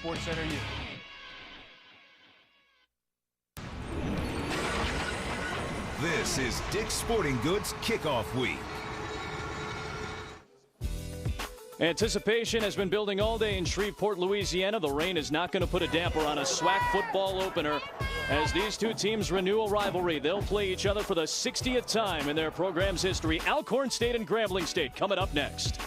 Sports Center U. This is Dick's Sporting Goods Kickoff Week. Anticipation has been building all day in Shreveport, Louisiana. The rain is not going to put a damper on a SWAC football opener as these two teams renew a rivalry. They'll play each other for the 60th time in their program's history. Alcorn State and Grambling State coming up next.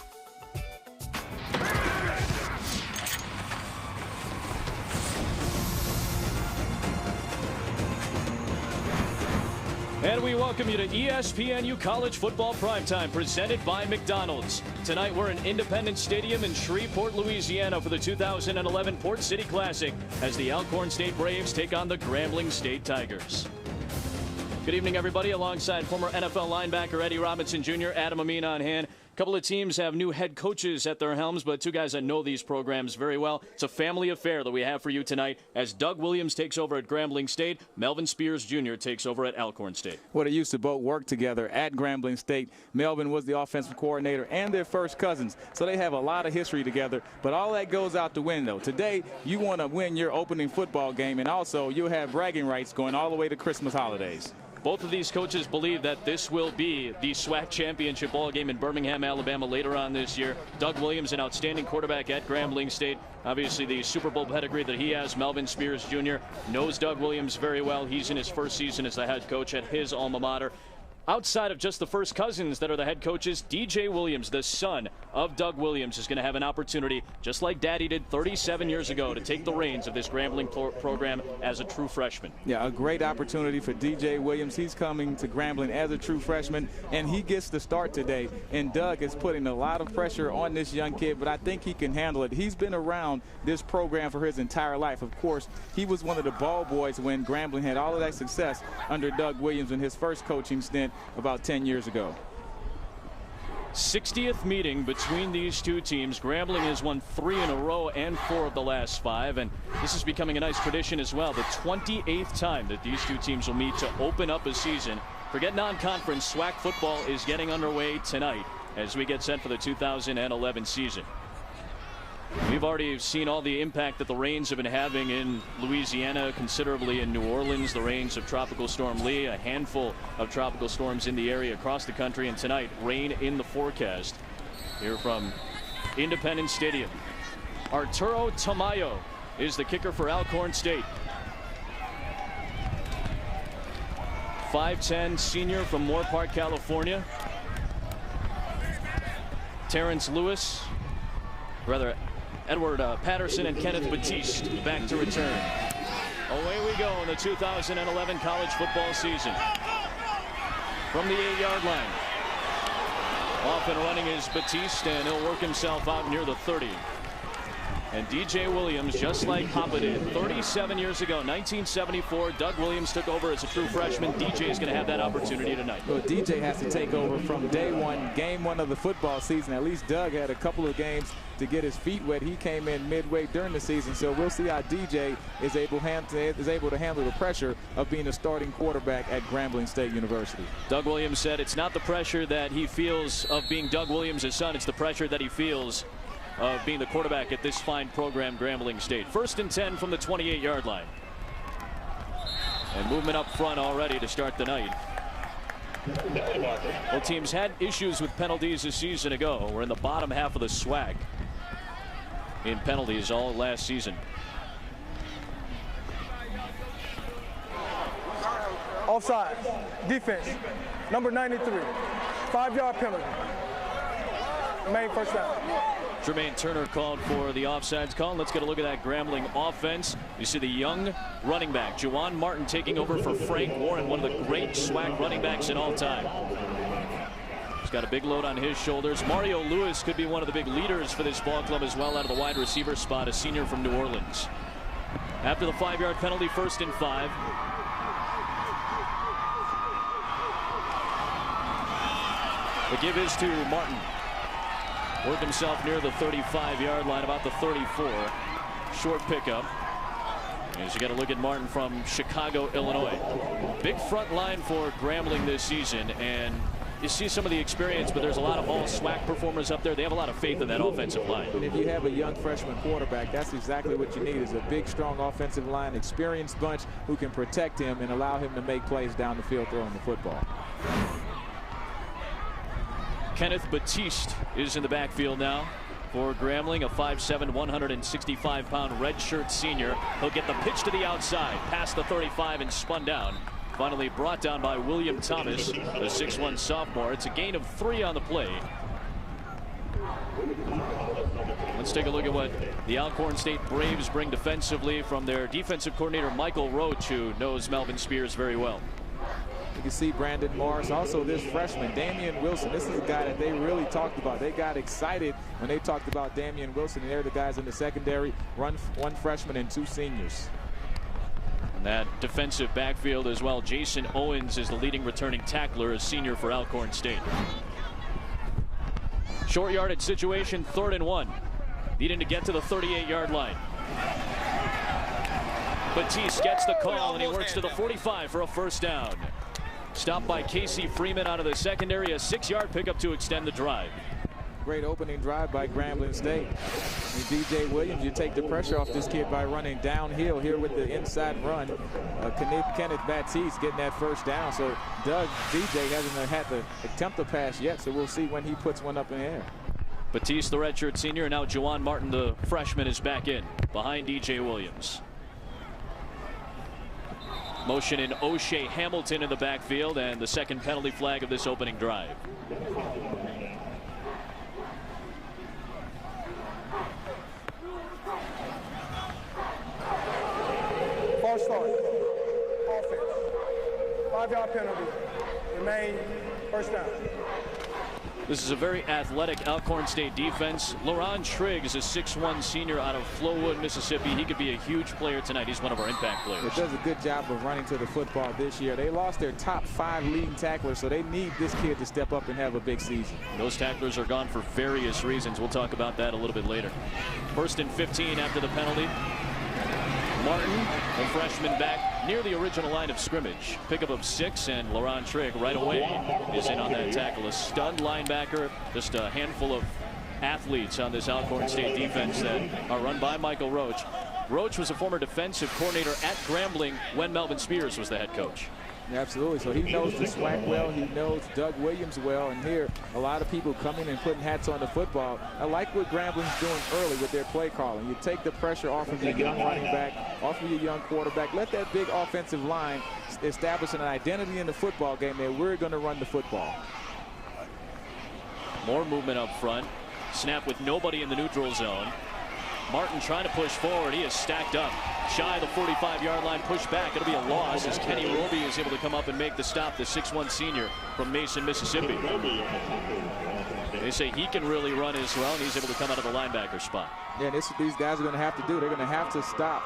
And we welcome you to ESPNU College Football Primetime, presented by McDonald's. Tonight we're in Independence Stadium in Shreveport, Louisiana for the 2011 Port City Classic as the Alcorn State Braves take on the Grambling State Tigers. Good evening, everybody. Alongside former NFL linebacker Eddie Robinson Jr., Adam Amin on hand. A couple of teams have new head coaches at their helms, but two guys that know these programs very well. It's a family affair that we have for you tonight as Doug Williams takes over at Grambling State. Melvin Spears Jr. takes over at Alcorn State. Well, they used to both work together at Grambling State. Melvin was the offensive coordinator and their first cousins, so they have a lot of history together. But all that goes out the window. Today, you want to win your opening football game, and also you'll have bragging rights going all the way to Christmas holidays. Both of these coaches believe that this will be the SWAC championship ball game in Birmingham, Alabama later on this year. Doug Williams, an outstanding quarterback at Grambling State. Obviously, the Super Bowl pedigree that he has. Melvin Spears Jr. knows Doug Williams very well. He's in his first season as the head coach at his alma mater. Outside of just the first cousins that are the head coaches, DJ Williams, the son of Doug Williams, is going to have an opportunity, just like Daddy did 37 years ago, to take the reins of this Grambling program as a true freshman. Yeah, a great opportunity for DJ Williams. He's coming to Grambling as a true freshman, and he gets the start today. And Doug is putting a lot of pressure on this young kid, but I think he can handle it. He's been around this program for his entire life. Of course, he was one of the ball boys when Grambling had all of that success under Doug Williams in his first coaching stint about 10 years ago. 60th meeting between these two teams. Grambling has won 3 in a row and 4 of the last 5, and this is becoming a nice tradition as well. The 28th time that these two teams will meet to open up a season. Forget non-conference, SWAC football is getting underway tonight as we get set for the 2011 season. We've already seen all the impact that the rains have been having in Louisiana, considerably in New Orleans. The rains of Tropical Storm Lee, a handful of tropical storms in the area across the country, and tonight rain in the forecast. Here from Independence Stadium, Arturo Tamayo is the kicker for Alcorn State. 5'10" senior from Moore Park, California. Terrence Lewis, Edward Patterson and Kenneth Batiste back to return. Away we go in the 2011 college football season. From the 8-yard line. Off and running is Batiste, and he'll work himself out near the 30. And DJ Williams, just like Papa did 37 years ago, 1974, Doug Williams took over as a true freshman. DJ is going to have that opportunity tonight. Well, DJ has to take over from day one, game one of the football season. At least Doug had a couple of games to get his feet wet. He came in midway during the season, so we'll see how DJ is able to handle the pressure of being a starting quarterback at Grambling State University. Doug Williams said it's not the pressure that he feels of being Doug Williams' son, it's the pressure that he feels of being the quarterback at this fine program, Grambling State. 1st and 10 from the 28-yard line. And movement up front already to start the night. Both teams had issues with penalties a season ago. We're in the bottom half of the SWAC in penalties all last season. Offside, defense, number 93, 5-yard penalty. Main first down. Jermaine Turner called for the offsides call. Let's get a look at that Grambling offense. You see the young running back, Juwan Martin, taking over for Frank Warren, one of the great SWAC running backs in all time. He's got a big load on his shoulders. Mario Lewis could be one of the big leaders for this ball club as well out of the wide receiver spot, a senior from New Orleans. After the 5-yard penalty, 1st and 5. The give is to Martin. Worked himself near the 35-yard line, about the 34. Short pickup. As you got to look at Martin from Chicago, Illinois. Big front line for Grambling this season, and you see some of the experience, but there's a lot of all SWAC performers up there. They have a lot of faith in that offensive line. And if you have a young freshman quarterback, that's exactly what you need, is a big, strong offensive line, experienced bunch who can protect him and allow him to make plays down the field throwing the football. Kenneth Batiste is in the backfield now for Grambling, a 5'7", 165-pound redshirt senior. He'll get the pitch to the outside, past the 35 and spun down. Finally brought down by William Thomas, the 6'1" sophomore. It's a gain of 3 on the play. Let's take a look at what the Alcorn State Braves bring defensively from their defensive coordinator, Michael Roach, who knows Melvin Spears very well. You can see Brandon Morris, also this freshman, Damian Wilson. This is a guy that they really talked about. They got excited when they talked about Damian Wilson, and they're the guys in the secondary, one freshman and 2 seniors. And that defensive backfield as well. Jason Owens is the leading returning tackler, a senior for Alcorn State. Short yardage situation, 3rd and 1. Needing to get to the 38-yard line. Batiste gets the call, and he works to the 45 for a first down. Stopped by Casey Freeman out of the secondary, a 6-yard pickup to extend the drive. Great opening drive by Grambling State. And DJ Williams, you take the pressure off this kid by running downhill here with the inside run. Kenneth Batiste getting that first down. So DJ hasn't had to attempt a pass yet, so we'll see when he puts one up in the air. Batiste, the redshirt senior, and now Juwan Martin, the freshman, is back in behind DJ Williams. Motion in O'Shea Hamilton in the backfield, and the second penalty flag of this opening drive. False start. Offense. 5-yard penalty. Remain first down. This is a very athletic Alcorn State defense. LaRon Triggs, a 6'1" senior out of Flowood, Mississippi. He could be a huge player tonight. He's one of our impact players. It does a good job of running to the football this year. They lost their top 5 leading tacklers, so they need this kid to step up and have a big season. Those tacklers are gone for various reasons. We'll talk about that a little bit later. 1st and 15 after the penalty. Martin, the freshman, back near the original line of scrimmage. Pickup of 6, and LaRon Trigg right away is in on that tackle. A stud linebacker, just a handful of athletes on this Alcorn State defense that are run by Michael Roach. Roach was a former defensive coordinator at Grambling when Melvin Spears was the head coach. Absolutely. So he knows the SWAC well. He knows Doug Williams well. And here, a lot of people coming and putting hats on the football. I like what Grambling's doing early with their play calling. You take the pressure off of your young running back, off of your young quarterback. Let that big offensive line establish an identity in the football game that we're going to run the football. More movement up front. Snap with nobody in the neutral zone. Martin trying to push forward. He is stacked up. Shy of the 45-yard line, push back. It'll be a loss as Kenny Roby is able to come up and make the stop, the 6'1" senior from Mason, Mississippi. They say he can really run as well, and he's able to come out of the linebacker spot. Yeah, this is what these guys are going to have to do. They're going to have to stop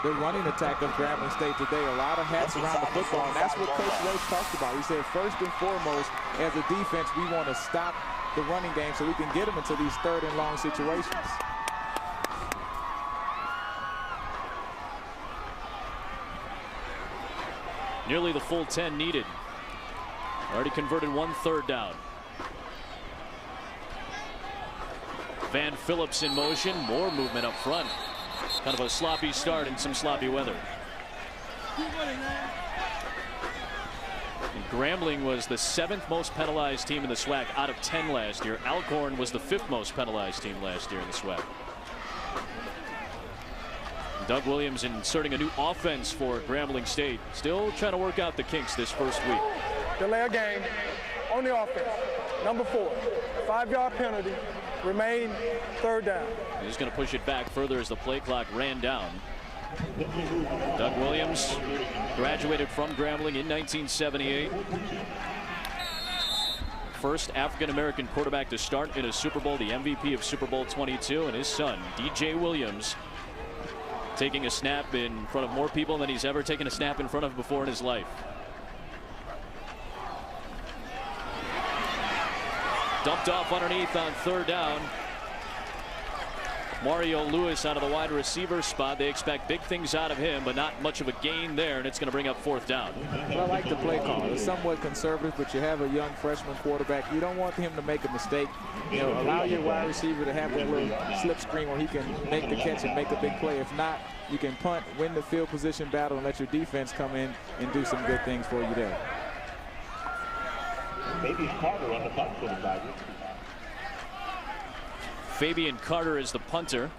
the running attack of Grambling State today. A lot of hats around the football, and that's what Coach Roach talked about. He said, first and foremost, as a defense, we want to stop the running game so we can get them into these 3rd and long situations. Nearly the full 10 needed. Already converted 1 3rd down. Van Phillips in motion. More movement up front. Kind of a sloppy start and some sloppy weather. And Grambling was the 7th most penalized team in the SWAC out of 10 last year. Alcorn was the 5th most penalized team last year in the SWAC. Doug Williams inserting a new offense for Grambling State. Still trying to work out the kinks this first week. Delay a game on the offense. Number 4, 5-yard penalty. Remain 3rd down. He's going to push it back further as the play clock ran down. Doug Williams graduated from Grambling in 1978. First African-American quarterback to start in a Super Bowl, the MVP of Super Bowl 22, and his son, DJ Williams, taking a snap in front of more people than he's ever taken a snap in front of before in his life. Dumped off underneath on 3rd down. Mario Lewis out of the wide receiver spot. They expect big things out of him, but not much of a gain there, and it's going to bring up 4th down. Well, I like the play call. It's somewhat conservative, but you have a young freshman quarterback. You don't want him to make a mistake. You know, allow your wide receiver to have that little slip screen where he can make the catch and make a big play. If not, you can punt, win the field position battle, and let your defense come in and do some good things for you there. Fabian Carter on the punt for the Tigers. Fabian Carter is the punter.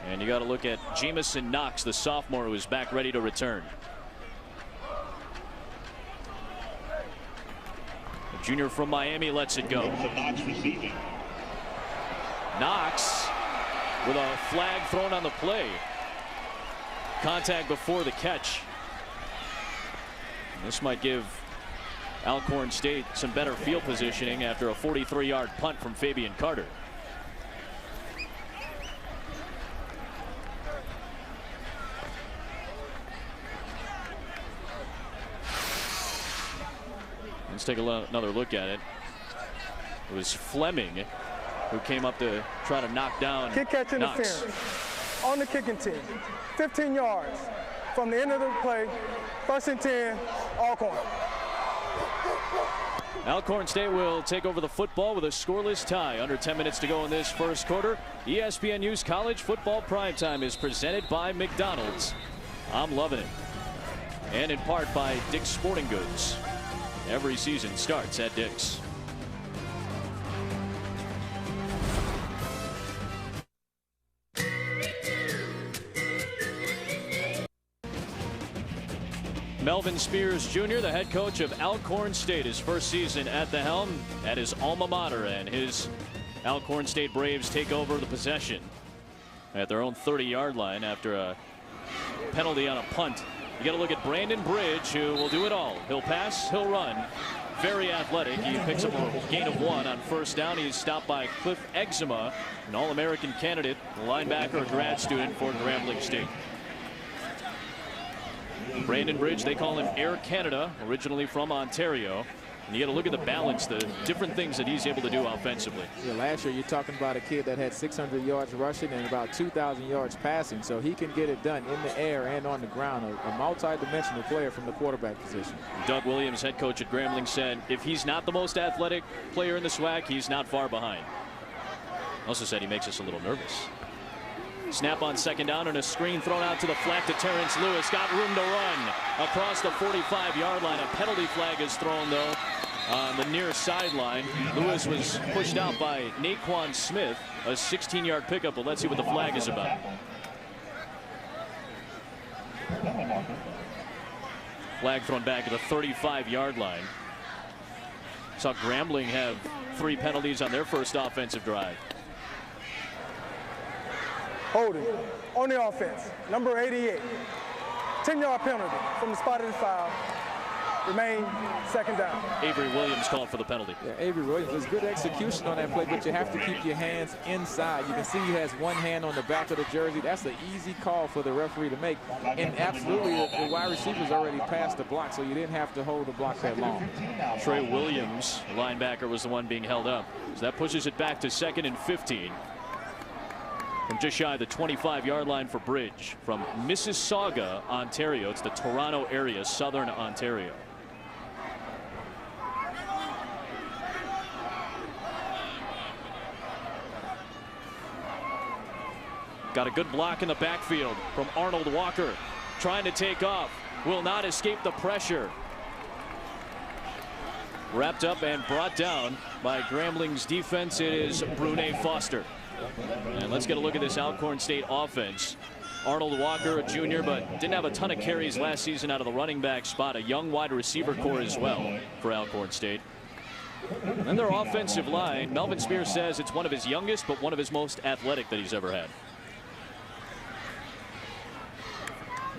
And you got to look at Jamison Knox, the sophomore, who is back ready to return. The junior from Miami lets it go. Knox with a flag thrown on the play. Contact before the catch. This might give Alcorn State some better field positioning after a 43-yard punt from Fabian Carter. Let's take another look at it. It was Fleming who came up to try to knock down Kick catch interference on the kicking team. 15 yards from the end of the play. 1st and 10, Alcorn. Alcorn State will take over the football with a scoreless tie. Under 10 minutes to go in this first quarter. ESPN News College Football Primetime is presented by McDonald's. I'm loving it. And in part by Dick's Sporting Goods. Every season starts at Dick's. Melvin Spears Jr., the head coach of Alcorn State, his first season at the helm at his alma mater, and his Alcorn State Braves take over the possession at their own 30-yard line after a penalty on a punt. You got to look at Brandon Bridge, who will do it all. He'll pass, he'll run. Very athletic. He picks up a gain of 1 on 1st down. He's stopped by Cliff Eczema, an All-American candidate, a linebacker, a grad student for Grambling State. Brandon Bridge, they call him Air Canada, originally from Ontario. And you got to look at the balance, the different things that he's able to do offensively. Yeah, last year you're talking about a kid that had 600 yards rushing and about 2,000 yards passing, so he can get it done in the air and on the ground. A multi-dimensional player from the quarterback position. Doug Williams, head coach at Grambling, said if he's not the most athletic player in the SWAC, he's not far behind. Also said he makes us a little nervous. Snap on 2nd down and a screen thrown out to the flat to Terrence Lewis. Got room to run across the 45-yard line. A penalty flag is thrown, though, on the near sideline. Lewis was pushed out by Naquan Smith. A 16-yard pickup, but let's see what the flag is about. Flag thrown back at the 35-yard line. Saw Grambling have 3 penalties on their first offensive drive. Holding on the offense, number 88. 10-yard penalty from the spot of the foul. Remain 2nd down. Avery Williams called for the penalty. Yeah, Avery Williams was good execution on that play, but you have to keep your hands inside. You can see he has one hand on the back of the jersey. That's an easy call for the referee to make. And absolutely, the wide receiver's already passed the block, so you didn't have to hold the block that long. Trey Williams, linebacker, was the one being held up. So that pushes it back to 2nd and 15. From just shy of the 25-yard line for Bridge. From Mississauga, Ontario. It's the Toronto area, southern Ontario. Got a good block in the backfield from Arnold Walker. Trying to take off. Will not escape the pressure. Wrapped up and brought down by Grambling's defense. It is Brune Foster. And let's get a look at this Alcorn State offense. Arnold Walker, a junior, but didn't have a ton of carries last season out of the running back spot. A young wide receiver core as well for Alcorn State. And their offensive line, Melvin Spears says it's one of his youngest, but one of his most athletic that he's ever had.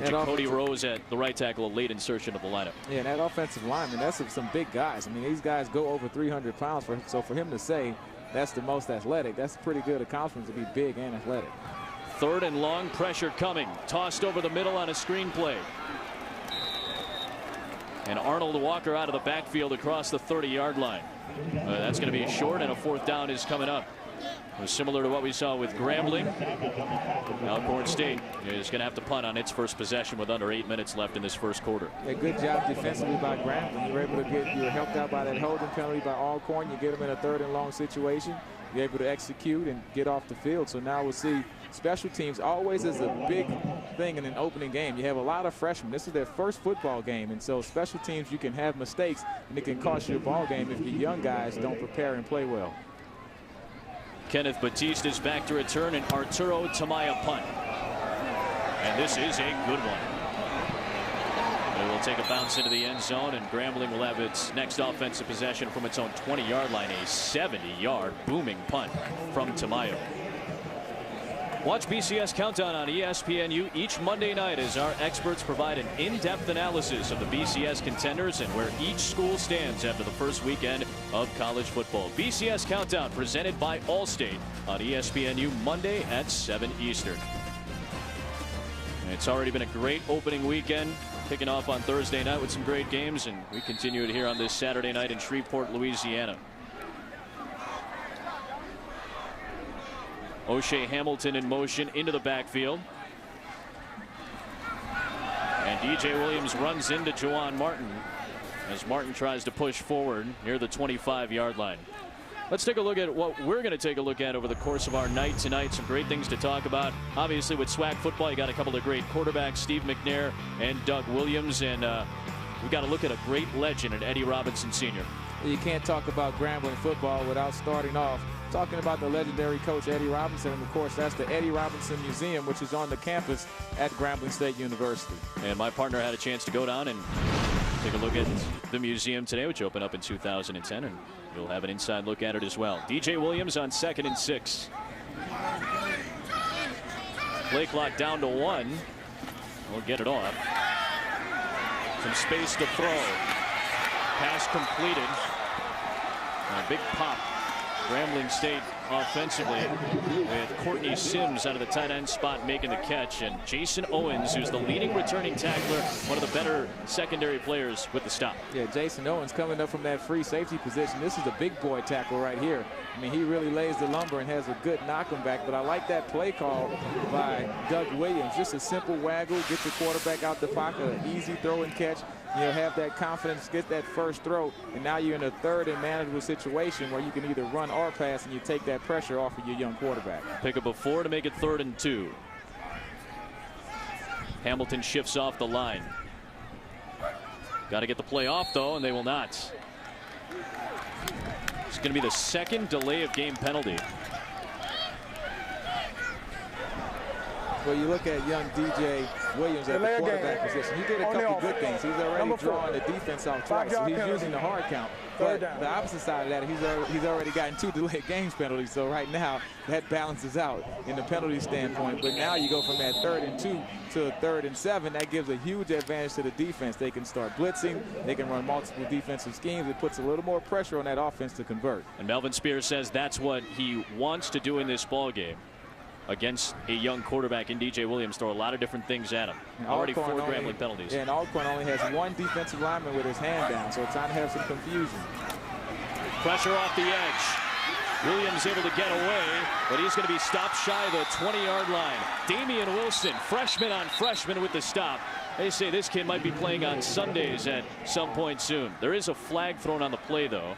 Cody Rose at the right tackle, a late insertion of the lineup. Yeah, and that offensive lineman, that's some big guys. I mean, these guys go over 300 pounds. So for him to say that's the most athletic, that's a pretty good accomplishment to be big and athletic. 3rd and long, pressure coming. Tossed over the middle on a screen play. And Arnold Walker out of the backfield across the 30-yard line. That's going to be short, and a 4th down is coming up. It was similar to what we saw with Grambling. Alcorn State is going to have to punt on its first possession with under 8 minutes left in this first quarter. A good job defensively by Grambling. You were able to you were helped out by that holding penalty by Alcorn. You get them in a 3rd and long situation. You're able to execute and get off the field. So now we'll see special teams always is a big thing in an opening game. You have a lot of freshmen. This is their first football game. And so special teams, you can have mistakes and it can cost you a ball game if your young guys don't prepare and play well. Kenneth Batiste is back to return, and Arturo Tamayo punt. And this is a good one. It will take a bounce into the end zone, and Grambling will have its next offensive possession from its own 20-yard line. A 70-yard booming punt from Tamayo. Watch BCS Countdown on ESPNU each Monday night as our experts provide an in-depth analysis of the BCS contenders and where each school stands after the first weekend of college football. BCS Countdown presented by Allstate on ESPNU Monday at 7 Eastern. And it's already been a great opening weekend, kicking off on Thursday night with some great games, and we continue it here on this Saturday night in Shreveport, Louisiana. O'Shea Hamilton in motion into the backfield. And DJ Williams runs into Juwan Martin as Martin tries to push forward near the 25-yard line. Let's take a look at what we're going to take a look at over the course of our night tonight. Some great things to talk about. Obviously, with SWAC football, you got a couple of great quarterbacks, Steve McNair and Doug Williams. And we've got to look at a great legend in Eddie Robinson Sr. You can't talk about Grambling football without starting off talking about the legendary coach Eddie Robinson, and of course that's the Eddie Robinson Museum, which is on the campus at Grambling State University. And my partner had a chance to go down and take a look at the museum today, which opened up in 2010, and you'll have an inside look at it as well. DJ Williams on 2nd and 6. Play clock down to 1. We'll get it off. Some space to throw. Pass completed. And a big pop. Grambling State offensively with Courtney Sims out of the tight end spot making the catch, and Jason Owens, who's the leading returning tackler, one of the better secondary players, with the stop. Yeah, Jason Owens coming up from that free safety position. This is a big boy tackle right here. I mean, he really lays the lumber and has a good knock him back, but I like that play call by Doug Williams. Just a simple waggle, get your quarterback out the pocket, an easy throw and catch. You'll have that confidence, get that first throw, and now you're in a 3rd and manageable situation where you can either run or pass, and you take that pressure off of your young quarterback. Pick up a 4 to make it 3rd and 2. Hamilton shifts off the line. Got to get the play off, though, and they will not. It's going to be the 2nd delay of game penalty. Well, you look at young DJ Williams at the quarterback position. He did a couple good things. He's already drawing the defense off twice, so he's using the hard count. But the opposite side of that, he's already gotten 2 delayed games penalties. So right now, that balances out in the penalty standpoint. But now you go from that 3rd and 2 to a 3rd and 7. That gives a huge advantage to the defense. They can start blitzing. They can run multiple defensive schemes. It puts a little more pressure on that offense to convert. And Melvin Spears says that's what he wants to do in this ball game. Against a young quarterback in DJ Williams, throw a lot of different things at him. Already 4 Grambling penalties. Yeah, and Alcorn only has 1 defensive lineman with his hand down, so it's time to have some confusion. Pressure off the edge. Williams able to get away, but he's going to be stopped shy of the 20-yard line. Damian Wilson, freshman on freshman with the stop. They say this kid might be playing on Sundays at some point soon. There is a flag thrown on the play, though.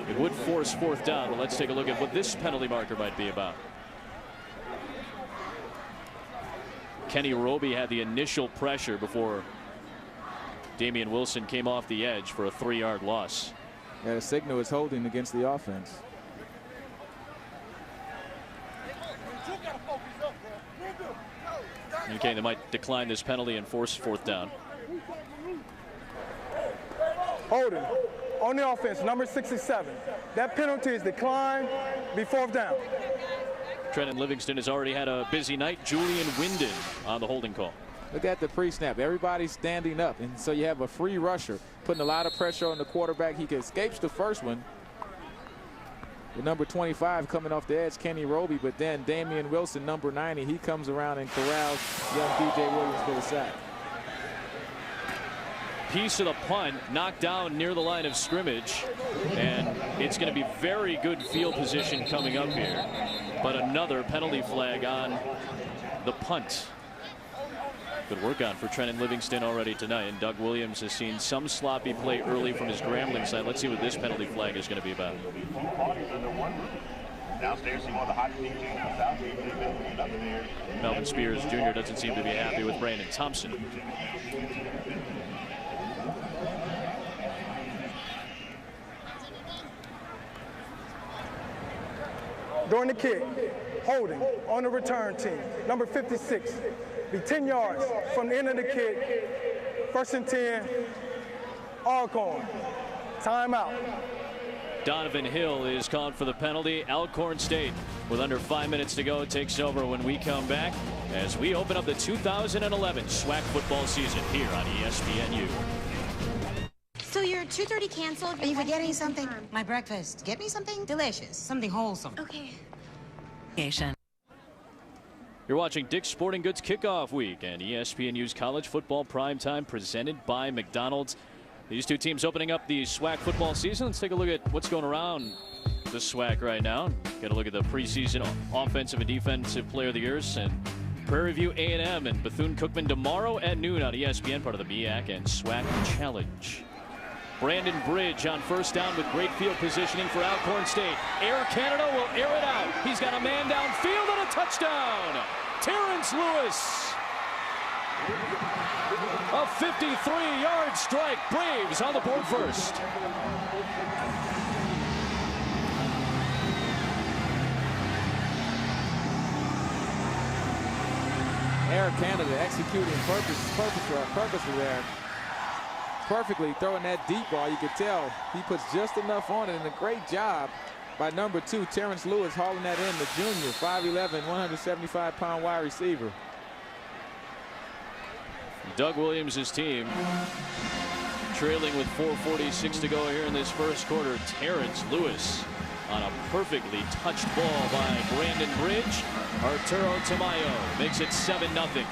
It would force 4th down, but let's take a look at what this penalty marker might be about. Kenny Roby had the initial pressure before Damian Wilson came off the edge for a 3-yard loss. Yeah, the signal is holding against the offense. Okay, they might decline this penalty and force 4th down. Holding on the offense, number 67. That penalty is declined, be 4th down. Trenton Livingston has already had a busy night. Julian Winden on the holding call. Look at the pre-snap. Everybody's standing up, and so you have a free rusher putting a lot of pressure on the quarterback. He escapes the first one. The number 25 coming off the edge, Kenny Roby, but then Damian Wilson, number 90, he comes around and corrals young DJ Williams for the sack. Piece of the punt knocked down near the line of scrimmage, and It's going to be very good field position coming up here. But another penalty flag on the punt. Good work on for Trenton Livingston already tonight. And Doug Williams has seen some sloppy play early from his Grambling side. Let's see what this penalty flag is going to be about. Downstairs, one of the hot teams upstairs. Melvin Spears Jr. doesn't seem to be happy with Brandon Thompson. During the kick, holding on the return team, number 56, be 10 yards from the end of the kick, 1st and 10, Alcorn, timeout. Donovan Hill is called for the penalty. Alcorn State, with under 5 minutes to go, takes over when we come back as we open up the 2011 SWAC football season here on ESPNU. So your 2:30 canceled? Are you forgetting something? My breakfast. Get me something delicious, something wholesome. Okay. You're watching Dick's Sporting Goods Kickoff Week and ESPNU's College Football Primetime presented by McDonald's. These two teams opening up the SWAC football season. Let's take a look at what's going around the SWAC right now. Get a look at the preseason offensive and defensive player of the years and Prairie View A&M and Bethune-Cookman tomorrow at noon on ESPN, part of the MEAC and SWAC Challenge. Brandon Bridge on first down with great field positioning for Alcorn State. Air Canada will air it out. He's got a man downfield and a touchdown. Terrence Lewis. A 53-yard strike. Braves on the board first. Air Canada executing purposely there. Perfectly throwing that deep ball. You could tell he puts just enough on it, and a great job by number 2, Terrence Lewis, hauling that in, the junior, 5'11", 175-pound wide receiver. Doug Williams' team trailing with 4:46 to go here in this first quarter. Terrence Lewis on a perfectly touched ball by Brandon Bridge. Arturo Tamayo makes it 7-0.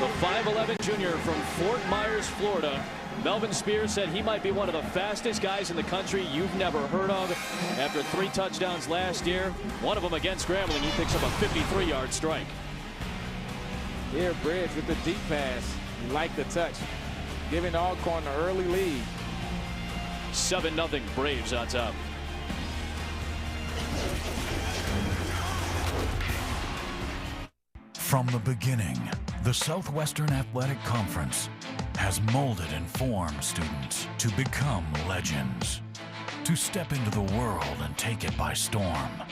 The 5'11" junior from Fort Myers, Florida. Melvin Spears said he might be one of the fastest guys in the country you've never heard of. After 3 touchdowns last year, one of them against Grambling, he picks up a 53-yard strike. Here, Bridge with the deep pass. You like the touch. Giving Alcorn the early lead. 7-0 Braves on top. From the beginning, the Southwestern Athletic Conference has molded and formed students to become legends, to step into the world and take it by storm.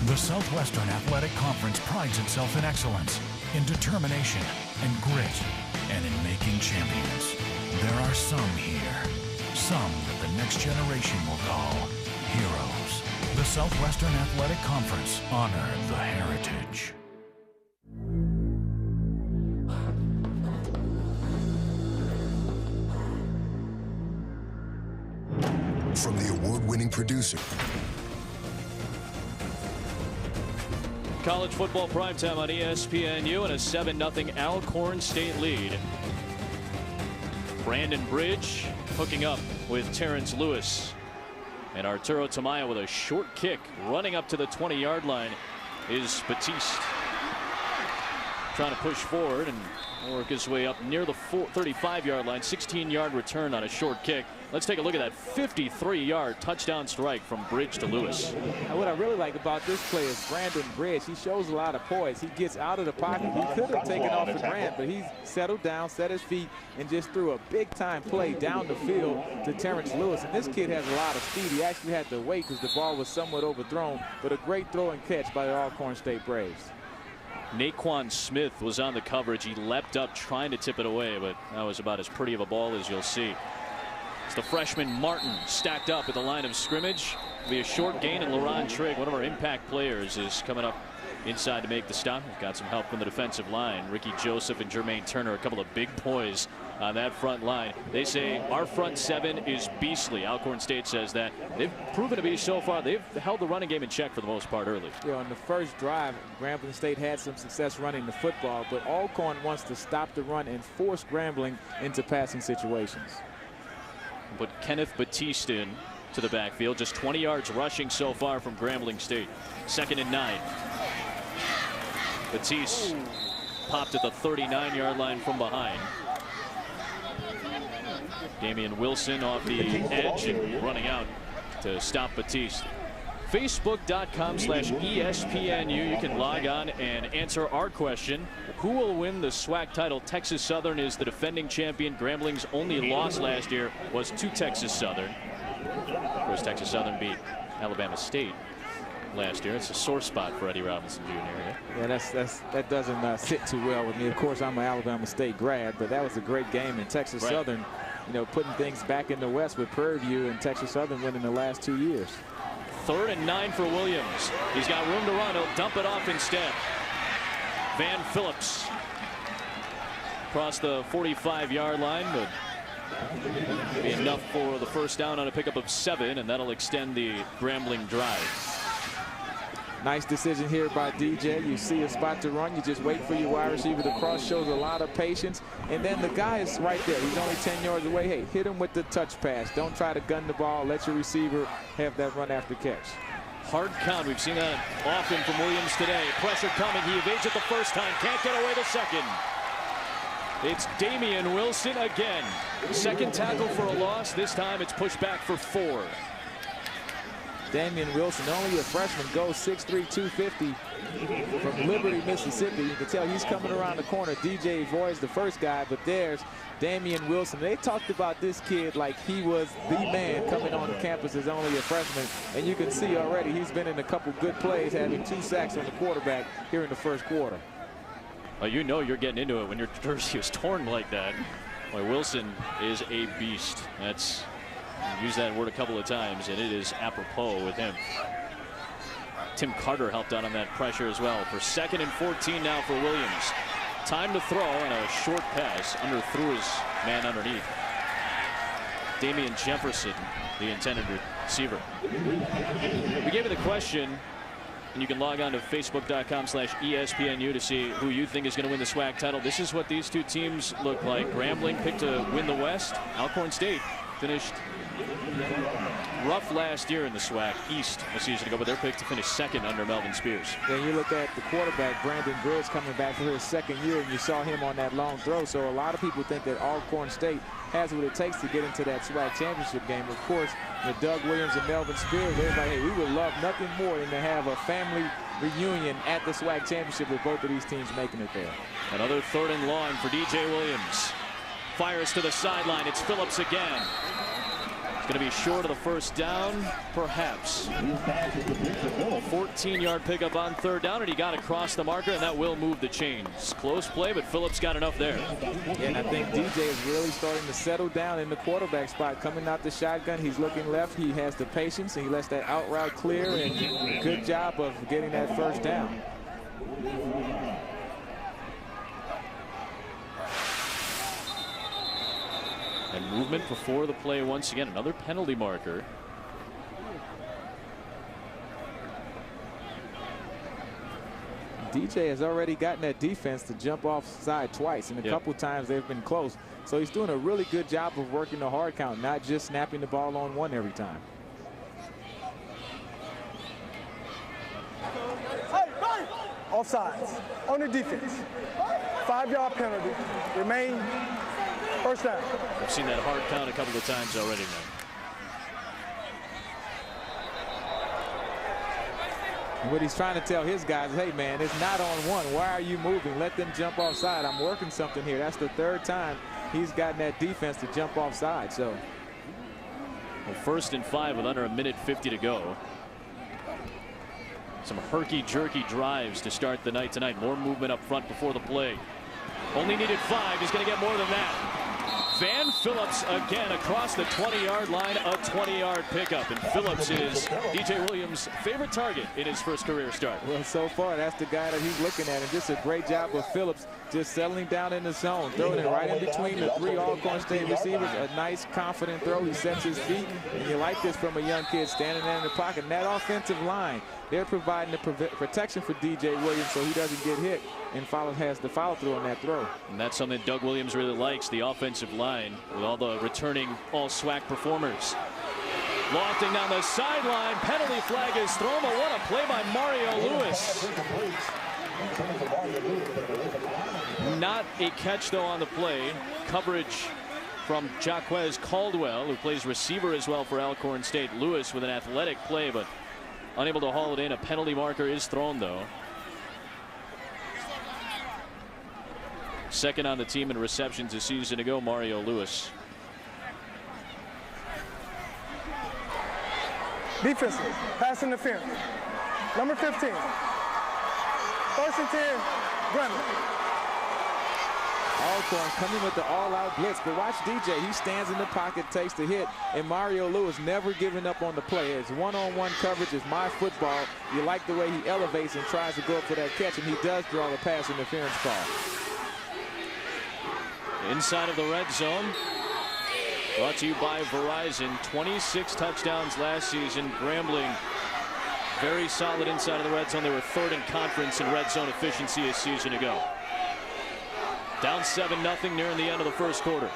The Southwestern Athletic Conference prides itself in excellence, in determination and grit, and in making champions. There are some here, some that the next generation will call heroes. The Southwestern Athletic Conference honor the heritage. From the award-winning producer. College football primetime on ESPNU and a 7-0 Alcorn State lead. Brandon Bridge hooking up with Terrence Lewis. And Arturo Tamayo with a short kick running up to the 20-yard line is Batiste. Trying to push forward and work his way up near the 35-yard line. 16-yard return on a short kick. Let's take a look at that 53-yard touchdown strike from Bridge to Lewis. And what I really like about this play is Brandon Bridge. He shows a lot of poise. He gets out of the pocket. He could have taken off and ran, but he settled down, set his feet, and just threw a big-time play down the field to Terrence Lewis. And this kid has a lot of speed. He actually had to wait because the ball was somewhat overthrown, but a great throw and catch by the Alcorn State Braves. Naquan Smith was on the coverage. He leapt up trying to tip it away, but that was about as pretty of a ball as you'll see. It's the freshman Martin stacked up at the line of scrimmage. It'll be a short gain, and LaRon Trigg, one of our impact players, is coming up inside to make the stop. We've got some help from the defensive line. Ricky Joseph and Jermaine Turner, a couple of big boys on that front line. They say our front seven is beastly. Alcorn State says that. They've proven to be so far. They've held the running game in check for the most part early. Yeah, on the first drive, Grambling State had some success running the football, but Alcorn wants to stop the run and force Grambling into passing situations. Put Kenneth Batiste in to the backfield. Just 20 yards rushing so far from Grambling State. 2nd and 9. Batiste popped at the 39-yard line from behind. Damian Wilson off the edge and running out to stop Batiste. Facebook.com/ESPNU. You can log on and answer our question. Who will win the SWAC title? Texas Southern is the defending champion. Grambling's only loss last year was to Texas Southern. Of course, Texas Southern beat Alabama State last year. It's a sore spot for Eddie Robinson Jr. Yeah, that doesn't sit too well with me. Of course, I'm an Alabama State grad, but that was a great game in Texas Southern. You know, putting things back in the West with Prairie View and Texas Southern winning the last 2 years. 3rd and 9 for Williams. He's got room to run. He'll dump it off instead. Van Phillips across the 45-yard line, but be enough for the first down on a pickup of 7, and that'll extend the Grambling drive. Nice decision here by DJ. You see a spot to run, you just wait for your wide receiver to cross. Shows a lot of patience, and then the guy is right there. He's only 10 yards away. Hey, hit him with the touch pass. Don't try to gun the ball. Let your receiver have that run after catch. Hard count. We've seen that often from Williams today. Pressure coming. He evades it the first time. Can't get away the second. It's Damian Wilson again. Second tackle for a loss. This time it's pushed back for 4. Damian Wilson, only a freshman, goes 6'3", 250 from Liberty, Mississippi. You can tell he's coming around the corner. DJ Voy's the first guy, but there's Damian Wilson. They talked about this kid like he was the man coming on the campus as only a freshman. And you can see already he's been in a couple good plays, having 2 sacks on the quarterback here in the first quarter. Well, you know you're getting into it when your jersey is torn like that. Boy, Wilson is a beast. That's used that word a couple of times, and it is apropos with him. Tim Carter helped out on that pressure as well. For 2nd and 14 now for Williams. Time to throw, and a short pass underthrew his man underneath. Damian Jefferson, the intended receiver. We gave you the question, and you can log on to Facebook.com/ESPNU to see who you think is going to win the SWAC title. This is what these two teams look like. Grambling picked to win the West. Alcorn State finished rough last year in the SWAC East a season ago, but they're picked to finish 2nd under Melvin Spears. Then you look at the quarterback, Brandon Briggs, coming back for his 2nd year, and you saw him on that long throw. So a lot of people think that Alcorn State has what it takes to get into that SWAC championship game. Of course, with Doug Williams and Melvin Spears, they're like, hey, we would love nothing more than to have a family reunion at the SWAC championship with both of these teams making it there. Another 3rd and long for DJ Williams. Fires to the sideline. It's Phillips again. It's going to be short of the first down, perhaps. 14-yard pickup on 3rd down, and he got across the marker, and that will move the chains. Close play, but Phillips got enough there. And I think DJ is really starting to settle down in the quarterback spot. Coming out the shotgun, he's looking left. He has the patience, and he lets that out route clear, and good job of getting that first down. And movement before the play once again. Another penalty marker. DJ has already gotten that defense to jump offside twice, and a couple times they've been close. So he's doing a really good job of working the hard count, not just snapping the ball on one every time. Offsides on the defense. 5-yard penalty. Remain first down. I've seen that hard count a couple of times already now. What he's trying to tell his guys, hey man, it's not on one. Why are you moving? Let them jump offside. I'm working something here. That's the 3rd time he's gotten that defense to jump offside. So, well, 1st and 5 with under 1:50 to go. Some herky-jerky drives to start the night tonight. More movement up front before the play. Only needed 5. He's going to get more than that. Van Phillips again across the 20-yard line, a 20-yard pickup. And Phillips is DJ Williams' favorite target in his first career start. Well, so far, that's the guy that he's looking at. And just a great job of Phillips just settling down in the zone, throwing it right in between the 3 Alcorn State receivers. A nice, confident throw. He sets his feet. And you like this from a young kid standing there in the pocket. And that offensive line, they're providing the protection for DJ Williams so he doesn't get hit and has the follow through on that throw. And that's something Doug Williams really likes, the offensive line. line with all the returning all SWAC performers. Lofting down the sideline. Penalty flag is thrown, but what a play by Mario Lewis. Not a catch, though, on the play. Coverage from Jaquez Caldwell, who plays receiver as well for Alcorn State. Lewis with an athletic play, but unable to haul it in. A penalty marker is thrown, though. Second on the team in receptions a season ago, Mario Lewis. Defensive, pass interference. Number 15. First and 10, Grambling. Alcorn coming with the all-out blitz, but watch DJ. He stands in the pocket, takes the hit, and Mario Lewis never giving up on the play. It's one-on-one coverage. It's my football. You like the way he elevates and tries to go up for that catch, and he does draw the pass interference call. Inside of the red zone. Brought to you by Verizon. 26 touchdowns last season. Grambling very solid inside of the red zone. They were third in conference in red zone efficiency a season ago. Down 7-0 nearing the end of the first quarter.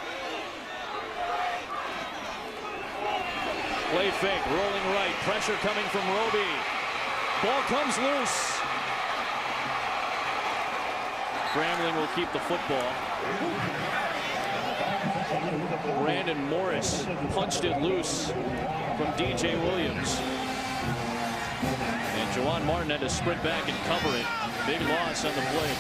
Play fake, rolling right. Pressure coming from Roby. Ball comes loose. Grambling will keep the football. Brandon Morris punched it loose from DJ Williams. And Juwan Martin had to sprint back and cover it. Big loss on the play.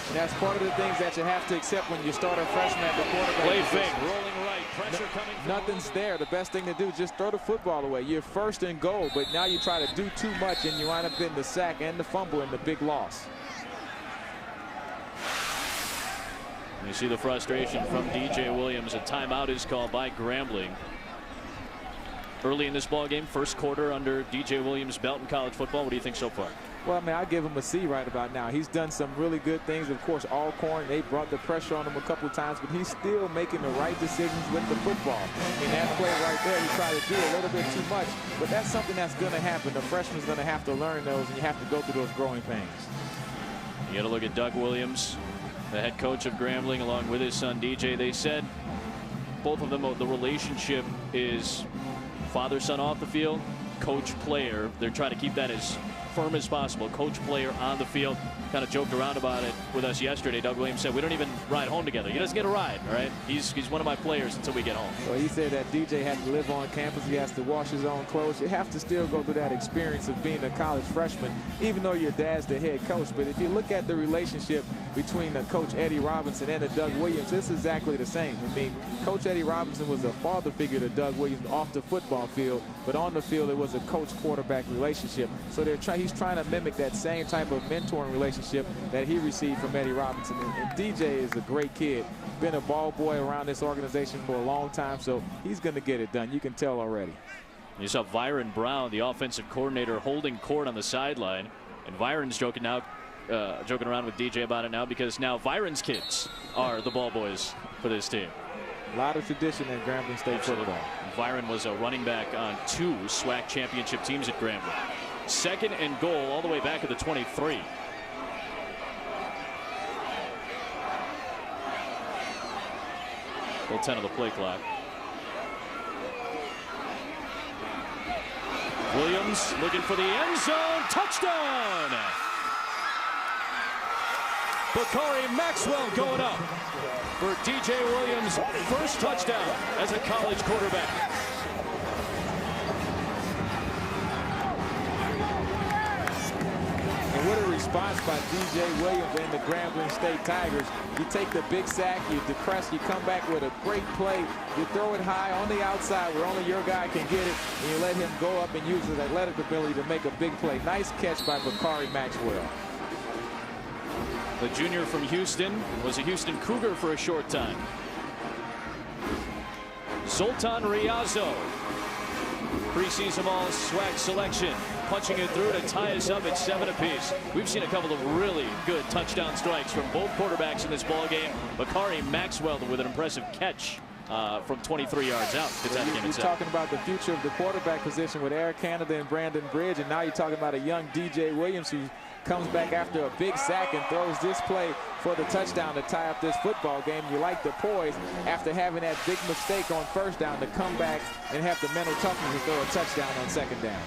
And that's part of the things that you have to accept when you start a freshman at the quarterback. Play fake, rolling right, pressure coming from nothing's there. The best thing to do is just throw the football away. You're first and goal, but now you try to do too much and you wind up in the sack and the fumble and the big loss. You see the frustration from DJ Williams. A timeout is called by Grambling. Early in this ball game, first quarter under DJ Williams' belt in college football. What do you think so far? Well, I mean, I give him a C right about now. He's done some really good things. Of course, Alcorn, they brought the pressure on him a couple of times, but he's still making the right decisions with the football. In that play right there, he tried to do a little bit too much, but that's something that's going to happen. The freshman's going to have to learn those, and you have to go through those growing pains. You got to look at Doug Williams, the head coach of Grambling, along with his son DJ. They said both of them, the relationship is father-son off the field, coach-player. They're trying to keep that as firm as possible. Coach-player on the field. Kind of joked around about it with us yesterday. Doug Williams said we don't even ride home together. He doesn't get a ride, all right? He's one of my players until we get home. Well, he said that DJ had to live on campus. He has to wash his own clothes. You have to still go through that experience of being a college freshman, even though your dad's the head coach. But if you look at the relationship between the coach Eddie Robinson and the Doug Williams, it's exactly the same. I mean, Coach Eddie Robinson was a father figure to Doug Williams off the football field, but on the field it was a coach-quarterback relationship. So he's trying to mimic that same type of mentoring relationship that he received from Eddie Robinson. And DJ is a great kid. Been a ball boy around this organization for a long time, so he's going to get it done. You can tell already. You saw Byron Brown, the offensive coordinator, holding court on the sideline, and Byron's joking around with DJ about it now because now Byron's kids are the ball boys for this team. A lot of tradition in Grambling State football. Byron was a running back on 2 SWAC championship teams at Grambling. Second and goal all the way back at the 23. Full 10 of the play clock. Williams looking for the end zone. Touchdown! Bakari Maxwell going up for DJ Williams' first touchdown as a college quarterback. And what a response by DJ Williams and the Grambling State Tigers. You take the big sack, you depress, you come back with a great play, you throw it high on the outside where only your guy can get it, and you let him go up and use his athletic ability to make a big play. Nice catch by Bakari Maxwell. The junior from Houston was a Houston Cougar for a short time. Zoltan Riazo, preseason all SWAC selection, punching it through to tie us up at 7 apiece. We've seen a couple of really good touchdown strikes from both quarterbacks in this ball game. Bakari Maxwell with an impressive catch from 23 yards out. You're talking about the future of the quarterback position with Eric Canada and Brandon Bridge, and now you're talking about a young DJ Williams who's comes back after a big sack and throws this play for the touchdown to tie up this football game. You like the poise after having that big mistake on first down to come back and have the mental toughness to throw a touchdown on second down.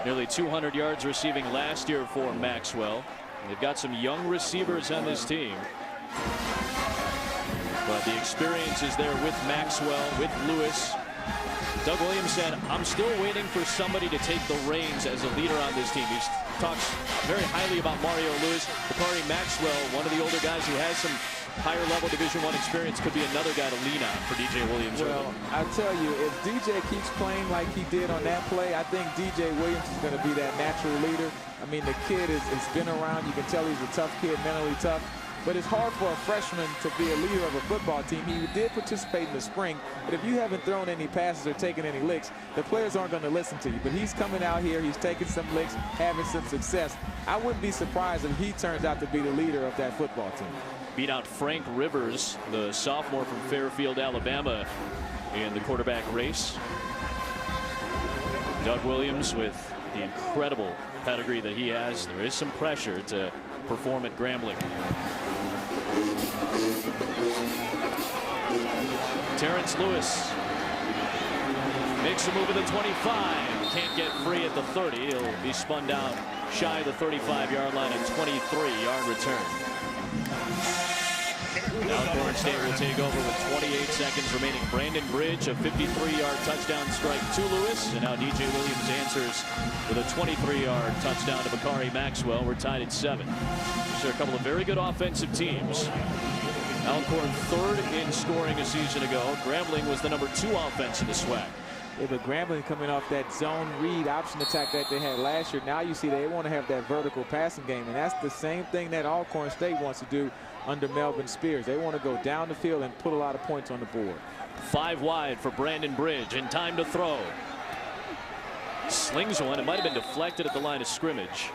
Nearly 200 yards receiving last year for Maxwell. They've got some young receivers on this team. But the experience is there with Maxwell, with Lewis. Doug Williams said, I'm still waiting for somebody to take the reins as a leader on this team. He talks very highly about Mario Lewis. Bakari Maxwell, one of the older guys who has some higher level Division I experience, could be another guy to lean on for DJ Williams. Well, I tell you, if DJ keeps playing like he did on that play, I think DJ Williams is going to be that natural leader. I mean, the kid has been around. You can tell he's a tough kid, mentally tough. But it's hard for a freshman to be a leader of a football team. He did participate in the spring, but if you haven't thrown any passes or taken any licks, the players aren't going to listen to you. But he's coming out here, he's taking some licks, having some success. I wouldn't be surprised if he turns out to be the leader of that football team. Beat out Frank Rivers, the sophomore from Fairfield, Alabama, in the quarterback race. Doug Williams, with the incredible pedigree that he has, there is some pressure to perform at Grambling. Terrence Lewis makes a move at the 25. Can't get free at the 30. He'll be spun down shy of the 35-yard line, a 23-yard return. Alcorn State will take over with 28 seconds remaining. Brandon Bridge, a 53-yard touchdown strike to Lewis. And now DJ Williams answers with a 23-yard touchdown to Bakari Maxwell. We're tied at 7. These are a couple of very good offensive teams. Alcorn third in scoring a season ago. Grambling was the number 2 offense in the SWAC. Yeah, but Grambling coming off that zone read option attack that they had last year. Now you see they want to have that vertical passing game, and that's the same thing that Alcorn State wants to do under Melvin Spears. They want to go down the field and put a lot of points on the board. 5 wide for Brandon Bridge, and time to throw. Slings one. It might have been deflected at the line of scrimmage.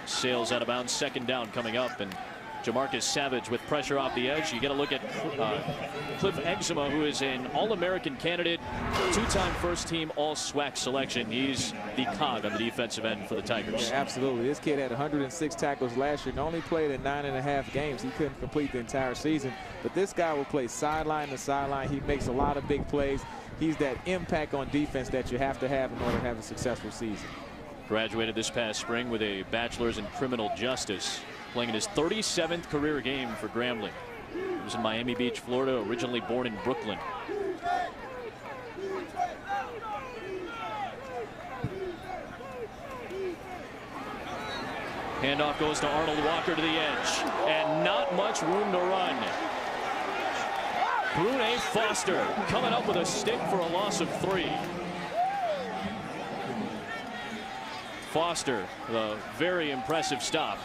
Sails out of bounds. Second down coming up, and Jamarcus Savage with pressure off the edge. You get a look at Cliff Eczema, who is an All-American candidate, 2-time first-team All-SWAC selection. He's the cog on the defensive end for the Tigers. Yeah, absolutely. This kid had 106 tackles last year and only played in 9.5 games. He couldn't complete the entire season. But this guy will play sideline to sideline. He makes a lot of big plays. He's that impact on defense that you have to have in order to have a successful season. Graduated this past spring with a bachelor's in criminal justice, playing in his 37th career game for Grambling. He was in Miami Beach, Florida, originally born in Brooklyn. Handoff goes to Arnold Walker to the edge, and not much room to run. Brune Foster coming up with a stick for a loss of 3. Foster, a very impressive stop.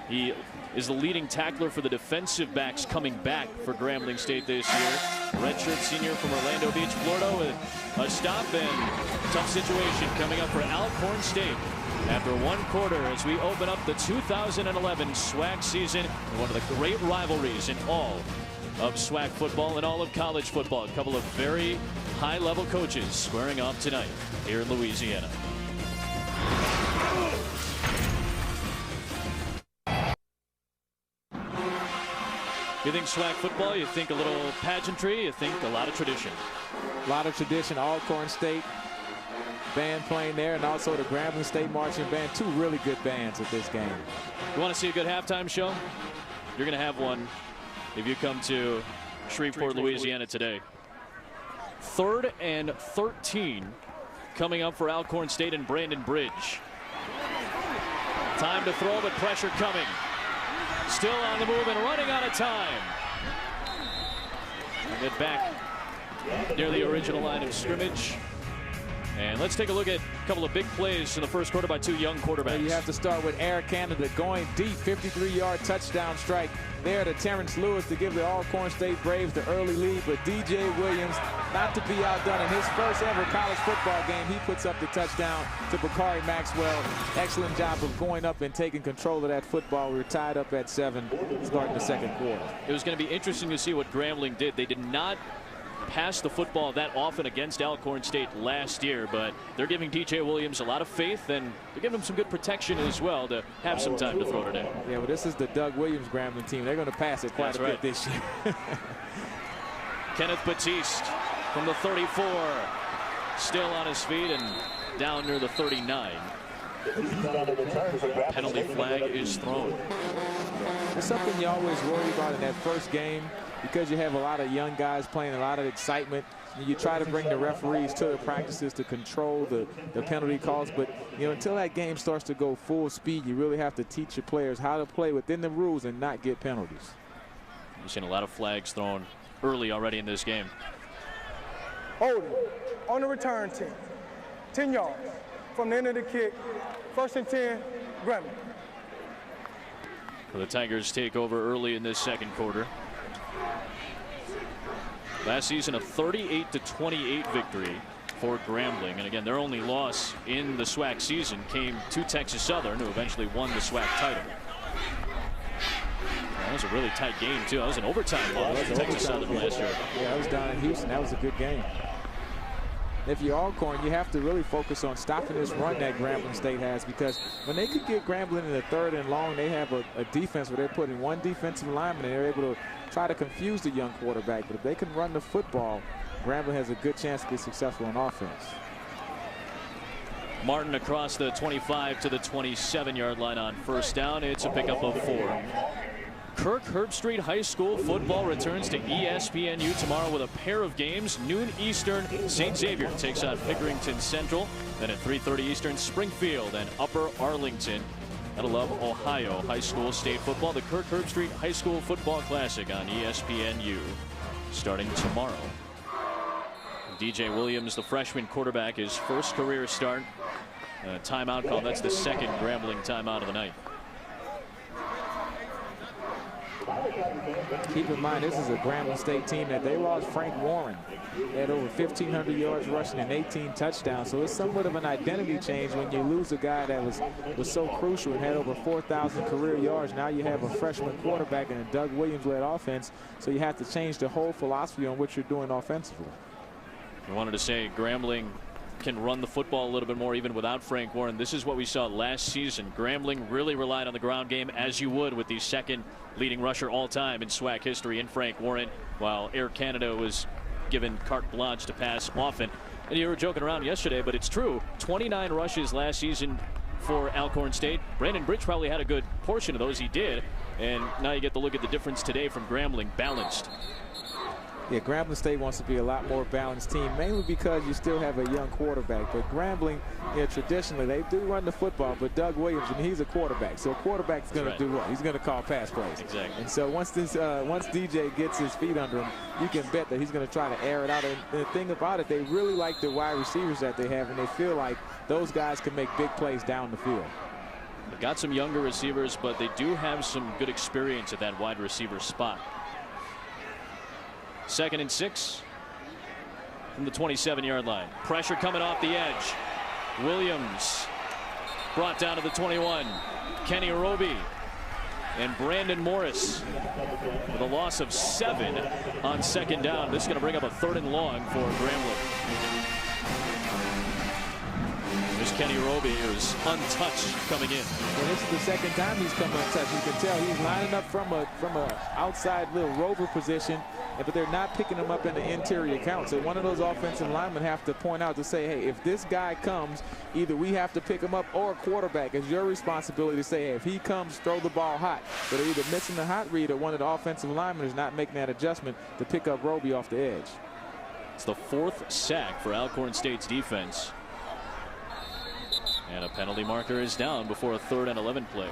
He is the leading tackler for the defensive backs coming back for Grambling State this year. Redshirt senior from Orlando Beach, Florida, with a stop and tough situation coming up for Alcorn State after one quarter as we open up the 2011 SWAC season. One of the great rivalries in all of SWAC football and all of college football. A couple of very high-level coaches squaring off tonight here in Louisiana. You think SWAC football, you think a little pageantry, you think a lot of tradition. A lot of tradition. Alcorn State band playing there, and also the Grambling State Marching Band. 2 really good bands at this game. You want to see a good halftime show? You're going to have one if you come to Shreveport, Louisiana today. 3rd and 13 coming up for Alcorn State and Brandon Bridge. Time to throw, but pressure coming. Still on the move and running out of time. Get back near the original line of scrimmage. And let's take a look at a couple of big plays in the first quarter by 2 young quarterbacks. You have to start with Air Canada going deep, 53-yard touchdown strike there to Terrence Lewis to give the Alcorn State Braves the early lead. But DJ Williams, not to be outdone in his first ever college football game, he puts up the touchdown to Bakari Maxwell. Excellent job of going up and taking control of that football. We were tied up at 7 starting the second quarter. It was going to be interesting to see what Grambling did. They did not pass the football that often against Alcorn State last year, but they're giving DJ Williams a lot of faith, and they're giving him some good protection as well to have some time to throw today. Yeah, well, this is the Doug Williams Grambling team. They're going to pass it quite a bit this year. Kenneth Batiste from the 34, still on his feet and down near the 39. Penalty flag is thrown. It's something you always worry about in that first game, because you have a lot of young guys playing, a lot of excitement. You try to bring the referees to the practices to control the penalty calls, but until that game starts to go full speed, you really have to teach your players how to play within the rules and not get penalties. We've seen a lot of flags thrown early already in this game. Holding on the return team. 10 yards from the end of the kick. 1st and 10, Grambling. The Tigers take over early in this second quarter. Last season, a 38-28 victory for Grambling. And again, their only loss in the SWAC season came to Texas Southern, who eventually won the SWAC title. That was a really tight game, too. That was an overtime loss to Texas Southern last year. Yeah, that was down in Houston. That was a good game. If you're Alcorn, you have to really focus on stopping this run that Grambling State has, because when they could get Grambling in the 3rd and long, they have a defense where they're putting one defensive lineman and they're able to try to confuse the young quarterback. But if they can run the football, Grambling has a good chance to be successful on offense. Martin across the 25 to the 27-yard line on 1st down. It's a pickup of 4. Kirk Herbstreit High School football returns to ESPNU tomorrow with a pair of games. Noon Eastern, St. Xavier takes on Pickerington Central. Then at 3:30 Eastern, Springfield and Upper Arlington. Gotta love Ohio high school state football. The Kirk Herbstreit High School Football Classic on ESPNU starting tomorrow. DJ Williams, the freshman quarterback, his first career start. Timeout call. That's the 2nd Grambling timeout of the night. Keep in mind, this is a Grambling State team that they lost Frank Warren. They had over 1,500 yards rushing and 18 touchdowns. So it's somewhat of an identity change when you lose a guy that was so crucial and had over 4,000 career yards. Now you have a freshman quarterback and a Doug Williams-led offense. So you have to change the whole philosophy on what you're doing offensively. I wanted to say Grambling can run the football a little bit more even without Frank Warren. This is what we saw last season. Grambling really relied on the ground game, as you would with the 2nd leading rusher all time in SWAC history in Frank Warren, while Air Canada was given carte blanche to pass often. And you were joking around yesterday, but it's true. 29 rushes last season for Alcorn State. Brandon Bridge probably had a good portion of those. He did. And now you get to look at the difference today from Grambling. Balanced. Yeah, Grambling State wants to be a lot more balanced team, mainly because you still have a young quarterback. But Grambling, traditionally, they do run the football, but Doug Williams, and he's a quarterback. So a quarterback's going to do what? He's going to call pass plays. Exactly. And so once DJ gets his feet under him, you can bet that he's going to try to air it out. And the thing about it, they really like the wide receivers that they have, and they feel like those guys can make big plays down the field. They've got some younger receivers, but they do have some good experience at that wide receiver spot. 2nd and 6 from the 27-yard line. Pressure coming off the edge. Williams brought down to the 21. Kenny Roby and Brandon Morris with a loss of 7 on 2nd down. This is going to bring up a 3rd and long for Grambling. There's Kenny Roby, who's untouched coming in. Well, this is the 2nd time he's come untouched. You can tell he's lining up from a outside little rover position, but they're not picking him up in the interior count. So one of those offensive linemen have to point out to say, hey, if this guy comes, either we have to pick him up or a quarterback. It's your responsibility to say, hey, if he comes, throw the ball hot. But they're either missing the hot read or one of the offensive linemen is not making that adjustment to pick up Roby off the edge. It's the 4th sack for Alcorn State's defense. And a penalty marker is down before a 3rd and 11 play.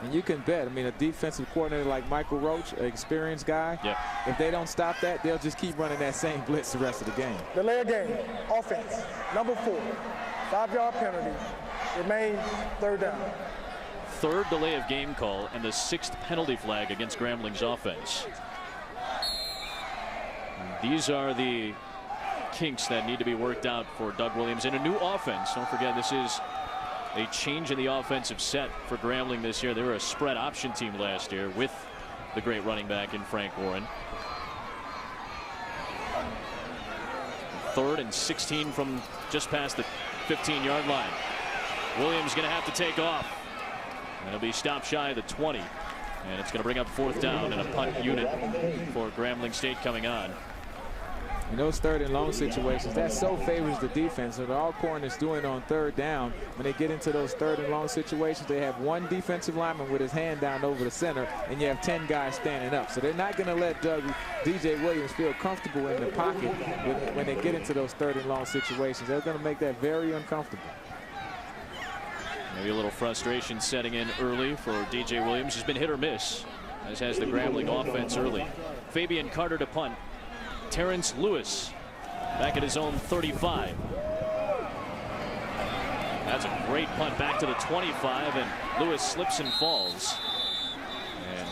And you can bet, I mean, a defensive coordinator like Michael Roach, an experienced guy, if they don't stop that, they'll just keep running that same blitz the rest of the game. Delay of game, offense, number 4, 5-yard penalty, remain 3rd down. 3rd delay of game call and the 6th penalty flag against Grambling's offense. These are the kinks that need to be worked out for Doug Williams in a new offense. Don't forget, this is a change in the offensive set for Grambling this year. They were a spread option team last year with the great running back in Frank Warren. 3rd and 16 from just past the 15-yard line. Williams going to have to take off. And he'll be stopped shy of the 20. And it's going to bring up 4th down and a punt unit for Grambling State coming on. In those 3rd and long situations, that so favors the defense. What Alcorn is doing on 3rd down, when they get into those 3rd and long situations, they have one defensive lineman with his hand down over the center, and you have 10 guys standing up. So they're not going to let DJ Williams feel comfortable in the pocket when they get into those 3rd and long situations. They're going to make that very uncomfortable. Maybe a little frustration setting in early for DJ Williams. He's been hit or miss, as has the Grambling offense early. Fabian Carter to punt. Terrence Lewis back at his own 35. That's a great punt back to the 25, and Lewis slips and falls. And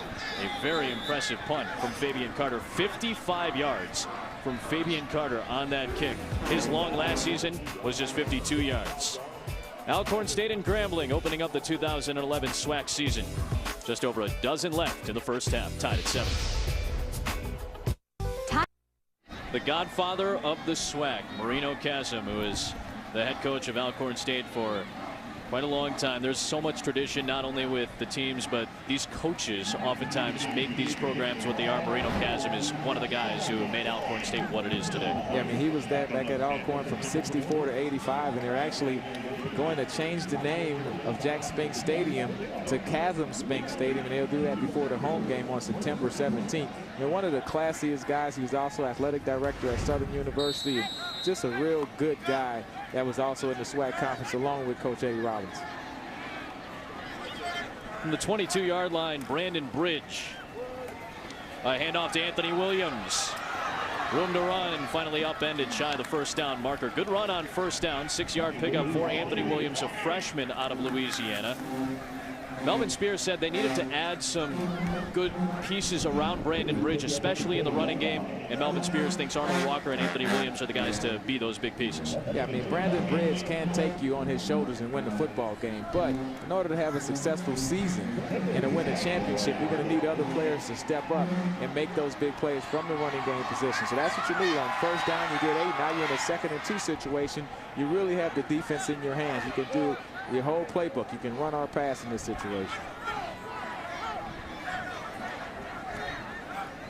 a very impressive punt from Fabian Carter. 55 yards from Fabian Carter on that kick. His long last season was just 52 yards. Alcorn State and Grambling opening up the 2011 SWAC season. Just over a dozen left in the first half, tied at 7. The godfather of the SWAC, Marino Chasm, who is the head coach of Alcorn State for quite a long time. There's so much tradition, not only with the teams, but these coaches oftentimes make these programs what they are. Marino Chasm is one of the guys who made Alcorn State what it is today. Yeah, I mean, he was that back at Alcorn from 64 to 85, and they're actually going to change the name of Jack Spink Stadium to Chasm Spink Stadium, and they'll do that before the home game on September 17th. And one of the classiest guys. He was also athletic director at Southern University. Just a real good guy that was also in the SWAC conference along with Coach Eddie Robbins. From the 22-yard line, Brandon Bridge. A handoff to Anthony Williams. Room to run, and finally upended shy of the 1st down marker. Good run on 1st down. 6-yard pickup for Anthony Williams, a freshman out of Louisiana. Melvin Spears said they needed to add some good pieces around Brandon Bridge, especially in the running game. And Melvin Spears thinks Arnold Walker and Anthony Williams are the guys to be those big pieces. Yeah, I mean, Brandon Bridge can take you on his shoulders and win the football game. But in order to have a successful season and to win a championship, you're going to need other players to step up and make those big plays from the running game position. So that's what you need. On 1st down, you get 8. Now you're in a 2nd and 2 situation. You really have the defense in your hands. You can do your whole playbook. You can run or pass in this situation.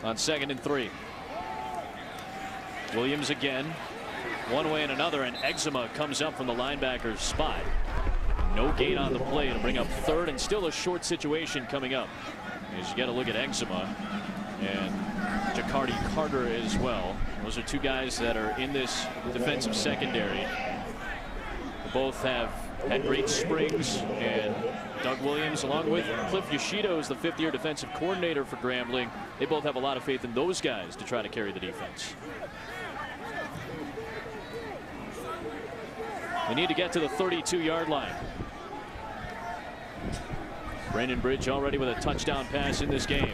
On 2nd and 3. Williams again. One way and another, and Eczema comes up from the linebacker's spot. No gain on the play to bring up 3rd, and still a short situation coming up. As you got to look at Eczema and Jacardi Carter as well. Those are two guys that are in this defensive secondary. They both have had great springs, and Doug Williams, along with Cliff Yoshido, is the 5th-year defensive coordinator for Grambling. They both have a lot of faith in those guys to try to carry the defense. We need to get to the 32-yard line. Brandon Bridge already with a touchdown pass in this game.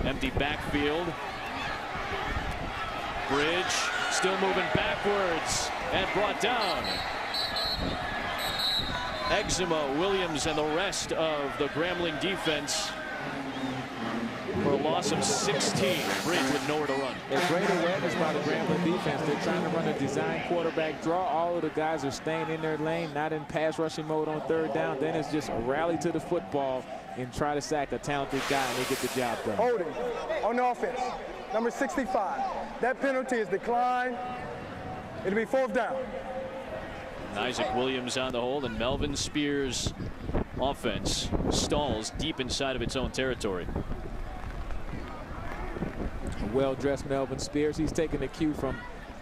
Empty backfield. Bridge still moving backwards and brought down. Eczema, Williams, and the rest of the Grambling defense for a loss of 16. Bridge with nowhere to run. A great awareness by the Grambling defense. They're trying to run a design quarterback draw. All of the guys are staying in their lane, not in pass rushing mode on 3rd down. Then it's just a rally to the football and try to sack a talented guy, and they get the job done. Holding on the offense, number 65. That penalty is declined. It'll be 4th down. And Isaac Williams on the hold, and Melvin Spears' offense stalls deep inside of its own territory. A well-dressed Melvin Spears. He's taking the cue from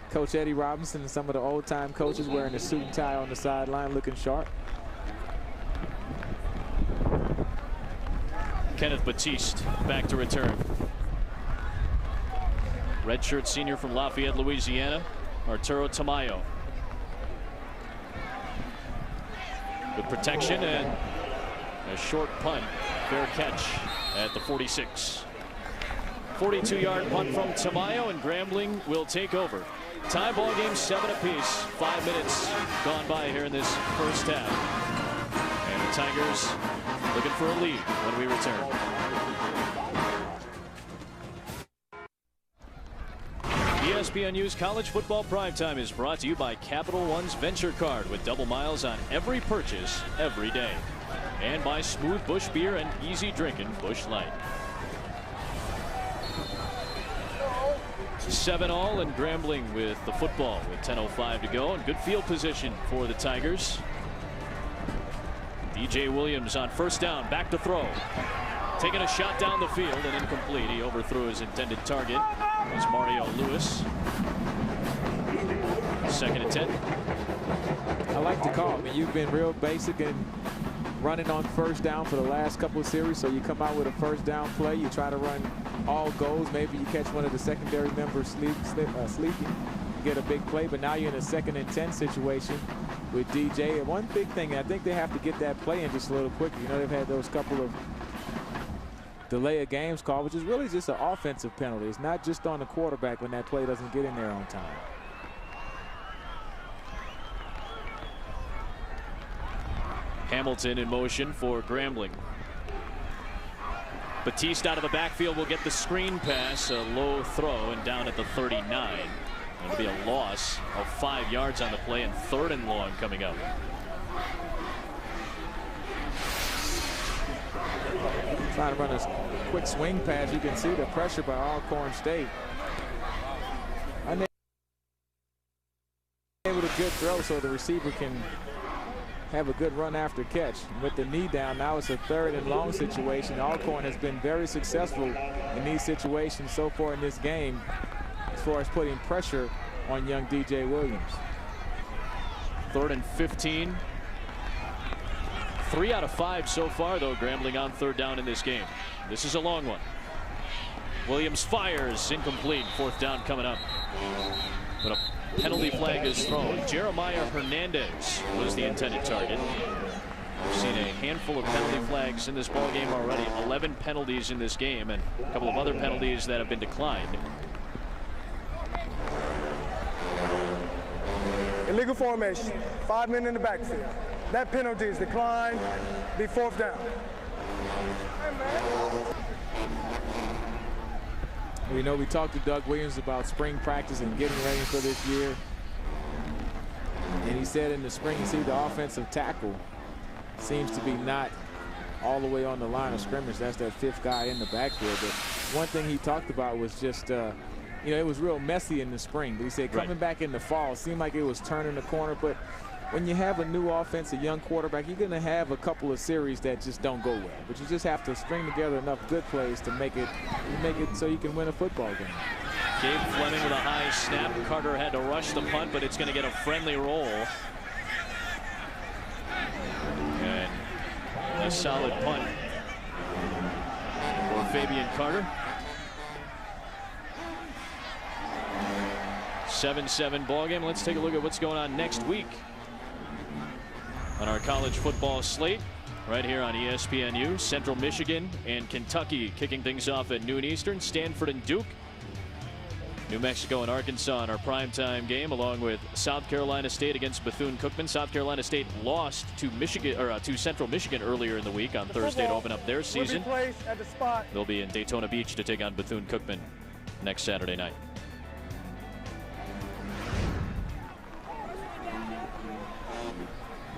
Coach Eddie Robinson and some of the old-time coaches wearing a suit and tie on the sideline, looking sharp. Kenneth Batiste back to return. Redshirt senior from Lafayette, Louisiana, Arturo Tamayo. With protection and a short punt. Fair catch at the 46. 42-yard punt from Tamayo, and Grambling will take over. Tie ball game 7 apiece. 5 minutes gone by here in this first half. And the Tigers looking for a lead when we return. ESPNU's College Football Primetime is brought to you by Capital One's Venture Card with double miles on every purchase every day. And by Smooth Bush Beer and easy drinking Bush Light. 7-all and Grambling with the football with 10:05 to go, and good field position for the Tigers. DJ Williams on first down, back to throw. Taking a shot down the field and incomplete. He overthrew his intended target. It was Mario Lewis. 2nd and 10. I like the call. I mean, you've been real basic and running on first down for the last couple of series, so you come out with a first down play. You try to run all goals. Maybe you catch one of the secondary members sleeping, get a big play, but now you're in a 2nd and 10 situation with DJ. And one big thing, I think they have to get that play in just a little quicker. You know, they've had those couple of delay of games called, which is really just an offensive penalty. It's not just on the quarterback when that play doesn't get in there on time. Hamilton in motion for Grambling. Batiste out of the backfield will get the screen pass, a low throw, and down at the 39. It'll be a loss of 5 yards on the play, and 3rd and long coming up. Trying to run a quick swing pass. You can see the pressure by Alcorn State. Able to good throw so the receiver can have a good run after catch. With the knee down, now it's a 3rd and long situation. Alcorn has been very successful in these situations so far in this game as far as putting pressure on young DJ Williams. 3rd and 15. 3 out of 5 so far, though, Grambling on 3rd down in this game. This is a long one. Williams fires, incomplete. 4th down coming up. But a penalty flag is thrown. Jeremiah Hernandez was the intended target. We've seen a handful of penalty flags in this ball game already. 11 penalties in this game, and a couple of other penalties that have been declined. Illegal formation, 5 men in the backfield. That penalty is declined, be 4th down. You know, we talked to Doug Williams about spring practice and getting ready for this year. And he said in the spring, you see the offensive tackle seems to be not all the way on the line of scrimmage. That's that 5th guy in the backfield. But one thing he talked about was just, you know, it was real messy in the spring. But he said coming back in the fall, it seemed like it was turning the corner. But when you have a new offense, a young quarterback, you're going to have a couple of series that just don't go well. But you just have to string together enough good plays to make it so you can win a football game. Gabe Fleming with a high snap. Carter had to rush the punt, but it's going to get a friendly roll. And a solid punt for Fabian Carter. 7-7 ball game. Let's take a look at what's going on next week on our college football slate right here on ESPNU. Central Michigan and Kentucky kicking things off at noon Eastern. Stanford and Duke. New Mexico and Arkansas in our primetime game, along with South Carolina State against Bethune-Cookman. South Carolina State lost to to Central Michigan earlier in the week on Thursday to open up their season. They'll be in Daytona Beach to take on Bethune-Cookman next Saturday night.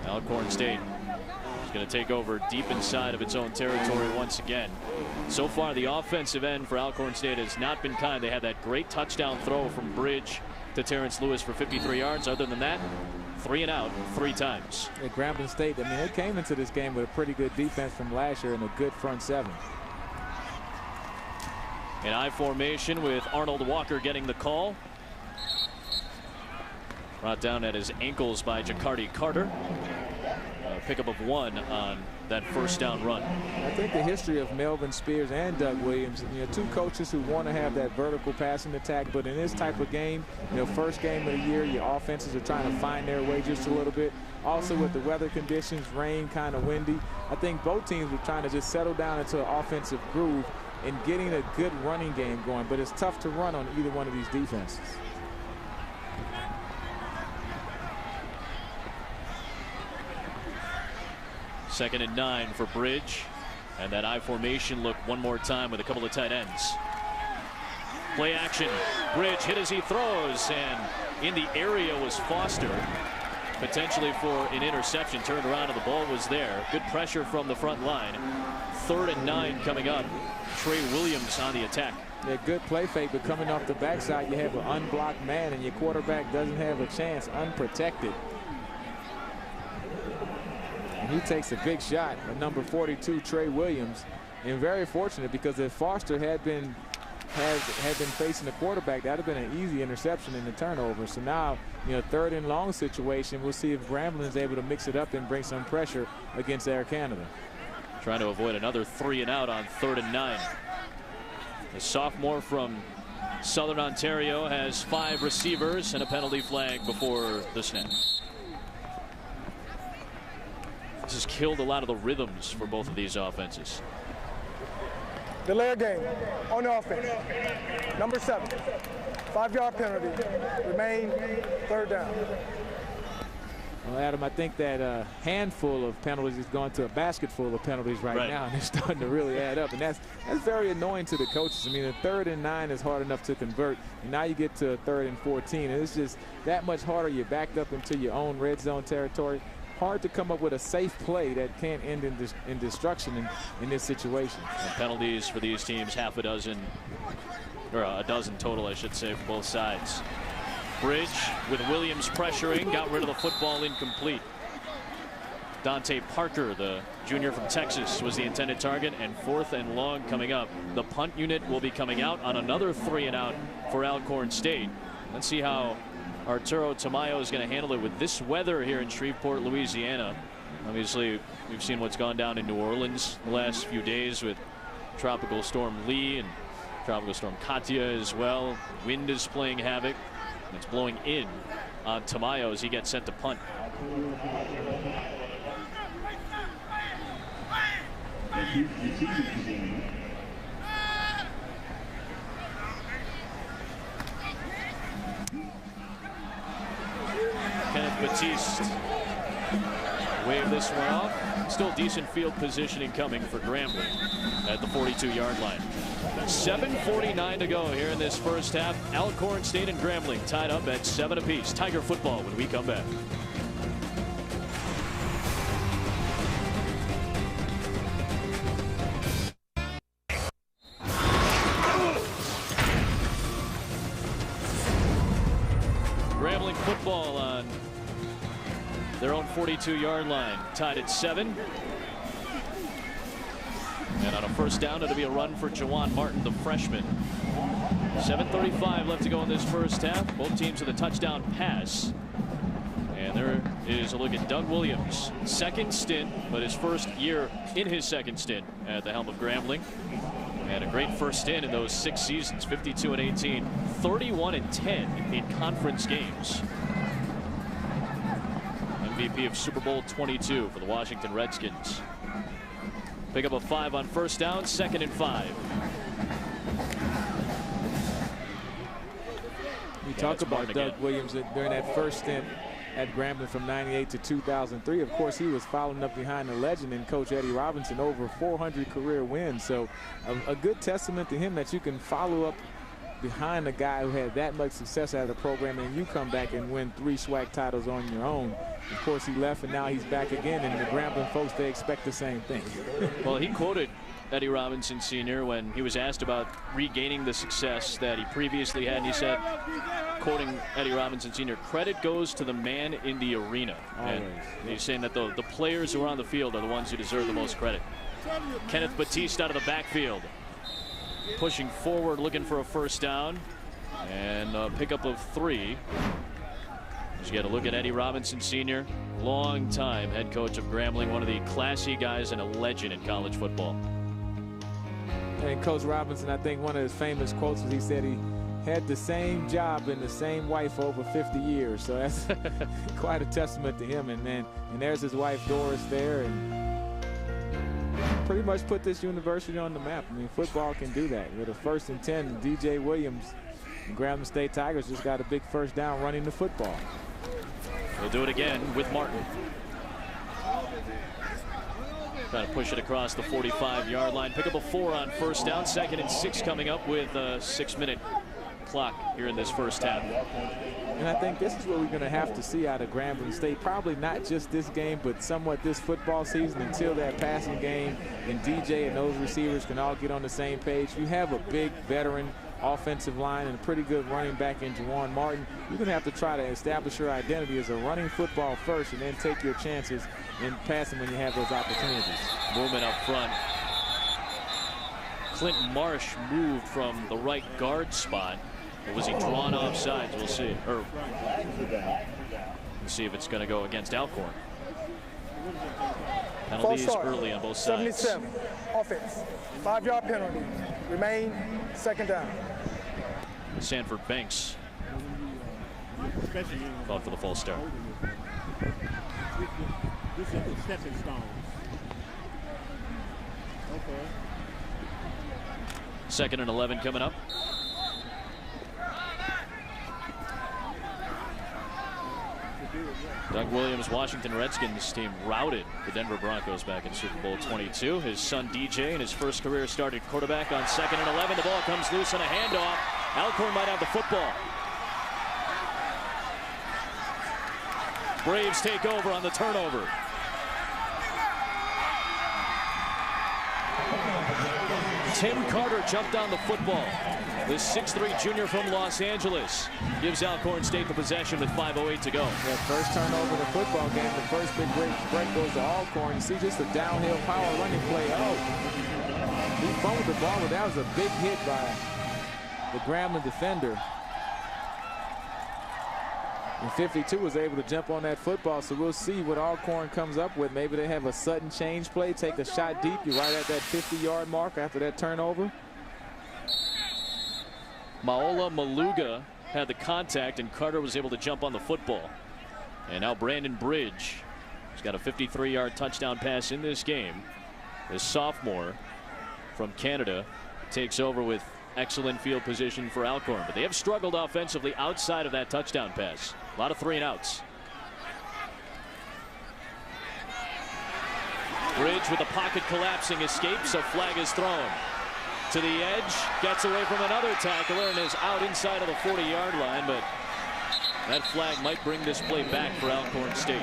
Alcorn State is going to take over deep inside of its own territory once again. So far, the offensive end for Alcorn State has not been kind. They had that great touchdown throw from Bridge to Terrence Lewis for 53 yards. Other than that, 3 and out 3 times. At Grambling State, I mean, they came into this game with a pretty good defense from last year and a good front 7. An I formation with Arnold Walker getting the call. Brought down at his ankles by Jacardi Carter. Pickup of 1 on that first down run. I think the history of Melvin Spears and Doug Williams, you know, 2 coaches who want to have that vertical passing attack, but in this type of game, you know, first game of the year, your offenses are trying to find their way just a little bit. Also with the weather conditions, rain, kind of windy, I think both teams were trying to just settle down into an offensive groove and getting a good running game going, but it's tough to run on either one of these defenses. Second and 9 for Bridge. And that I formation look one more time with a couple of tight ends. Play action. Bridge hit as he throws, and in the area was Foster. Potentially for an interception. Turned around and the ball was there. Good pressure from the front line. 3rd and 9 coming up. Trey Williams on the attack. Yeah, good play fake, but coming off the backside, you have an unblocked man, and your quarterback doesn't have a chance unprotected. And he takes a big shot at number 42, Trey Williams, and very fortunate, because if Foster had been facing the quarterback, that would have been an easy interception in the turnover. So now, 3rd and long situation. We'll see if Grambling is able to mix it up and bring some pressure against Air Canada. Trying to avoid another 3 and out on 3rd and 9. The sophomore from Southern Ontario has 5 receivers and a penalty flag before the snap. This has killed a lot of the rhythms for both of these offenses. Delay of game on the offense. Number 7. 5-yard penalty. Remain 3rd down. Well, Adam, I think that handful of penalties is going to a basket full of penalties right now, and they're starting to really add up, and that's very annoying to the coaches. I mean, a 3rd and 9 is hard enough to convert, and now you get to a 3rd and 14, and it's just that much harder. You're backed up into your own red zone territory. Hard to come up with a safe play that can't end in destruction in this situation. And penalties for these teams, half a dozen, or a dozen total, I should say, for both sides. Bridge with Williams pressuring, got rid of the football, incomplete. Dante Parker, the junior from Texas, was the intended target, and 4th and long coming up. The punt unit will be coming out on another 3 and out for Alcorn State. Let's see how Arturo Tamayo is going to handle it with this weather here in Shreveport, Louisiana. Obviously, we've seen what's gone down in New Orleans the last few days with Tropical Storm Lee and Tropical Storm Katia as well. Wind is playing havoc. It's blowing in on Tamayo as he gets sent to punt. Kenneth Batiste wave this one off. Still decent field positioning coming for Grambling at the 42-yard line. 7:49 to go here in this first half. Alcorn State and Grambling tied up at 7 apiece. Tiger football when we come back. Grambling football on their own 42-yard line, tied at 7. And on a first down, it'll be a run for Jawan Martin, the freshman. 7:35 left to go in this first half. Both teams with a touchdown pass. And there is a look at Doug Williams. 2nd stint, but his first year in his 2nd stint at the helm of Grambling. And a great first stint in those 6 seasons, 52-18, 31-10 in conference games. MVP of Super Bowl 22 for the Washington Redskins. Pick up a 5 on first down, 2nd and 5. We talked about Doug again. Williams during that first stint at Grambling from '98 to 2003. Of course, he was following up behind the legend and Coach Eddie Robinson, over 400 career wins. So a good testament to him that you can follow up behind a guy who had that much success out of the program, and you come back and win 3 SWAC titles on your own. Of course, he left, and now he's back again, and the Grambling folks, they expect the same thing. Well, he quoted Eddie Robinson Sr. when he was asked about regaining the success that he previously had, and he said, quoting Eddie Robinson Sr., "Credit goes to the man in the arena." And he's saying that the players who are on the field are the ones who deserve the most credit. Kenneth Batiste out of the backfield, pushing forward, looking for a first down, and a pickup of 3. As you get a look at Eddie Robinson Sr., long-time head coach of Grambling, one of the classy guys and a legend in college football. And Coach Robinson, I think one of his famous quotes was he said he had the same job and the same wife for over 50 years. So that's quite a testament to him. And man, and there's his wife Doris there, and pretty much put this university on the map. I mean, football can do that. With a 1st and 10, DJ Williams, the Grambling State Tigers just got a big first down running the football. They'll do it again with Martin. Trying to push it across the 45-yard line. Pick up a 4 on first down. 2nd and 6 coming up with a 6-minute clock here in this first half. And I think this is what we're going to have to see out of Grambling State. Probably not just this game, but somewhat this football season until that passing game and DJ and those receivers can all get on the same page. You have a big veteran offensive line and a pretty good running back in Juwan Martin. You're going to have to try to establish your identity as a running football first and then take your chances in passing when you have those opportunities. Movement up front. Clint Marsh moved from the right guard spot. Or was he drawn off sides? We'll see. Or let's see if it's going to go against Alcorn. Penalties early on both sides. 77, offense. 5-yard penalty. Remain second down. Sanford Banks called for the false start. This is the stepping stone. Okay. 2nd and 11 coming up. Doug Williams, Washington Redskins team routed the Denver Broncos back in Super Bowl 22. His son DJ in his first career started quarterback on 2nd and 11. The ball comes loose on a handoff. Alcorn might have the football. Braves take over on the turnover. Tim Carter jumped on the football. The 6'3" junior from Los Angeles gives Alcorn State the possession with 5:08 to go. Yeah, first turnover in the football game. The first big break goes to Alcorn. You see just a downhill power running play. Oh, he fumbled the ball, but that was a big hit by the Grambling defender. And 52 was able to jump on that football, so we'll see what Alcorn comes up with. Maybe they have a sudden change play, take a shot deep. You're right at that 50-yard mark after that turnover. Maola Maluga had the contact, and Carter was able to jump on the football. And now Brandon Bridge has got a 53-yard touchdown pass in this game. The sophomore from Canada takes over with excellent field position for Alcorn, but they have struggled offensively outside of that touchdown pass. A lot of 3-and-outs. Bridge with the pocket collapsing, escapes. A flag is thrown. To the edge, gets away from another tackler and is out inside of the 40-yard line, but that flag might bring this play back for Alcorn State.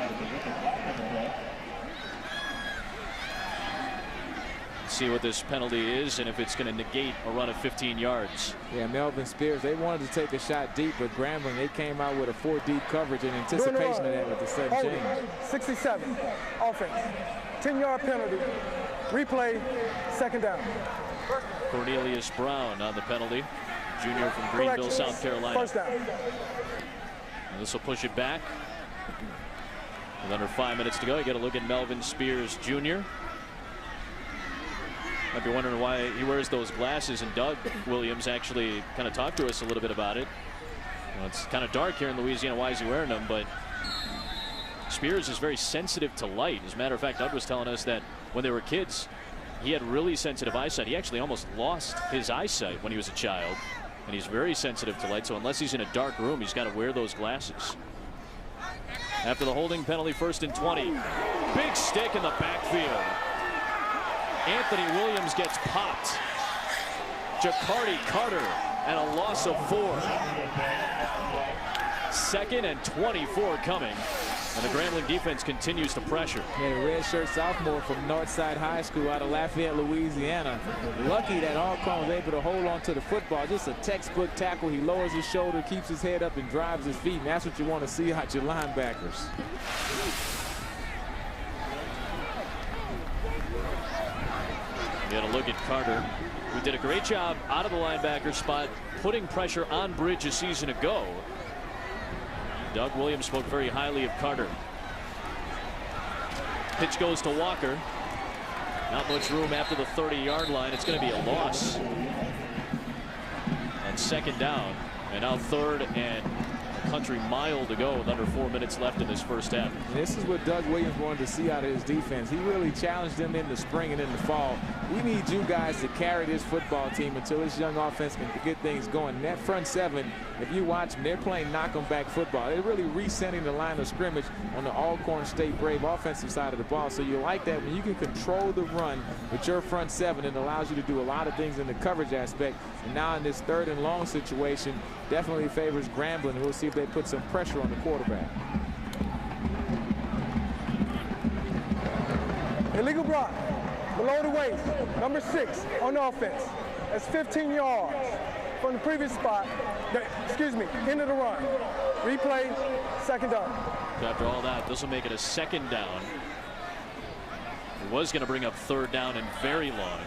See what this penalty is and if it's going to negate a run of 15 yards. Yeah, Melvin Spears, they wanted to take a shot deep, but Grambling, they came out with a 4 deep coverage in anticipation of that with the sudden change. 67, offense. 10-yard penalty. Replay, second down. Cornelius Brown on the penalty. Junior from Greenville, South Carolina. First down. And this will push it back. With under 5 minutes to go, you get a look at Melvin Spears Jr. Might be wondering why he wears those glasses, and Doug Williams actually kind of talked to us a little bit about it. You know, it's kind of dark here in Louisiana. Why is he wearing them? But Spears is very sensitive to light. As a matter of fact, Doug was telling us that when they were kids, he had really sensitive eyesight. He actually almost lost his eyesight when he was a child, and he's very sensitive to light. So unless he's in a dark room, he's got to wear those glasses. After the holding penalty, 1st and 20. Big stick in the backfield. Anthony Williams gets popped. Jacardi Carter and a loss of 4. 2nd and 24 coming. And the Grambling defense continues to pressure. Yeah, the redshirt sophomore from Northside High School out of Lafayette, Louisiana. Lucky that Alcorn was able to hold on to the football. Just a textbook tackle. He lowers his shoulder, keeps his head up, and drives his feet. And that's what you want to see out your linebackers. You got to look at Carter, who did a great job out of the linebacker spot, putting pressure on Bridge a season ago. Doug Williams spoke very highly of Carter. Pitch goes to Walker. Not much room after the 30-yard line. It's going to be a loss. On 2nd down, and now 3rd and a country mile to go with under 4 minutes left in this first half. This is what Doug Williams wanted to see out of his defense. He really challenged them in the spring and in the fall. we need you guys to carry this football team until this young offense can get things going. And that front seven, if you watch them, they're playing knock-em-back football. They're really resetting the line of scrimmage on the Alcorn State Brave offensive side of the ball. So you like that when you can control the run with your front seven. It allows you to do a lot of things in the coverage aspect. And now in this 3rd and long situation, definitely favors Grambling. We'll see if they put some pressure on the quarterback. Illegal block, below the waist, number 6 on offense. That's 15 yards from the previous spot. End of the run. Replay, 2nd down. After all that, this will make it a 2nd down. It was going to bring up 3rd down and very long,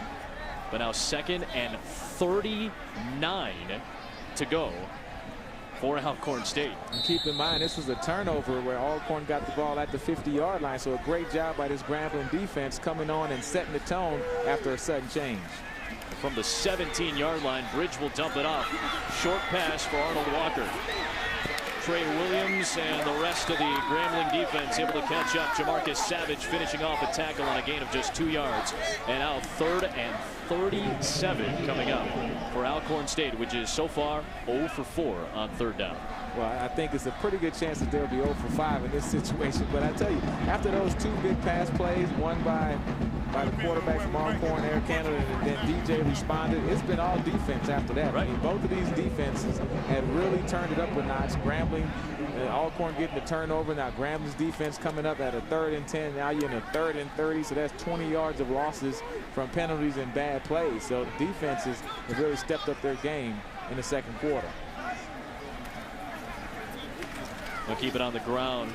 but now 2nd and 39 to go for Alcorn State. And keep in mind, this was a turnover where Alcorn got the ball at the 50-yard line. So a great job by this Grambling defense coming on and setting the tone after a sudden change. From the 17-yard line, Bridge will dump it off. Short pass for Arnold Walker. Trey Williams and the rest of the Grambling defense able to catch up. Jamarcus Savage finishing off a tackle on a gain of just 2 yards. And now 3rd and 37 coming up for Alcorn State, which is so far 0 for 4 on 3rd down. Well, I think it's a pretty good chance that they'll be 0 for 5 in this situation. But I tell you, after those 2 big pass plays, one by the quarterback from Alcorn, Air Canada, and then DJ responded, it's been all defense after that. Right. I mean, both of these defenses have really turned it up a notch. Grambling, Alcorn getting the turnover. Now Grambling's defense coming up at a 3rd and 10. Now you're in a 3rd and 30. So that's 20 yards of losses from penalties and bad plays. So the defenses have really stepped up their game in the 2nd quarter. They'll keep it on the ground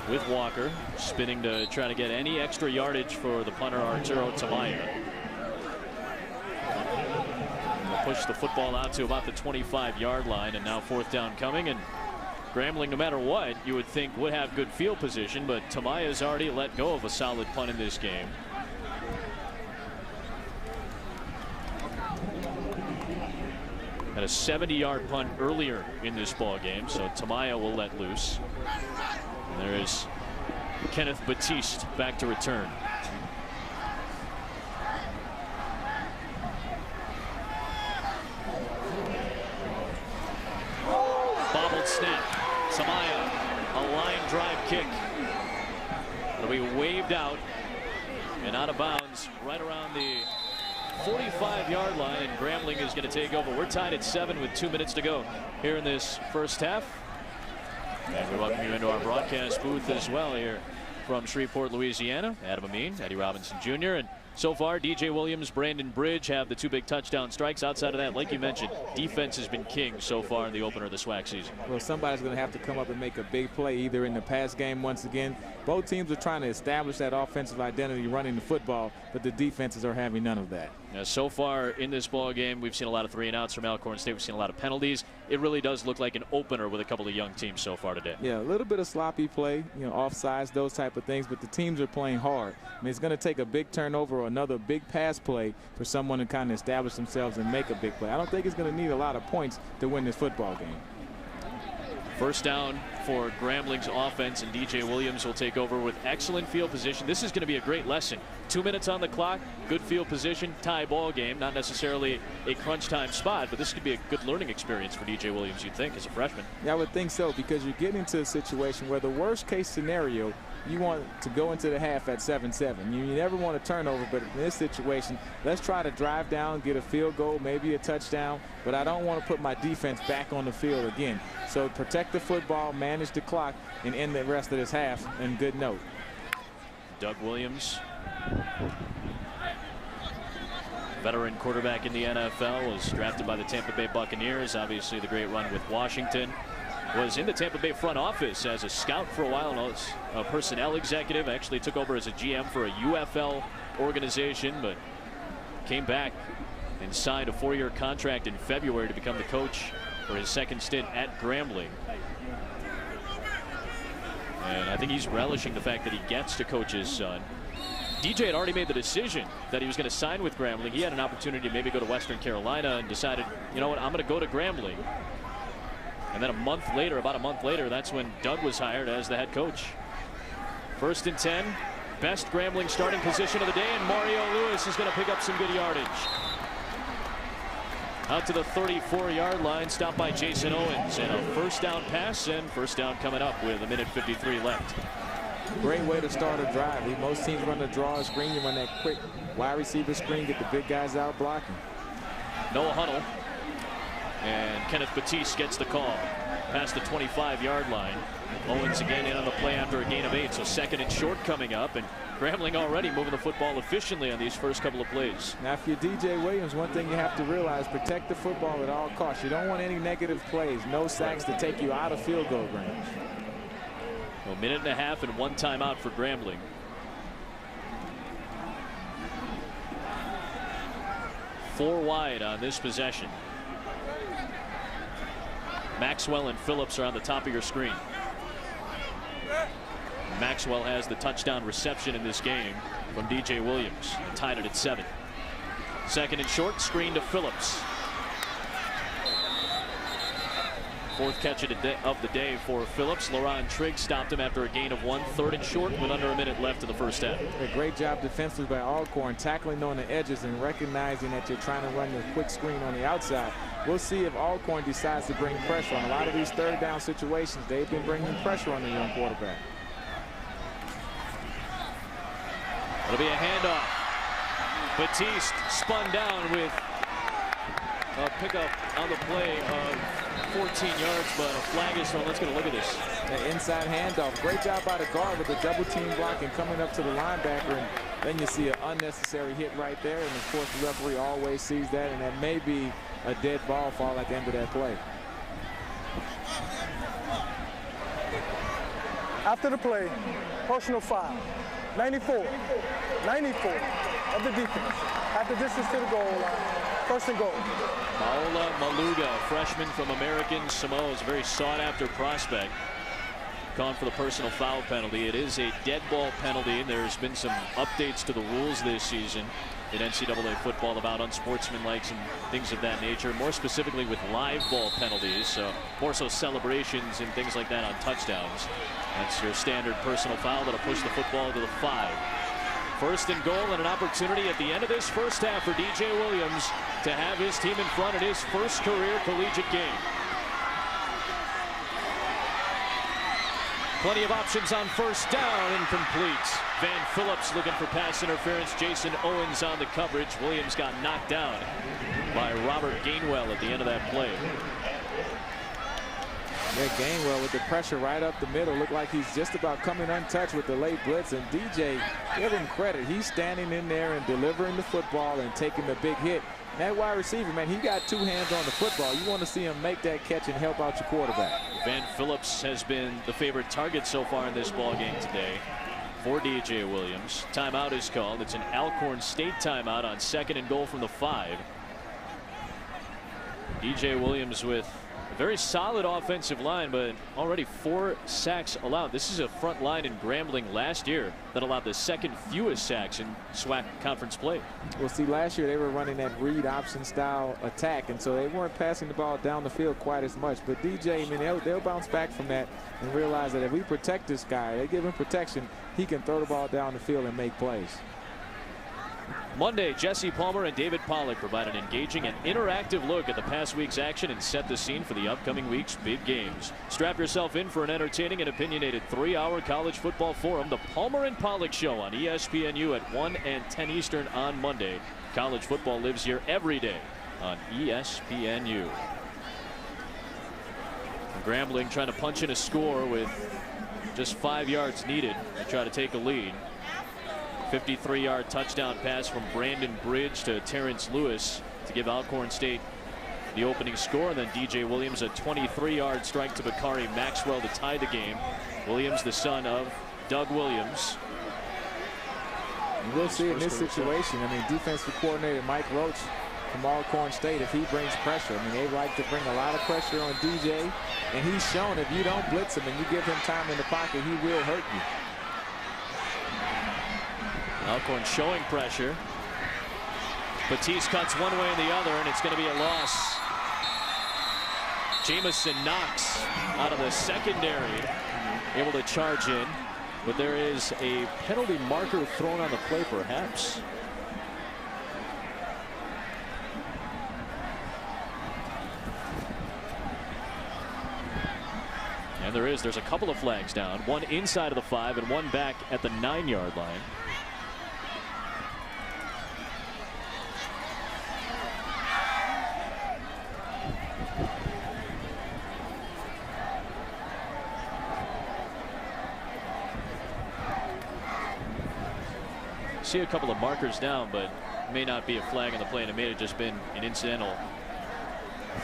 with Walker, spinning to try to get any extra yardage for the punter Arturo Tamaya. They'll push the football out to about the 25-yard line, and now 4th down coming. And Grambling, no matter what, you would think would have good field position, but Tamaya's already let go of a solid punt in this game. Had a 70-yard punt earlier in this ball game, so Tamaya will let loose. And there is Kenneth Batiste back to return. Bobbled snap. Tamaya, a line drive kick. It'll be waved out and out of bounds right around the 45-yard line, and Grambling is going to take over. We're tied at 7 with 2 minutes to go here in this 1st half. And we welcome you into our broadcast booth as well here from Shreveport, Louisiana. Adam Amin, Eddie Robinson Jr. And so far, DJ Williams, Brandon Bridge have the 2 big touchdown strikes. Outside of that, like you mentioned, defense has been king so far in the opener of the SWAC season. Well, somebody's going to have to come up and make a big play, either in the pass game once again. Both teams are trying to establish that offensive identity running the football, but the defenses are having none of that. Now, so far in this ball game, we've seen a lot of 3-and-outs from Alcorn State. We've seen a lot of penalties. It really does look like an opener with a couple of young teams so far today. Yeah, a little bit of sloppy play, offsides, those type of things, but the teams are playing hard. I mean, it's going to take a big turnover or another big pass play for someone to kind of establish themselves and make a big play. I don't think it's going to need a lot of points to win this football game. 1st down for Grambling's offense, and DJ Williams will take over with excellent field position. This is going to be a great lesson. 2 minutes on the clock, good field position, tie ball game. Not necessarily a crunch time spot, but this could be a good learning experience for DJ Williams, you'd think, as a freshman. Yeah, I would think so, because you're getting into a situation where the worst case scenario, you want to go into the half at 7-7. You never want a turnover, but in this situation, let's try to drive down, get a field goal, maybe a touchdown, but I don't want to put my defense back on the field again. So protect the football, manage the clock, and end the rest of this half in good note. Doug Williams, veteran quarterback in the NFL, was drafted by the Tampa Bay Buccaneers. Obviously the great run with Washington. Was in the Tampa Bay front office as a scout for a while, and was a personnel executive. Actually took over as a GM for a UFL organization, but came back and signed a 4-year contract in February to become the coach for his 2nd stint at Grambling. And I think he's relishing the fact that he gets to coach his son. DJ had already made the decision that he was going to sign with Grambling. He had an opportunity to maybe go to Western Carolina and decided, you know what, I'm going to go to Grambling. And then about a month later, that's when Doug was hired as the head coach. 1st and 10 best Grambling starting position of the day, and Mario Lewis is going to pick up some good yardage. Out to the 34-yard line, stopped by Jason Owens, and a first down pass, and first down coming up with 1:53 left. Great way to start a drive. Most teams run the draw screen. You run that quick wide receiver screen, get the big guys out blocking. No huddle, and Kenneth Batiste gets the call past the 25-yard line. Owens again in on the play after a gain of 8, so second and short coming up, and Grambling already moving the football efficiently on these first couple of plays. Now, if you're DJ Williams, one thing you have to realize, protect the football at all costs. You don't want any negative plays, no sacks to take you out of field goal range. A minute and a half and one timeout for Grambling. Four wide on this possession. Maxwell and Phillips are on the top of your screen. Maxwell has the touchdown reception in this game from DJ Williams, tied it at 7. Second and short, screen to Phillips. Fourth catch of the day for Phillips. Laron Trigg stopped him after a gain of 1. Third and short with under a minute left in the first half. A great job defensively by Alcorn, tackling on the edges and recognizing that you're trying to run the quick screen on the outside. We'll see if Alcorn decides to bring pressure on a lot of these third down situations. They've been bringing pressure on the young quarterback. It'll be a handoff. Batiste spun down with a pickup on the play of 14 yards, but a flag is thrown. Let's get a look at this. The inside handoff. Great job by the guard with the double team block and coming up to the linebacker, and then you see an unnecessary hit right there, and of course the referee always sees that, and that may be a dead ball fall at the end of that play. After the play, personal foul. 94 of the defense at the distance to the goal line. First and goal. Paola Maluga, freshman from American Samoa, is a very sought-after prospect. Gone for the personal foul penalty. It is a dead ball penalty. There's been some updates to the rules this season in NCAA football about unsportsmanlike and things of that nature, more specifically with live ball penalties, so more so celebrations and things like that on touchdowns. That's your standard personal foul that'll push the football to the 5. First and goal, and an opportunity at the end of this first half for DJ Williams to have his team in front in his first career collegiate game. Plenty of options on first down, incomplete. Van Phillips looking for pass interference. Jason Owens on the coverage. Williams got knocked down by Robert Gainwell at the end of that play. Yeah, Gainwell with the pressure right up the middle. Looked like he's just about coming untouched with the late blitz. And DJ, give him credit. He's standing in there and delivering the football and taking the big hit. And that wide receiver, man, he got 2 hands on the football. You want to see him make that catch and help out your quarterback. Van Phillips has been the favorite target so far in this ball game today for DJ Williams. Timeout is called. It's an Alcorn State timeout on second and goal from the 5. DJ Williams with a very solid offensive line, but already 4 sacks allowed. This is a front line in Grambling last year that allowed the second fewest sacks in SWAC conference play. Well, see, last year they were running that read option style attack, and so they weren't passing the ball down the field quite as much. But DJ, I mean, they'll bounce back from that and realize that if we protect this guy, they give him protection, he can throw the ball down the field and make plays. Monday, Jesse Palmer and David Pollack provide an engaging and interactive look at the past week's action and set the scene for the upcoming week's big games. Strap yourself in for an entertaining and opinionated 3-hour college football forum, the Palmer and Pollack Show on ESPNU at 1 and 10 Eastern on Monday. College football lives here every day on ESPNU. Grambling trying to punch in a score with just 5 yards needed to try to take a lead. 53-yard touchdown pass from Brandon Bridge to Terrence Lewis to give Alcorn State the opening score, and then DJ Williams a 23-yard strike to Bakari Maxwell to tie the game. Williams, the son of Doug Williams. You will see in this situation, I mean, defensive coordinator Mike Roach from Alcorn State, if he brings pressure, I mean, they like to bring a lot of pressure on DJ, and he's shown if you don't blitz him and you give him time in the pocket, he will hurt you. Alcorn showing pressure. Batiste cuts one way and the other, and it's going to be a loss. Jamison Knox out of the secondary, able to charge in. But there is a penalty marker thrown on the play, perhaps. And there is. There's a couple of flags down. One inside of the 5 and one back at the 9-yard line. See a couple of markers down, but may not be a flag on the play, and it may have just been an incidental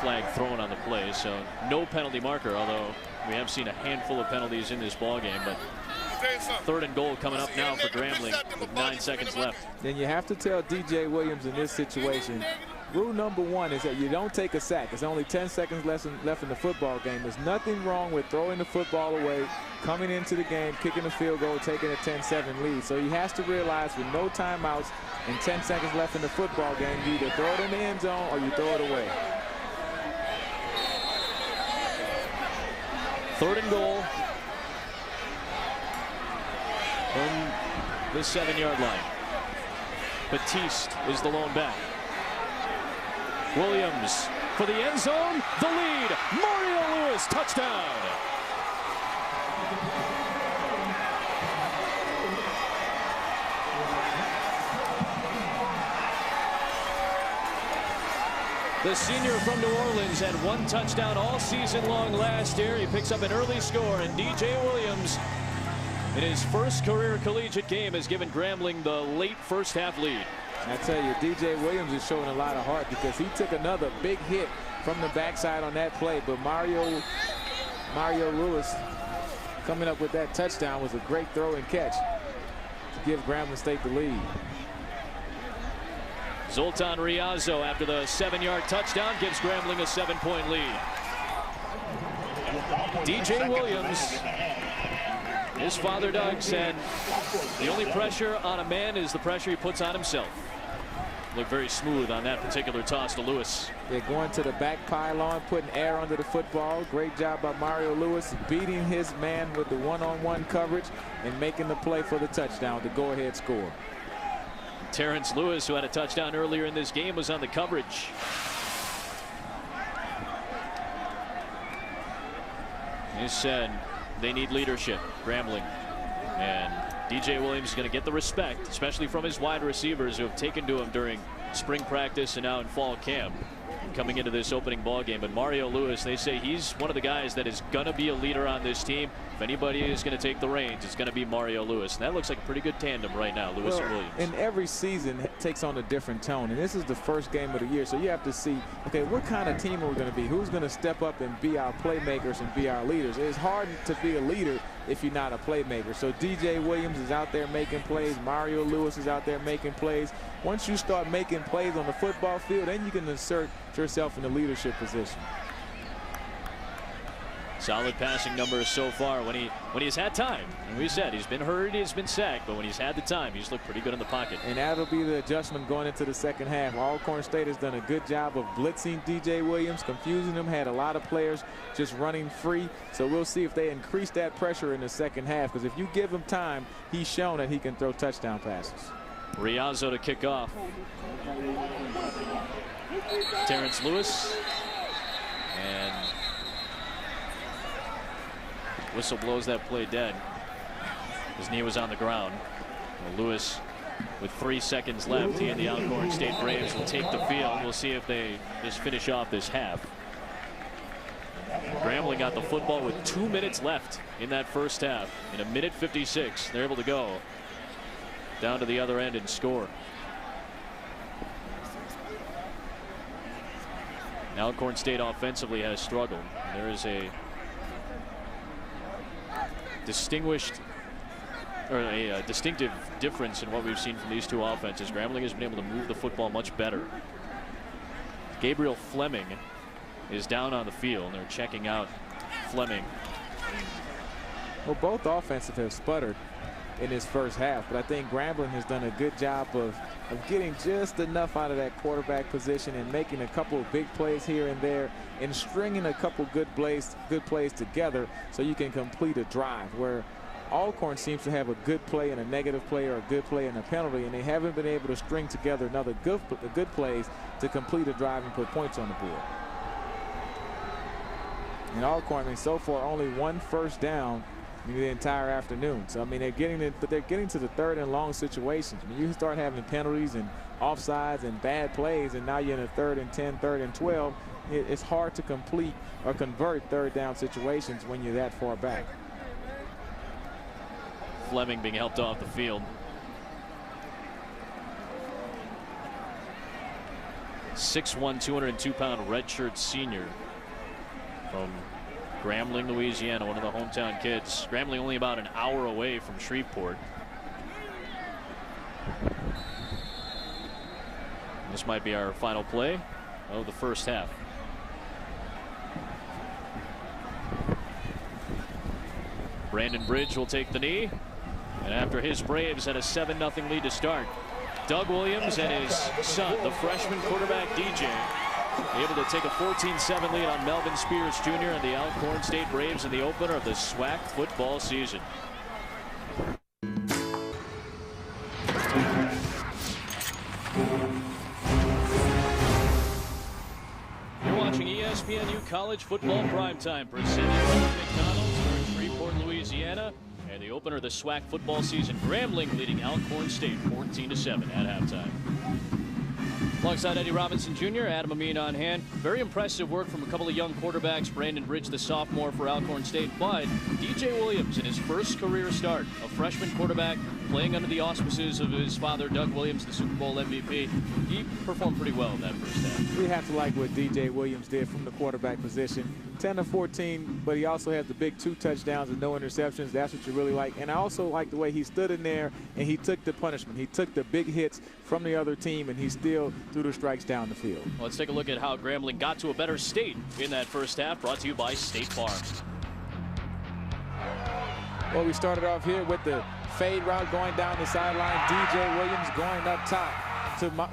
flag thrown on the play. So no penalty marker, although we have seen a handful of penalties in this ball game. But 3rd and goal coming up now for Grambling with 9 seconds left. Then you have to tell DJ Williams in this situation, rule number 1 is that you don't take a sack. It's only 10 seconds left in the football game. There's nothing wrong with throwing the football away, coming into the game, kicking a field goal, taking a 10-7 lead. So he has to realize with no timeouts and 10 seconds left in the football game, you either throw it in the end zone or you throw it away. 3rd and goal from the 7-yard line. Batiste is the lone back. Williams for the end zone, the lead. Mario Lewis, touchdown. The senior from New Orleans had 1 touchdown all season long last year. He picks up an early score, and DJ Williams, in his first career collegiate game, has given Grambling the late first half lead. I tell you, DJ Williams is showing a lot of heart because he took another big hit from the backside on that play. But Mario Lewis coming up with that touchdown was a great throw and catch to give Grambling State the lead. Zoltan Riazzo, after the 7-yard touchdown, gives Grambling a 7-point lead. DJ Williams, his father Doug said the only pressure on a man is the pressure he puts on himself. Looked very smooth on that particular toss to Lewis. They're going to the back pylon, putting air under the football. Great job by Mario Lewis, beating his man with the one-on-one coverage and making the play for the touchdown, the go-ahead score. Terrence Lewis, who had a touchdown earlier in this game, was on the coverage. He said they need leadership, Grambling. And DJ Williams is going to get the respect, especially from his wide receivers who have taken to him during spring practice and now in fall camp coming into this opening ball game. But Mario Lewis, they say he's one of the guys that is going to be a leader on this team. If anybody is going to take the reins, it's going to be Mario Lewis. And that looks like a pretty good tandem right now, Lewis and Williams. And every season takes on a different tone. And this is the first game of the year. So you have to see, okay, what kind of team are we going to be? Who's going to step up and be our playmakers and be our leaders? It's hard to be a leader if you're not a playmaker. So DJ Williams is out there making plays. Mario Lewis is out there making plays. Once you start making plays on the football field, then you can insert yourself in a leadership position. Solid passing numbers so far when he's had time. And we said he's been hurt, he's been sacked, but when he's had the time, he's looked pretty good in the pocket. And that'll be the adjustment going into the second half. Alcorn State has done a good job of blitzing DJ Williams, confusing him, had a lot of players just running free. So we'll see if they increase that pressure in the second half, because if you give him time, he's shown that he can throw touchdown passes. Riazzo to kick off. Terrence Lewis. And whistle blows that play dead. His knee was on the ground. Lewis, with 3 seconds left, he and the Alcorn State Braves will take the field. We'll see if they just finish off this half. Grambling got the football with 2 minutes left in that first half. In 1:56, they're able to go down to the other end and score. Alcorn State offensively has struggled. There is a distinctive difference in what we've seen from these two offenses. Grambling has been able to move the football much better. Gabriel Fleming is down on the field. They're checking out Fleming. Well, both offenses have sputtered in this first half, but I think Grambling has done a good job of getting just enough out of that quarterback position and making a couple of big plays here and there and stringing a couple good plays together so you can complete a drive, where Alcorn seems to have a good play and a negative play, or a good play and a penalty, and they haven't been able to string together another good plays to complete a drive and put points on the board. And Alcorn, I mean, so far only 1 first down the entire afternoon. So I mean, they're getting to the 3rd and long situations. I mean, you start having penalties and offsides and bad plays, and now you're in a 3rd and 10, 3rd and 12. It's hard to complete or convert 3rd down situations when you're that far back. Fleming being helped off the field. 6'1", 202-pound redshirt senior from Grambling, Louisiana, one of the hometown kids. Grambling only about an hour away from Shreveport. This might be our final play of the first half. Brandon Bridge will take the knee, and after his Braves had a 7-0 lead to start, Doug Williams and his son, the freshman quarterback DJ, able to take a 14-7 lead on Melvin Spears Jr. and the Alcorn State Braves in the opener of the SWAC football season. You're watching ESPNU College Football Primetime, presented by McDonald's for Shreveport, Louisiana, and the opener of the SWAC football season. Grambling leading Alcorn State 14-7 at halftime. Alongside Eddie Robinson Jr., Adam Amin on hand. Very impressive work from a couple of young quarterbacks. Brandon Bridge, the sophomore for Alcorn State, but DJ Williams in his first career start, a freshman quarterback playing under the auspices of his father, Doug Williams, the Super Bowl MVP. He performed pretty well in that first half. We have to like what DJ Williams did from the quarterback position. 10-14, but he also has the big 2 touchdowns and no interceptions. That's what you really like. And I also like the way he stood in there and he took the punishment. He took the big hits from the other team, and he still threw the strikes down the field. Well, let's take a look at how Grambling got to a better state in that first half, brought to you by State Farm. Well, we started off here with the fade route going down the sideline. DJ Williams going up top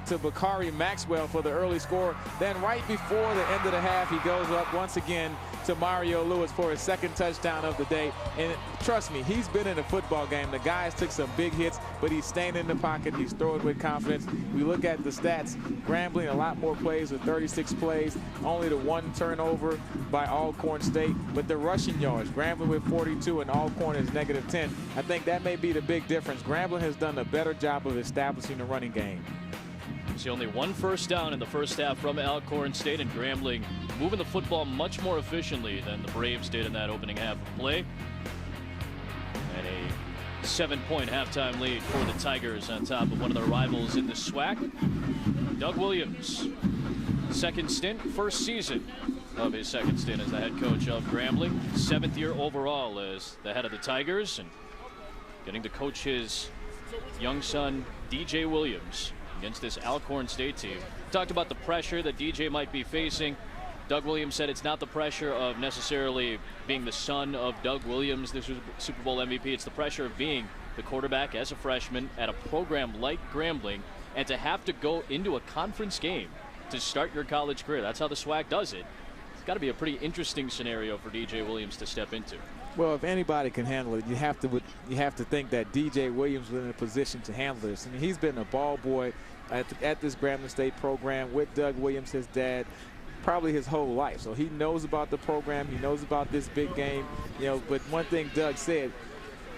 to Bakari Maxwell for the early score. Then right before the end of the half, he goes up once again to Mario Lewis for his 2nd touchdown of the day. And trust me, he's been in a football game. The guys took some big hits, but he's staying in the pocket. He's throwing with confidence. We look at the stats. Grambling, a lot more plays with 36 plays, only the 1 turnover by Alcorn State. But the rushing yards, Grambling with 42 and Alcorn is -10. I think that may be the big difference. Grambling has done a better job of establishing the running game. See only 1 first down in the first half from Alcorn State, and Grambling moving the football much more efficiently than the Braves did in that opening half of play. And a 7-point halftime lead for the Tigers on top of one of their rivals in the SWAC. Doug Williams, 2nd stint, first season of his 2nd stint as the head coach of Grambling. 7th year overall as the head of the Tigers, and getting to coach his young son DJ Williams against this Alcorn State team. Talked about the pressure that DJ might be facing. Doug Williams said it's not the pressure of necessarily being the son of Doug Williams, the Super Bowl MVP. It's the pressure of being the quarterback as a freshman at a program like Grambling, and to have to go into a conference game to start your college career. That's how the SWAC does it. It's got to be a pretty interesting scenario for DJ Williams to step into. Well, if anybody can handle it, you have to think that DJ Williams was in a position to handle this. I mean, he's been a ball boy at this Grambling State program with Doug Williams, his dad, probably his whole life. So he knows about the program. He knows about this big game. You know, but one thing Doug said,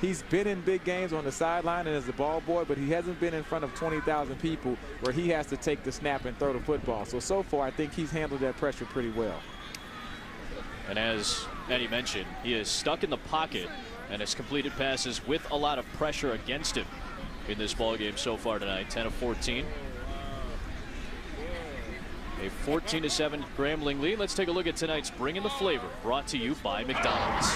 he's been in big games on the sideline and as a ball boy, but he hasn't been in front of 20,000 people where he has to take the snap and throw the football. So far, I think he's handled that pressure pretty well. And as Eddie mentioned, he is stuck in the pocket and has completed passes with a lot of pressure against him in this ball game so far tonight. 10-14. A 14-7 Grambling lead. Let's take a look at tonight's Bring in the Flavor, brought to you by McDonald's.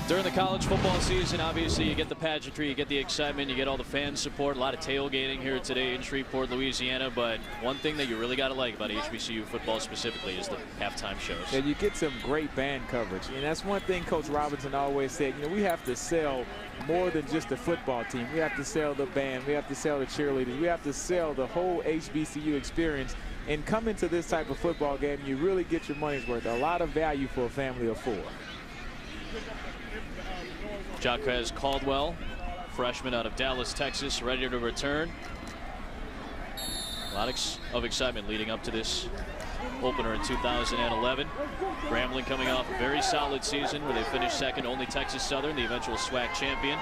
During the college football season, obviously you get the pageantry, you get the excitement, you get all the fan support, a lot of tailgating here today in Shreveport, Louisiana. But one thing that you really got to like about HBCU football specifically is the halftime shows. Yeah, you get some great band coverage. And that's one thing Coach Robinson always said, you know, we have to sell more than just the football team. We have to sell the band, we have to sell the cheerleaders, we have to sell the whole HBCU experience. And come into this type of football game, you really get your money's worth. A lot of value for a family of 4. Jacquez Caldwell, freshman out of Dallas, Texas, ready to return. A lot of excitement leading up to this opener in 2011. Grambling coming off a very solid season where they finished second only Texas Southern, the eventual SWAC champion.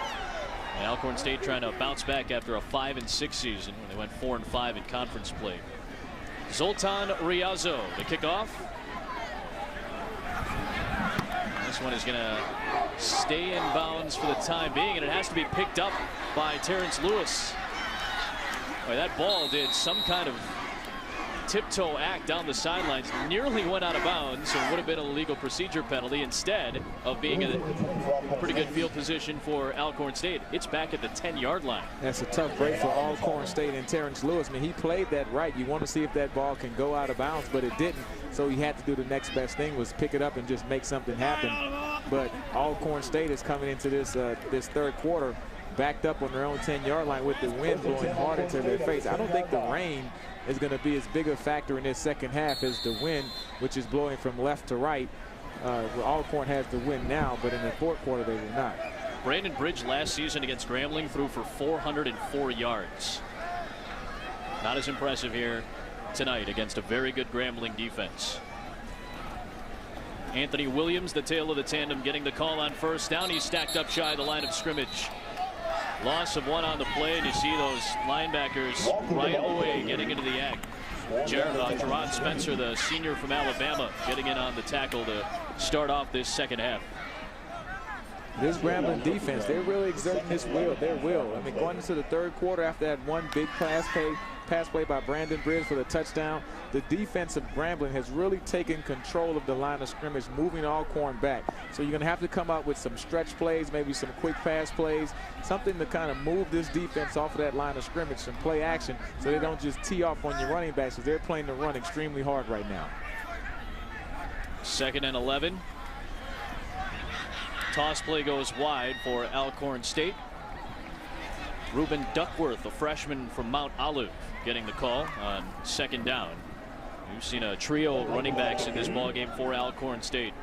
And Alcorn State trying to bounce back after a 5-6 season when they went 4-5 in conference play. Zoltan Riazo to kick off. This one is going to stay in bounds for the time being, and it has to be picked up by Terrence Lewis. Boy, that ball did some kind of tiptoe act down the sidelines, nearly went out of bounds, so it would have been a legal procedure penalty. Instead of being a pretty good field position for Alcorn State, it's back at the 10-yard line. That's a tough break for Alcorn State and Terrence Lewis. I mean, he played that right. You want to see if that ball can go out of bounds, but it didn't. So he had to do the next best thing, was pick it up and just make something happen. But Alcorn State is coming into this this third quarter backed up on their own 10-yard line with the wind blowing hard into their face. I don't think the rain is going to be as big a factor in this second half as the wind, which is blowing from left to right. Alcorn has the wind now, but in the fourth quarter they will not. Brandon Bridge last season against Grambling threw for 404 yards. Not as impressive here tonight against a very good Grambling defense. Anthony Williams, the tail of the tandem, getting the call on first down. He's stacked up shy of the line of scrimmage. Loss of 1 on the play, and you see those linebackers right away getting into the act. Gerard Spencer, the senior from Alabama, getting in on the tackle to start off this second half. This Grambling defense, they're really exerting their will. I mean, going into the third quarter after that one big pass play by Brandon Bridge for the touchdown, the defense of Grambling has really taken control of the line of scrimmage, moving Alcorn back. So you're going to have to come out with some stretch plays, maybe some quick pass plays, something to kind of move this defense off of that line of scrimmage, some play action, so they don't just tee off on your running backs, because they're playing the run extremely hard right now. 2nd and 11. Toss play goes wide for Alcorn State. Ruben Duckworth, a freshman from Mount Olive, getting the call on 2nd down. We've seen a trio of running backs in this ballgame for Alcorn State.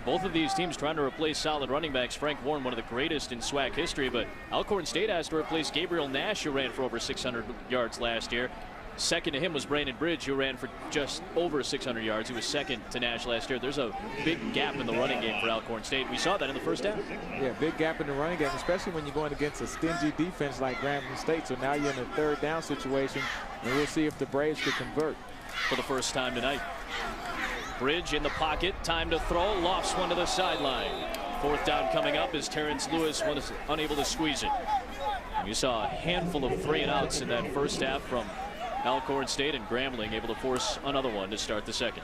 Both of these teams trying to replace solid running backs. Frank Warren, one of the greatest in SWAC history, but Alcorn State has to replace Gabriel Nash, who ran for over 600 yards last year. Second to him was Brandon Bridge, who ran for just over 600 yards. He was second to Nash last year. There's a big gap in the running game for Alcorn State. We saw that in the first half. Yeah, big gap in the running game, especially when you're going against a stingy defense like Grambling State. So now you're in a 3rd down situation, and we'll see if the Braves could convert. For the first time tonight. Bridge in the pocket, time to throw, lofts one to the sideline. 4th down coming up as Terrence Lewis was unable to squeeze it. You saw a handful of 3-and-outs in that first half from Alcorn State, and Grambling able to force another one to start the second.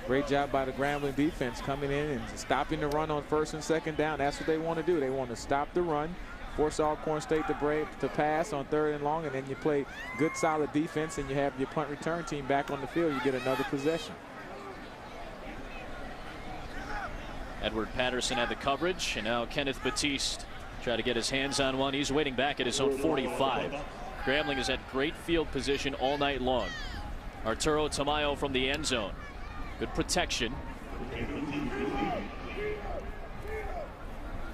Great job by the Grambling defense coming in and stopping the run on 1st and 2nd down. That's what they want to do. They want to stop the run, force Alcorn State to pass on 3rd and long, and then you play good solid defense and you have your punt return team back on the field. You get another possession. Edward Patterson had the coverage, and now Kenneth Batiste try to get his hands on one. He's waiting back at his own 45. Grambling has had great field position all night long. Arturo Tamayo from the end zone. Good protection.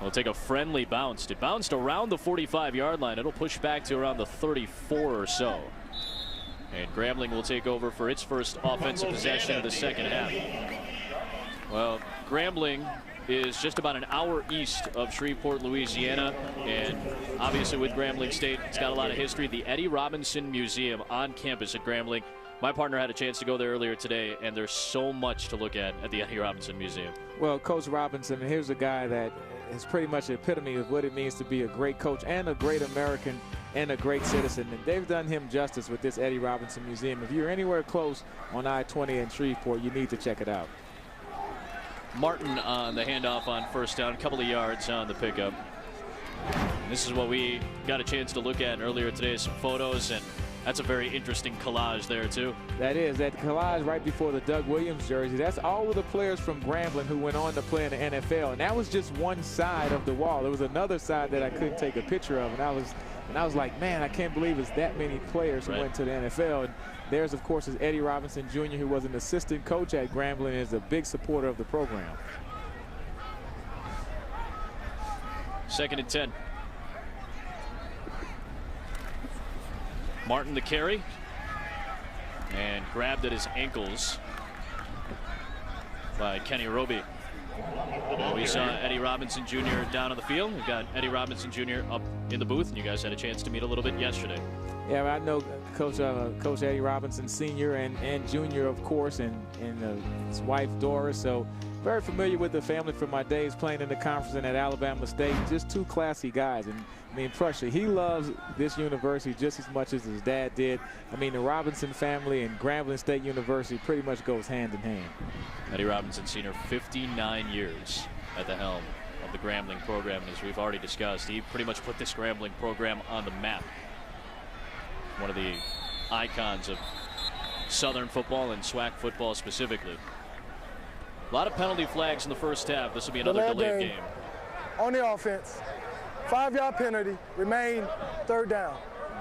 We'll take a friendly bounce. It bounced around the 45-yard line. It'll push back to around the 34 or so. And Grambling will take over for its first offensive possession of the second half. Well, Grambling is just about an hour east of Shreveport, Louisiana, and obviously with Grambling State, it's got a lot of history. The Eddie Robinson Museum on campus at Grambling. My partner had a chance to go there earlier today, and there's so much to look at the Eddie Robinson Museum. Well, Coach Robinson, here's a guy that is pretty much the epitome of what it means to be a great coach and a great American and a great citizen. And they've done him justice with this Eddie Robinson Museum. If you're anywhere close on I-20 in Shreveport, you need to check it out. Martin on the handoff on first down, a couple of yards on the pickup. This is what we got a chance to look at earlier today, some photos, and that's a very interesting collage there too. That is, that collage right before the Doug Williams jersey. That's all of the players from Grambling who went on to play in the NFL, and that was just one side of the wall. There was another side that I couldn't take a picture of, and I was like, man, I can't believe it's that many players who went to the NFL. And there's, of course, is Eddie Robinson Jr., who was an assistant coach at Grambling and is a big supporter of the program. 2nd and 10. Martin the carry, and grabbed at his ankles by Kenny Roby. We saw Eddie Robinson Jr. down on the field. We've got Eddie Robinson Jr. up in the booth, and you guys had a chance to meet a little bit yesterday. Yeah, I know Coach Eddie Robinson Sr. and Jr., of course, and his wife Doris. So very familiar with the family from my days playing in the conference and at Alabama State. Just two classy guys. And I mean, Prussia, he loves this university just as much as his dad did. I mean, the Robinson family and Grambling State University pretty much goes hand in hand. Eddie Robinson Sr., 59 years at the helm of the Grambling program. And as we've already discussed, he pretty much put this Grambling program on the map. One of the icons of Southern football and SWAC football specifically. A lot of penalty flags in the first half. This will be another delayed game. On the offense, 5-yard penalty, remain 3rd down.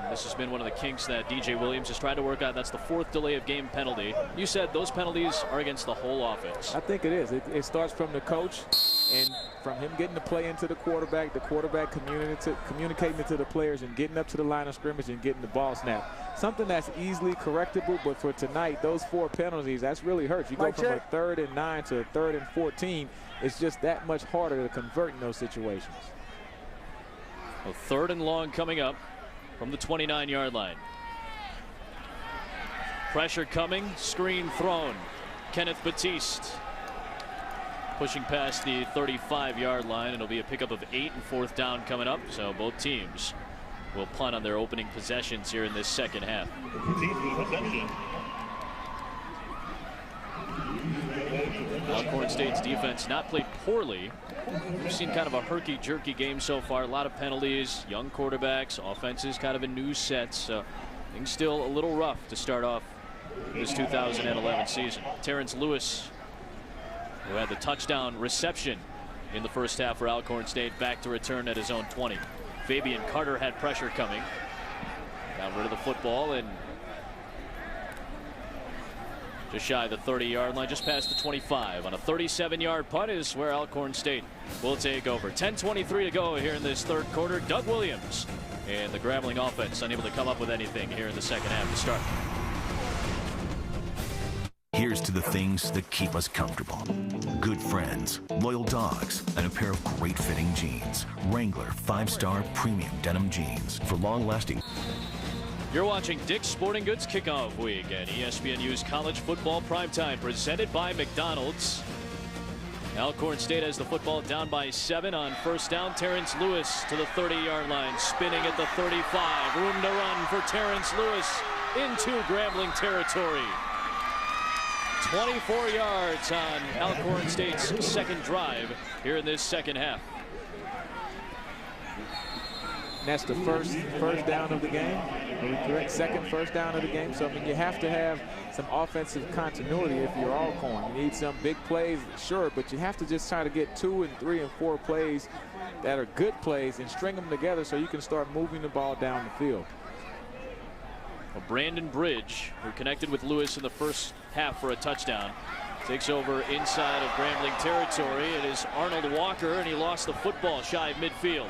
This has been one of the kinks that DJ Williams has tried to work out. That's the 4th delay of game penalty. You said those penalties are against the whole offense. I think it is. It starts from the coach and from him getting the play into the quarterback communicating it to the players and getting up to the line of scrimmage and getting the ball snapped. Something that's easily correctable, but for tonight, those 4 penalties, that's really hurts. You go from a 3rd and 9 to a 3rd and 14. It's just that much harder to convert in those situations. A 3rd and long coming up from the 29-yard line. Pressure coming, screen thrown. Kenneth Batiste pushing past the 35-yard line. It'll be a pickup of 8 and 4th down coming up. So both teams will punt on their opening possessions here in this second half. Alcorn State's defense not played poorly. We've seen kind of a herky-jerky game so far. A lot of penalties, young quarterbacks, offenses kind of in new sets. So things still a little rough to start off this 2011 season. Terrence Lewis, who had the touchdown reception in the first half for Alcorn State, back to return at his own 20. Fabian Carter had pressure coming. Got rid of the football and just shy of the 30-yard line, just past the 25. On a 37-yard punt is where Alcorn State will take over. 10:23 to go here in this 3rd quarter. Doug Williams and the Grambling offense unable to come up with anything here in the second half to start. Here's to the things that keep us comfortable. Good friends, loyal dogs, and a pair of great fitting jeans. Wrangler 5-star premium denim jeans for long-lasting. You're watching Dick's Sporting Goods Kickoff Week at ESPNU's College Football Primetime, presented by McDonald's. Alcorn State has the football down by 7 on first down. Terrence Lewis to the 30-yard line, spinning at the 35. Room to run for Terrence Lewis into Grambling territory. 24 yards on Alcorn State's second drive here in this second half. And that's the first down of the game. Are we correct? Second first down of the game. So I mean, you have to have some offensive continuity if you're Alcorn. You need some big plays, sure, but you have to just try to get 2 and 3 and 4 plays that are good plays and string them together so you can start moving the ball down the field. Well, Brandon Bridge, who connected with Lewis in the first half for a touchdown, takes over inside of Grambling territory. It is Arnold Walker, and he lost the football shy of midfield.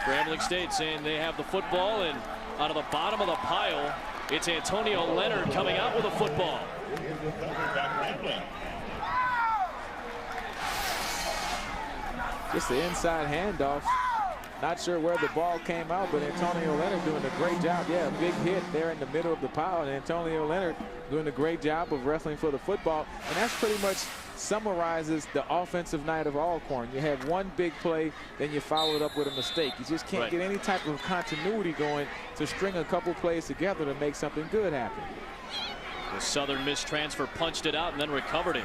Grambling State saying they have the football, and out of the bottom of the pile, it's Antonio Leonard coming out with a football. Just the inside handoff. Not sure where the ball came out, but Antonio Leonard doing a great job. Yeah, big hit there in the middle of the pile, and Antonio Leonard doing a great job of wrestling for the football. And that's pretty much summarizes the offensive night of Alcorn. You have one big play, then you follow it up with a mistake. You just can't get any type of continuity going to string a couple plays together to make something good happen. The Southern Miss transfer punched it out and then recovered it.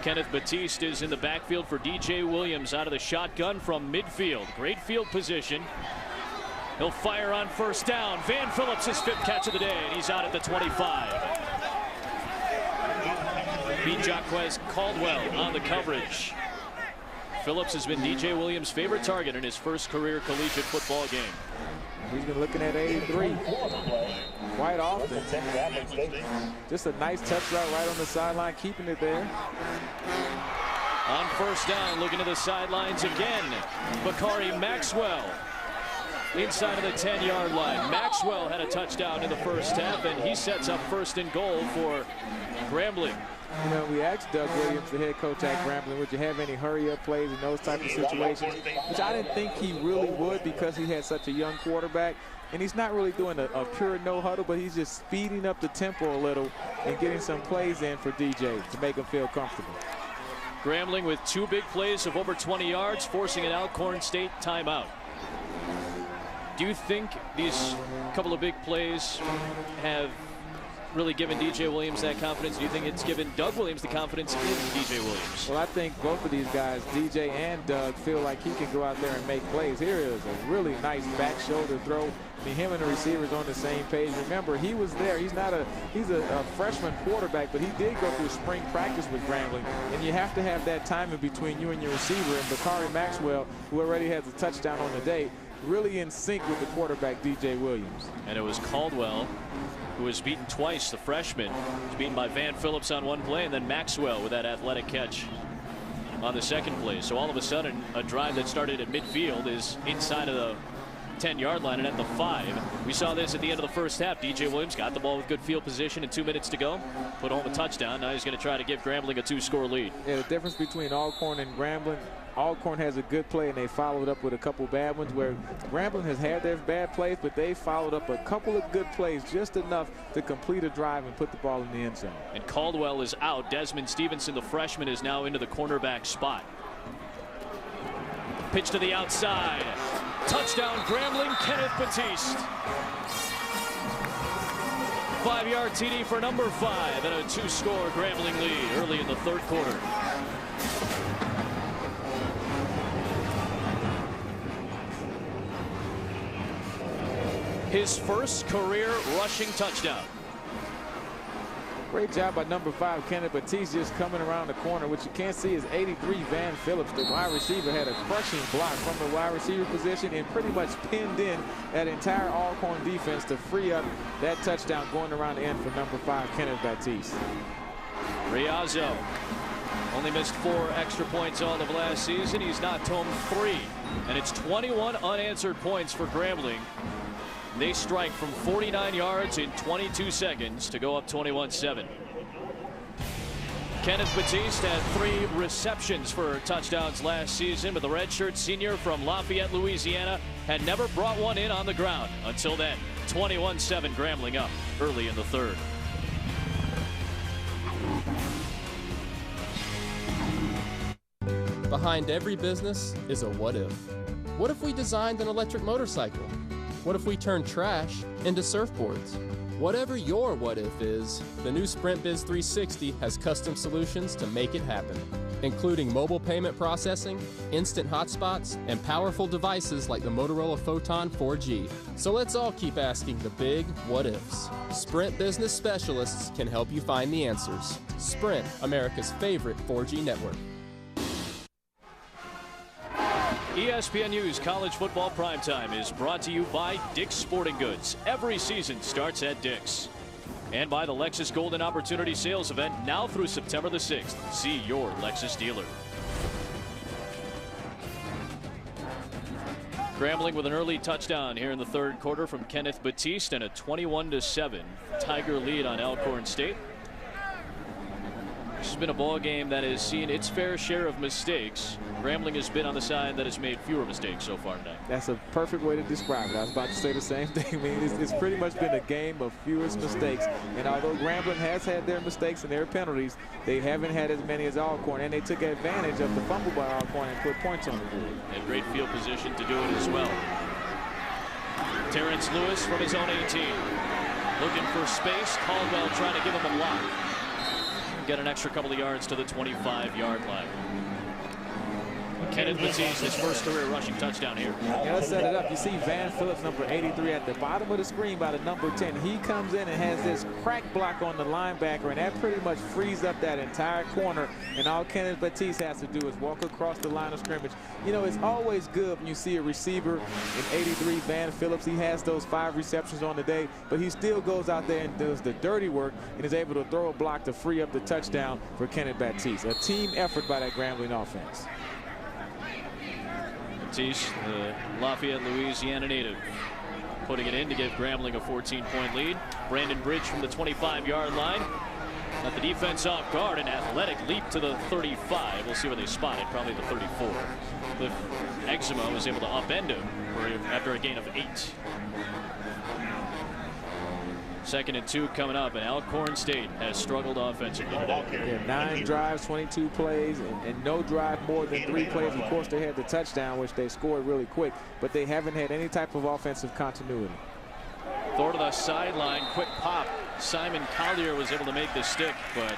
Kenneth Batiste is in the backfield for DJ Williams out of the shotgun from midfield. Great field position. He'll fire on first down. Van Phillips, his 5th catch of the day, and he's out at the 25. Beat Jaquez Caldwell on the coverage. Phillips has been DJ Williams' favorite target in his first career collegiate football game. He's been looking at 83 quite often. Just a nice touch route right on the sideline, keeping it there. On first down, looking to the sidelines again. Bakari Maxwell inside of the 10-yard line. Maxwell had a touchdown in the first half, and he sets up 1st and goal for Grambling. You know, we asked Doug Williams, the head coach at Grambling, would you have any hurry-up plays in those type of situations, which I didn't think he really would because he had such a young quarterback. And he's not really doing a pure no-huddle, but he's just speeding up the tempo a little and getting some plays in for DJ to make him feel comfortable. Grambling with 2 big plays of over 20 yards, forcing an Alcorn State timeout. Do you think these couple of big plays have really given DJ Williams that confidence? Do you think it's given Doug Williams the confidence in DJ Williams? Well, I think both of these guys, DJ and Doug, feel like he can go out there and make plays. Here is a really nice back shoulder throw. I mean, him and the receivers on the same page. Remember, he was there. He's a freshman quarterback, but he did go through spring practice with Grambling. And you have to have that time in between you and your receiver. And Bakari Maxwell, who already has a touchdown on the day, really in sync with the quarterback, DJ Williams. And it was Caldwell who was beaten twice, the freshman. Was beaten by Van Phillips on one play, and then Maxwell with that athletic catch on the second play. So all of a sudden, a drive that started at midfield is inside of the 10-yard line and at the 5. We saw this at the end of the first half. DJ Williams got the ball with good field position and 2 minutes to go. Put home a touchdown. Now he's going to try to give Grambling a 2-score lead. Yeah, the difference between Alcorn and Grambling, Alcorn has a good play and they followed up with a couple bad ones, where Grambling has had their bad plays, but they followed up a couple of good plays, just enough to complete a drive and put the ball in the end zone. And Caldwell is out. Desmond Stevenson, the freshman, is now into the cornerback spot. Pitch to the outside. Touchdown, Grambling, Kenneth Batiste. 5-yard TD for number 5 and a 2-score Grambling lead early in the 3rd quarter. His first career rushing touchdown. Great job by number 5, Kenneth Batiste, just coming around the corner. What you can't see is 83, Van Phillips, the wide receiver, had a crushing block from the wide receiver position and pretty much pinned in that entire Alcorn defense to free up that touchdown going around the end for number 5, Kenneth Batiste. Riazzo only missed 4 extra points all of last season. He's knocked home 3, and it's 21 unanswered points for Grambling. They strike from 49 yards in 22 seconds to go up 21-7. Kenneth Batiste had 3 receptions for touchdowns last season, but the redshirt senior from Lafayette, Louisiana, had never brought one in on the ground until then. 21-7 Grambling up early in the 3rd. Behind every business is a what if. What if we designed an electric motorcycle? What if we turned trash into surfboards? Whatever your what if is, the new Sprint Biz 360 has custom solutions to make it happen, including mobile payment processing, instant hotspots, and powerful devices like the Motorola Photon 4G. So let's all keep asking the big what ifs. Sprint Business Specialists can help you find the answers. Sprint, America's favorite 4G network. ESPN News College Football Primetime is brought to you by Dick's Sporting Goods. Every season starts at Dick's. And by the Lexus Golden Opportunity Sales Event now through September the 6th. See your Lexus dealer. Grambling with an early touchdown here in the 3rd quarter from Kenneth Batiste and a 21-7 Tiger lead on Alcorn State. This has been a ball game that has seen its fair share of mistakes. Grambling has been on the side that has made fewer mistakes so far tonight. That's a perfect way to describe it. I was about to say the same thing. I mean, it's pretty much been a game of fewest mistakes. And although Grambling has had their mistakes and their penalties, they haven't had as many as Alcorn. And they took advantage of the fumble by Alcorn and put points on the board. And great field position to do it as well. Terrence Lewis from his own 18. Looking for space. Caldwell trying to give him a block. Get an extra couple of yards to the 25-yard line. Kenneth Matisse, his first career rushing touchdown here. Yeah, let's set it up. You see Van Phillips, number 83, at the bottom of the screen by the number 10. He comes in and has this crack block on the linebacker, and that pretty much frees up that entire corner. And all Kenneth Matisse has to do is walk across the line of scrimmage. You know, it's always good when you see a receiver in 83, Van Phillips. He has those 5 receptions on the day, but he still goes out there and does the dirty work and is able to throw a block to free up the touchdown for Kenneth Matisse. A team effort by that Grambling offense. Matisse, the Lafayette, Louisiana native, putting it in to give Grambling a 14-point lead. Brandon Bridge from the 25-yard line. Got the defense off guard. An athletic leap to the 35. We'll see where they spot it. Probably the 34. Cliff Exuma was able to upend him after a gain of 8. 2nd and 2 coming up, and Alcorn State has struggled offensively today. Yeah, 9 drives, 22 plays, and no drive more than 3 plays. Of course, they had the touchdown, which they scored really quick, but they haven't had any type of offensive continuity. Throw to the sideline, quick pop. Simon Collier was able to make the stick, but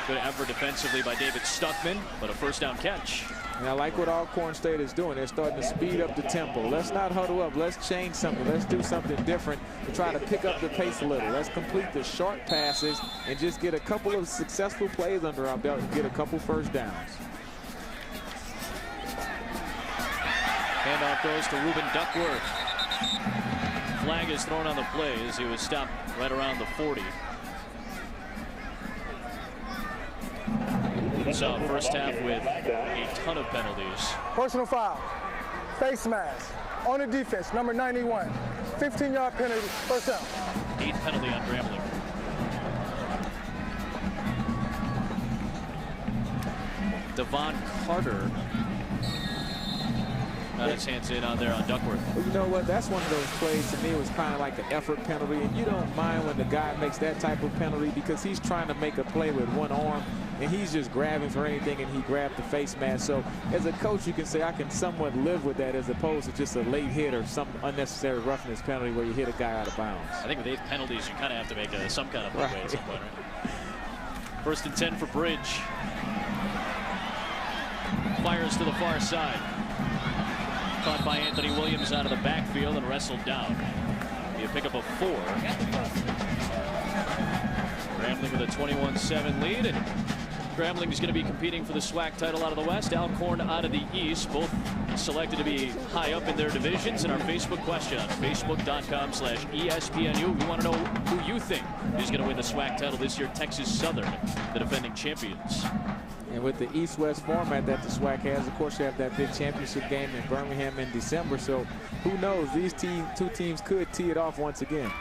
good effort defensively by David Stuckman, but a first down catch. And I like what Alcorn State is doing. They're starting to speed up the tempo. Let's not huddle up. Let's change something. Let's do something different to try to pick up the pace a little. Let's complete the short passes and just get a couple of successful plays under our belt and get a couple first downs. Handoff goes to Ruben Duckworth. Flag is thrown on the play as he was stopped right around the 40. So first half with a ton of penalties. Personal foul, face mask, on the defense, number 91, 15-yard penalty, first down. 8 penalty on Grambling. Devon Carter got his hands in on there on Duckworth. Well, you know what? That's one of those plays to me. It was kind of like an effort penalty, and you don't mind when the guy makes that type of penalty because he's trying to make a play with one arm, and he's just grabbing for anything, and he grabbed the face mask. So as a coach, you can say I can somewhat live with that as opposed to just a late hit or some unnecessary roughness penalty where you hit a guy out of bounds. I think with 8 penalties, you kind of have to make some kind of play at some point, right? 1st and 10 for Bridge. Fires to the far side. Caught by Anthony Williams out of the backfield and wrestled down. Be a pickup of 4. Grambling with a 21-7 lead, and Grambling is going to be competing for the SWAC title out of the West, Alcorn out of the East, both selected to be high up in their divisions. And our Facebook question on facebook.com/ESPNU. We want to know who you think is going to win the SWAC title this year. Texas Southern, the defending champions. And with the East-West format that the SWAC has, of course, you have that big championship game in Birmingham in December. So who knows? These two teams could tee it off once again.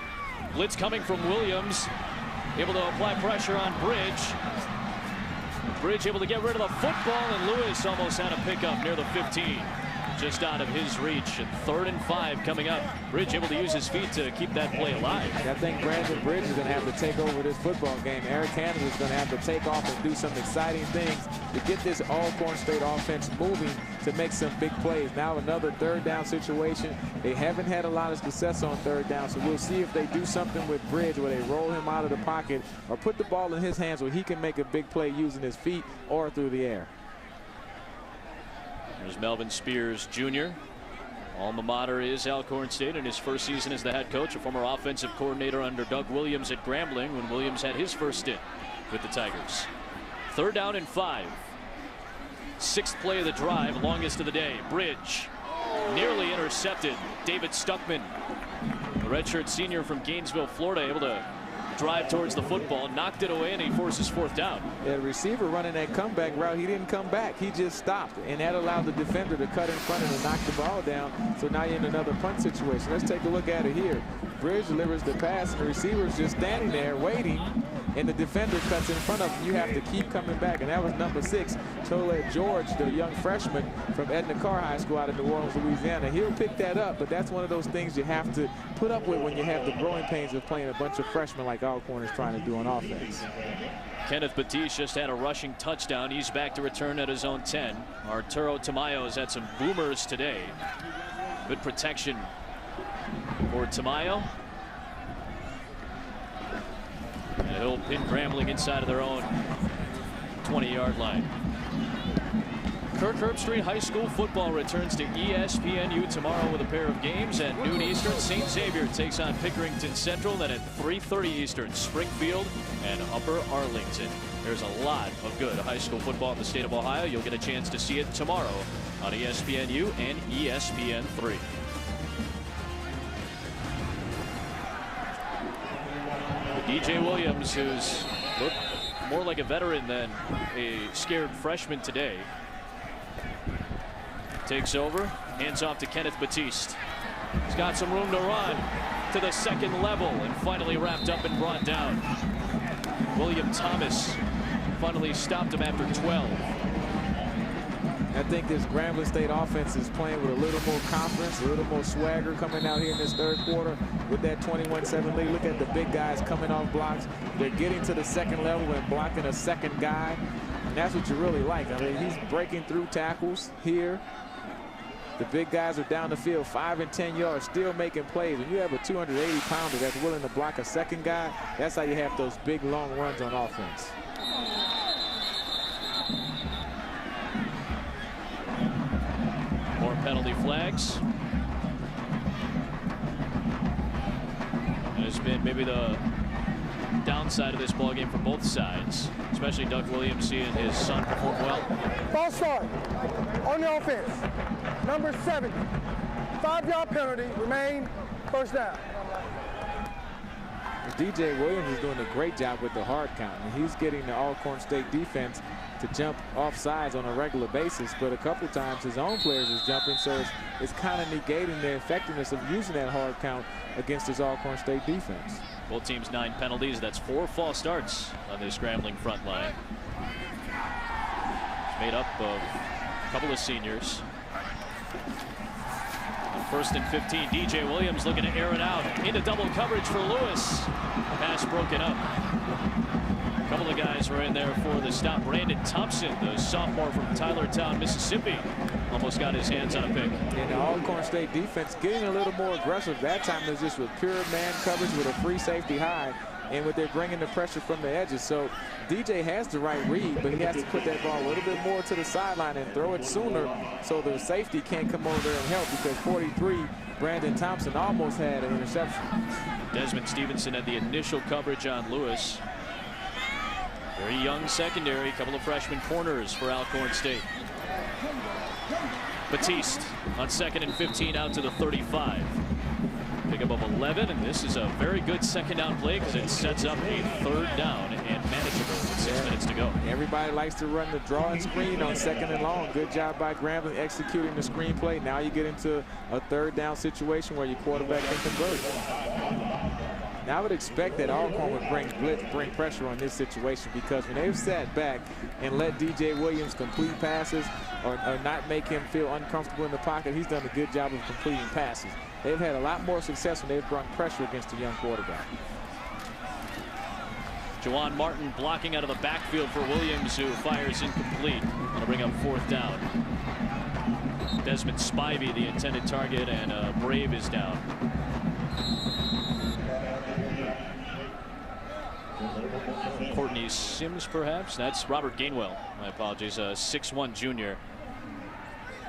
Blitz coming from Williams. Able to apply pressure on Bridge. Bridge able to get rid of the football, and Lewis almost had a pickup near the 15. Just out of his reach. And 3rd and 5 coming up. Bridge able to use his feet to keep that play alive. I think Brandon Bridge is going to have to take over this football game. Eric Hannon is going to have to take off and do some exciting things to get this Alcorn State offense moving to make some big plays. Now another 3rd down situation. They haven't had a lot of success on 3rd down, so we'll see if they do something with Bridge where they roll him out of the pocket or put the ball in his hands where he can make a big play using his feet or through the air. There's Melvin Spears Jr. Alma mater is Alcorn State in his first season as the head coach, a former offensive coordinator under Doug Williams at Grambling when Williams had his first stint with the Tigers. 3rd down and 5. 6th play of the drive, longest of the day. Bridge nearly intercepted. David Stuckman, the redshirt senior from Gainesville, Florida, able to drive towards the football, knocked it away, and he forces 4th down. The receiver running that comeback route, he didn't come back. He just stopped, and that allowed the defender to cut in front and knock the ball down. So now you're in another punt situation. Let's take a look at it here. Bridge delivers the pass, and the receiver's just standing there waiting. and the defender cuts in front of him, you have to keep coming back. And that was number 6, Tolette George, the young freshman from Edna Carr High School out of New Orleans, Louisiana. He'll pick that up, but that's one of those things you have to put up with when you have the growing pains of playing a bunch of freshmen like Alcorn is trying to do on offense. Kenneth Batiste just had a rushing touchdown. He's back to return at his own 10. Arturo Tamayo has had some boomers today. Good protection for Tamayo. And he'll pin Grambling inside of their own 20-yard line. Kirk Herbstreit High School football returns to ESPNU tomorrow with a pair of games. At noon Eastern, St. Xavier takes on Pickerington Central. Then at 3:30 Eastern, Springfield and Upper Arlington. There's a lot of good high school football in the state of Ohio. You'll get a chance to see it tomorrow on ESPNU and ESPN3. DJ Williams, who's looked more like a veteran than a scared freshman today, takes over, hands off to Kenneth Batiste. He's got some room to run to the second level and finally wrapped up and brought down. William Thomas finally stopped him after 12. I think this Grambling State offense is playing with a little more confidence, a little more swagger coming out here in this third quarter with that 21-7 lead. Look at the big guys coming off blocks. They're getting to the second level and blocking a second guy. And that's what you really like. I mean, he's breaking through tackles here. The big guys are down the field 5 and 10 yards, still making plays. When you have a 280-pounder that's willing to block a second guy, that's how you have those big, long runs on offense. More penalty flags. It has been maybe the downside of this ball game for both sides, especially Doug Williams seeing his son perform well. False start on the offense. Number 70. 5-yard penalty. Remain first down. DJ Williams is doing a great job with the hard count, and he's getting the Alcorn State defense to jump off sides on a regular basis, but a couple times his own players is jumping, so it's kind of negating the effectiveness of using that hard count against his Alcorn State defense. Both teams 9 penalties. That's 4 false starts on this Grambling front line. It's made up of a couple of seniors. On 1st and 15, DJ Williams looking to air it out into double coverage for Lewis. Pass broken up. A couple of guys were in there for the stop. Brandon Thompson, the sophomore from Tylertown, Mississippi, almost got his hands on a pick. And the Alcorn State defense getting a little more aggressive. That time it was just with pure man coverage with a free safety high, and with they're bringing the pressure from the edges. So DJ has the right read, but he has to put that ball a little bit more to the sideline and throw it sooner so the safety can't come over there and help, because 43, Brandon Thompson almost had an interception. Desmond Stevenson had the initial coverage on Lewis. Very young secondary, couple of freshman corners for Alcorn State. Batiste on 2nd and 15 out to the 35. Pickup of 11, and this is a very good second down play because it sets up a 3rd down and manageable with 6 minutes to go. Everybody likes to run the draw and screen on 2nd and long. Good job by Grambling executing the screen play. Now you get into a 3rd down situation where your quarterback can convert. Now I would expect that Alcorn would bring pressure on this situation, because when they've sat back and let DJ Williams complete passes or not make him feel uncomfortable in the pocket, he's done a good job of completing passes. They've had a lot more success when they've brought pressure against a young quarterback. Juwan Martin blocking out of the backfield for Williams, who fires incomplete. That'll bring up 4th down. Desmond Spivey, the intended target, and Brave is down. Courtney Sims, perhaps. That's Robert Gainwell. My apologies. A 6'1" junior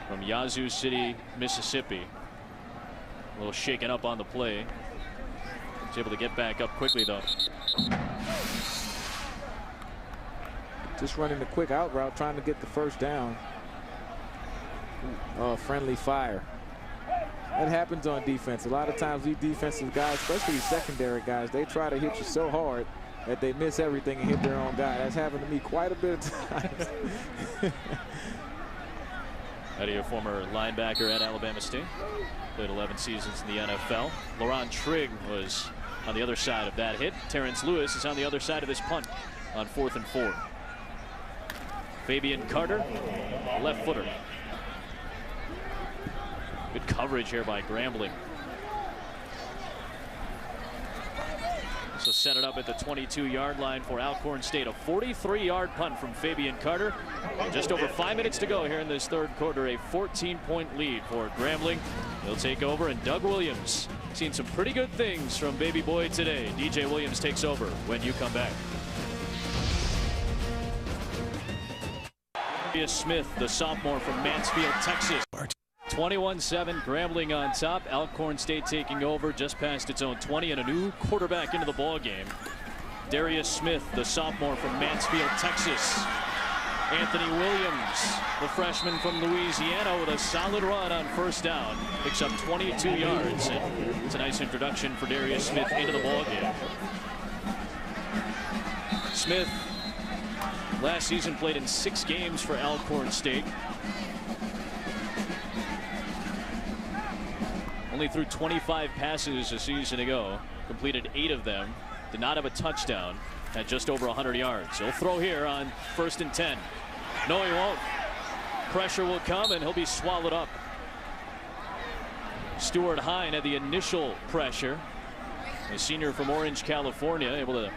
from Yazoo City, Mississippi. A little shaken up on the play. He's able to get back up quickly, though. Just running the quick out route, trying to get the 1st down. Friendly fire. That happens on defense. A lot of times these defensive guys, especially these secondary guys, they try to hit you so hard that they miss everything and hit their own guy. That's happened to me quite a bit of times. Eddie, a former linebacker at Alabama State. Played 11 seasons in the NFL. Laurent Trigg was on the other side of that hit. Terrence Lewis is on the other side of this punt on 4th and 4. Fabian Carter, left footer. Good coverage here by Grambling. So set it up at the 22-yard line for Alcorn State. A 43-yard punt from Fabian Carter. And just over 5 minutes to go here in this third quarter. A 14-point lead for Grambling. They'll take over, and Doug Williams seen some pretty good things from baby boy today. DJ Williams takes over when you come back. Smith, the sophomore from Mansfield, Texas. 21-7, Grambling on top. Alcorn State taking over just past its own 20, and a new quarterback into the ball game. Darius Smith, the sophomore from Mansfield, Texas. Anthony Williams, the freshman from Louisiana, with a solid run on first down. Picks up 22 yards. And it's a nice introduction for Darius Smith into the ball game. Smith last season played in 6 games for Alcorn State. Only threw 25 passes a season ago. Completed 8 of them. Did not have a touchdown. Had just over 100 yards. He'll throw here on 1st and 10. No, he won't. Pressure will come, and he'll be swallowed up. Stuart Hine had the initial pressure. The senior from Orange, California, able to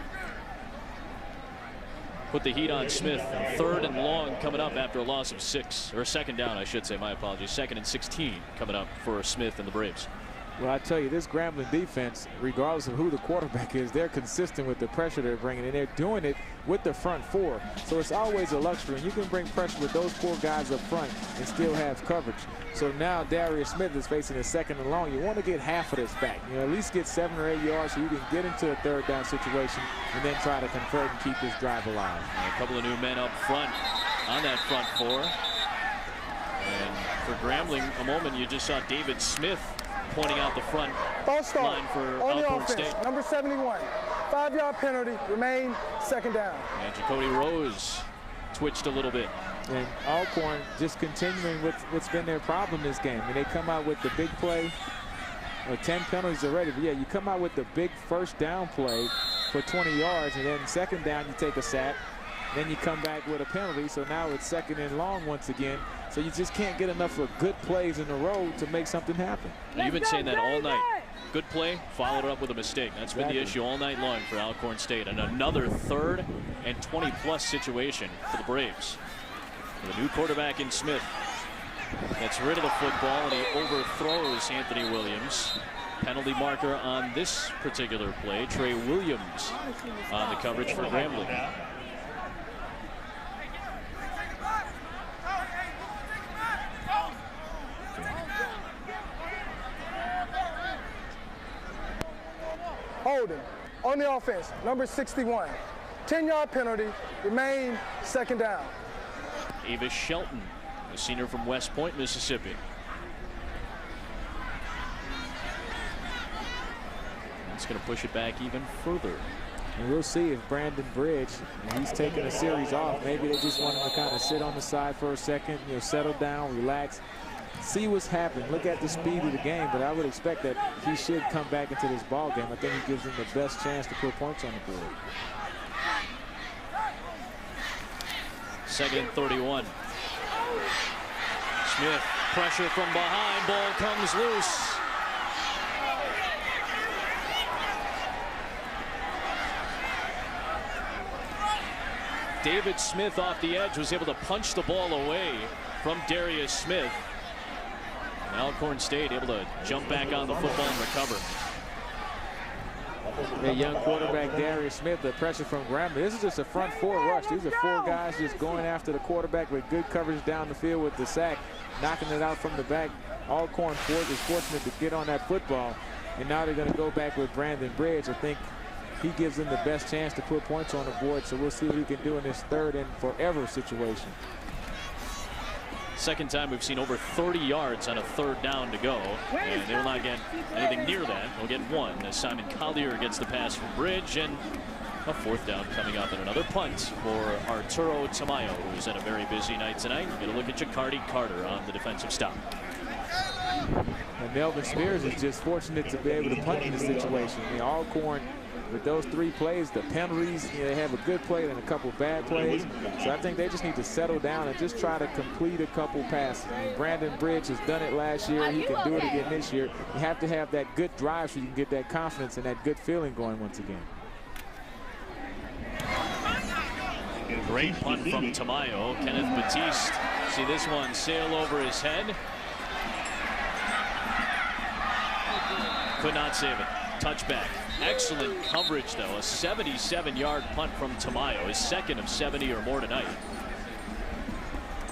put the heat on Smith. 3rd and long coming up after a loss of 6, or 2nd down, I should say. My apologies. 2nd and 16 coming up for Smith and the Braves. Well, I tell you, this Grambling defense, regardless of who the quarterback is, they're consistent with the pressure they're bringing, and they're doing it with the front 4. So it's always a luxury, and you can bring pressure with those 4 guys up front and still have coverage. So now Darius Smith is facing a 2nd and long. You want to get half of this back. You know, at least get 7 or 8 yards so you can get into a 3rd down situation and then try to convert and keep this drive alive. And a couple of new men up front on that front 4. And for Grambling, a moment you just saw David Smith pointing out the front line for Alcorn State. Number 71, 5-yard penalty, remain 2nd down. And Jacoby Rose twitched a little bit. And Alcorn just continuing with what's been their problem this game. And they come out with the big play, 10 penalties already. But yeah, you come out with the big 1st down play for 20 yards, and then 2nd down you take a sack. Then you come back with a penalty, so now it's 2nd and long once again. So you just can't get enough of good plays in a row to make something happen. You've been saying that all night. Good play, followed up with a mistake. That's been the issue all night long for Alcorn State. And another 3rd and 20-plus situation for the Braves. With a new quarterback in Smith. Gets rid of the football, and he overthrows Anthony Williams. Penalty marker on this particular play. Trey Williams on the coverage for Grambling. Holding on the offense, number 61. 10-yard penalty, remain 2nd down. Avis Shelton, a senior from West Point, Mississippi. It's going to push it back even further. And we'll see if Brandon Bridge, he's taking a series off. Maybe they just want him to kind of sit on the side for a second, you know, settle down, relax, see what's happening. Look at the speed of the game, but I would expect that he should come back into this ball game. I think he gives them the best chance to put points on the board. 2nd and 31. Smith, pressure from behind, ball comes loose. David Smith off the edge was able to punch the ball away from Darius Smith. And Alcorn State able to jump back on the football and recover. A young quarterback, Darius Smith, the pressure from Grambling. This is just a front 4 rush. These are 4 guys just going after the quarterback with good coverage down the field with the sack, knocking it out from the back. Alcorn is fortunate to get on that football, and now they're going to go back with Brandon Bridge. I think he gives them the best chance to put points on the board, so we'll see what he can do in this 3rd and forever situation. 2nd time we've seen over 30 yards on a 3rd down to go, and they will not get anything near that. They'll get 1 as Simon Collier gets the pass from Bridge, and a 4th down coming up, and another punt for Arturo Tamayo, who's had a very busy night tonight. We're going to look at Jacardi Carter on the defensive stop. And Melvin Spears is just fortunate to be able to punt in this situation. I mean, Alcorn, with those 3 plays, the penalties, they have a good play and a couple bad plays. So I think they just need to settle down and just try to complete a couple passes. I mean, Brandon Bridge has done it last year. He can do it again this year. You have to have that good drive so you can get that confidence and that good feeling going once again. Great punt from Tamayo. Kenneth Batiste. See this one sail over his head. Could not save it. Touchback. Excellent coverage, though. A 77-yard punt from Tamayo, his second of 70 or more tonight.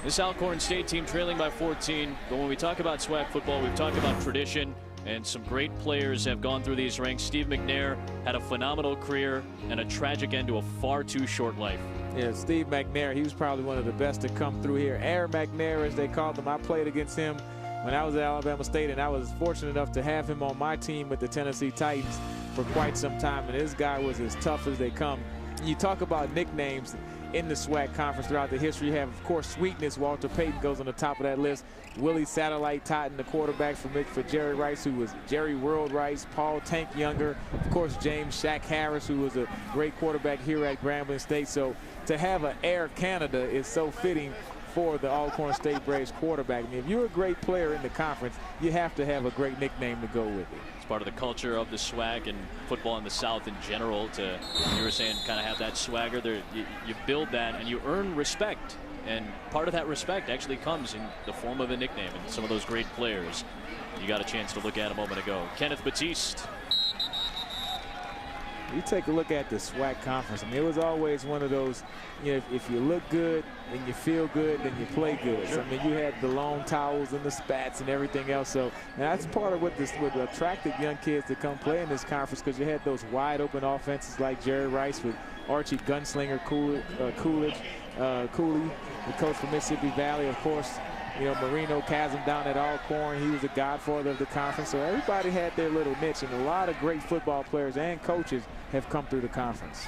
This Alcorn State team trailing by 14. But when we talk about SWAC football, we've talked about tradition, and some great players have gone through these ranks. Steve McNair had a phenomenal career and a tragic end to a far too short life. Yeah, Steve McNair, he was probably one of the best to come through here. Air McNair, as they called him. I played against him when I was at Alabama State, and I was fortunate enough to have him on my team with the Tennessee Titans for quite some time, and this guy was as tough as they come. You talk about nicknames in the SWAC conference throughout the history. You have, of course, Sweetness. Walter Payton goes on the top of that list. Willie Satellite Totten, the quarterback for Jerry Rice, who was Jerry World Rice. Paul Tank Younger. Of course, James Shaq Harris, who was a great quarterback here at Grambling State. So to have an Air Canada is so fitting for the Alcorn State Braves quarterback. I mean, if you're a great player in the conference, you have to have a great nickname to go with it. It's part of the culture of the SWAC and football in the South in general. To, you were saying, kind of have that swagger there. You build that and you earn respect. And part of that respect actually comes in the form of a nickname. And some of those great players you got a chance to look at a moment ago. Kenneth Batiste. You take a look at the SWAC conference. I mean, it was always one of those, you know, if you look good and you feel good, then you play good. So, I mean, you had the long towels and the spats and everything else. So, and that's part of what attracted young kids to come play in this conference, because you had those wide open offenses like Jerry Rice with Archie Gunslinger Cooley, the coach from Mississippi Valley, of course. You know, Marino Chasm down at Alcorn, he was the godfather of the conference. So everybody had their little niche, and a lot of great football players and coaches have come through the conference.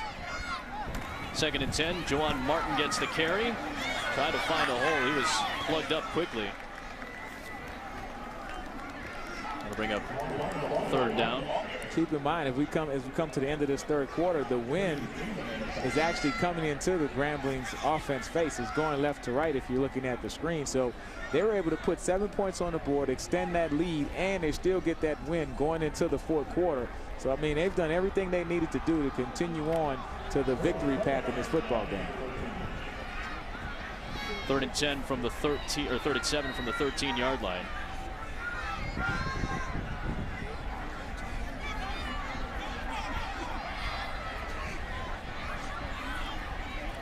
2nd and 10. Juwan Martin gets the carry. Tried to find a hole. He was plugged up quickly. That'll bring up 3rd down. Keep in mind, as we come to the end of this 3rd quarter, the wind is actually coming into the Grambling's offense face. It's going left to right if you're looking at the screen. So they were able to put 7 points on the board, extend that lead, and they still get that win going into the 4th quarter. So, I mean, they've done everything they needed to do to continue on to the victory path in this football game. 3rd and 10 from the 13, or 3rd and 7 from the 13-yard line.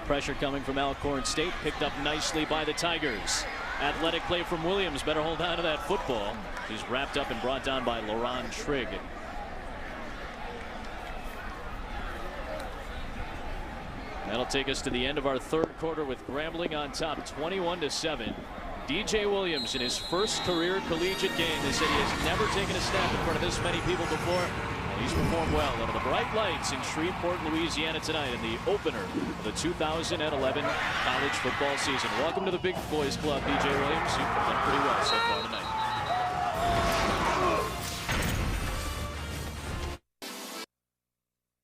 Pressure coming from Alcorn State, picked up nicely by the Tigers. Athletic play from Williams, better hold on to that football. He's wrapped up and brought down by Laron Trigg. That'll take us to the end of our 3rd quarter with Grambling on top, 21-7. DJ Williams, in his first career collegiate game, they said he has never taken a snap in front of this many people before. And he's performed well under the bright lights in Shreveport, Louisiana tonight in the opener of the 2011 college football season. Welcome to the Big Boys Club, DJ Williams. You've done pretty well so far tonight.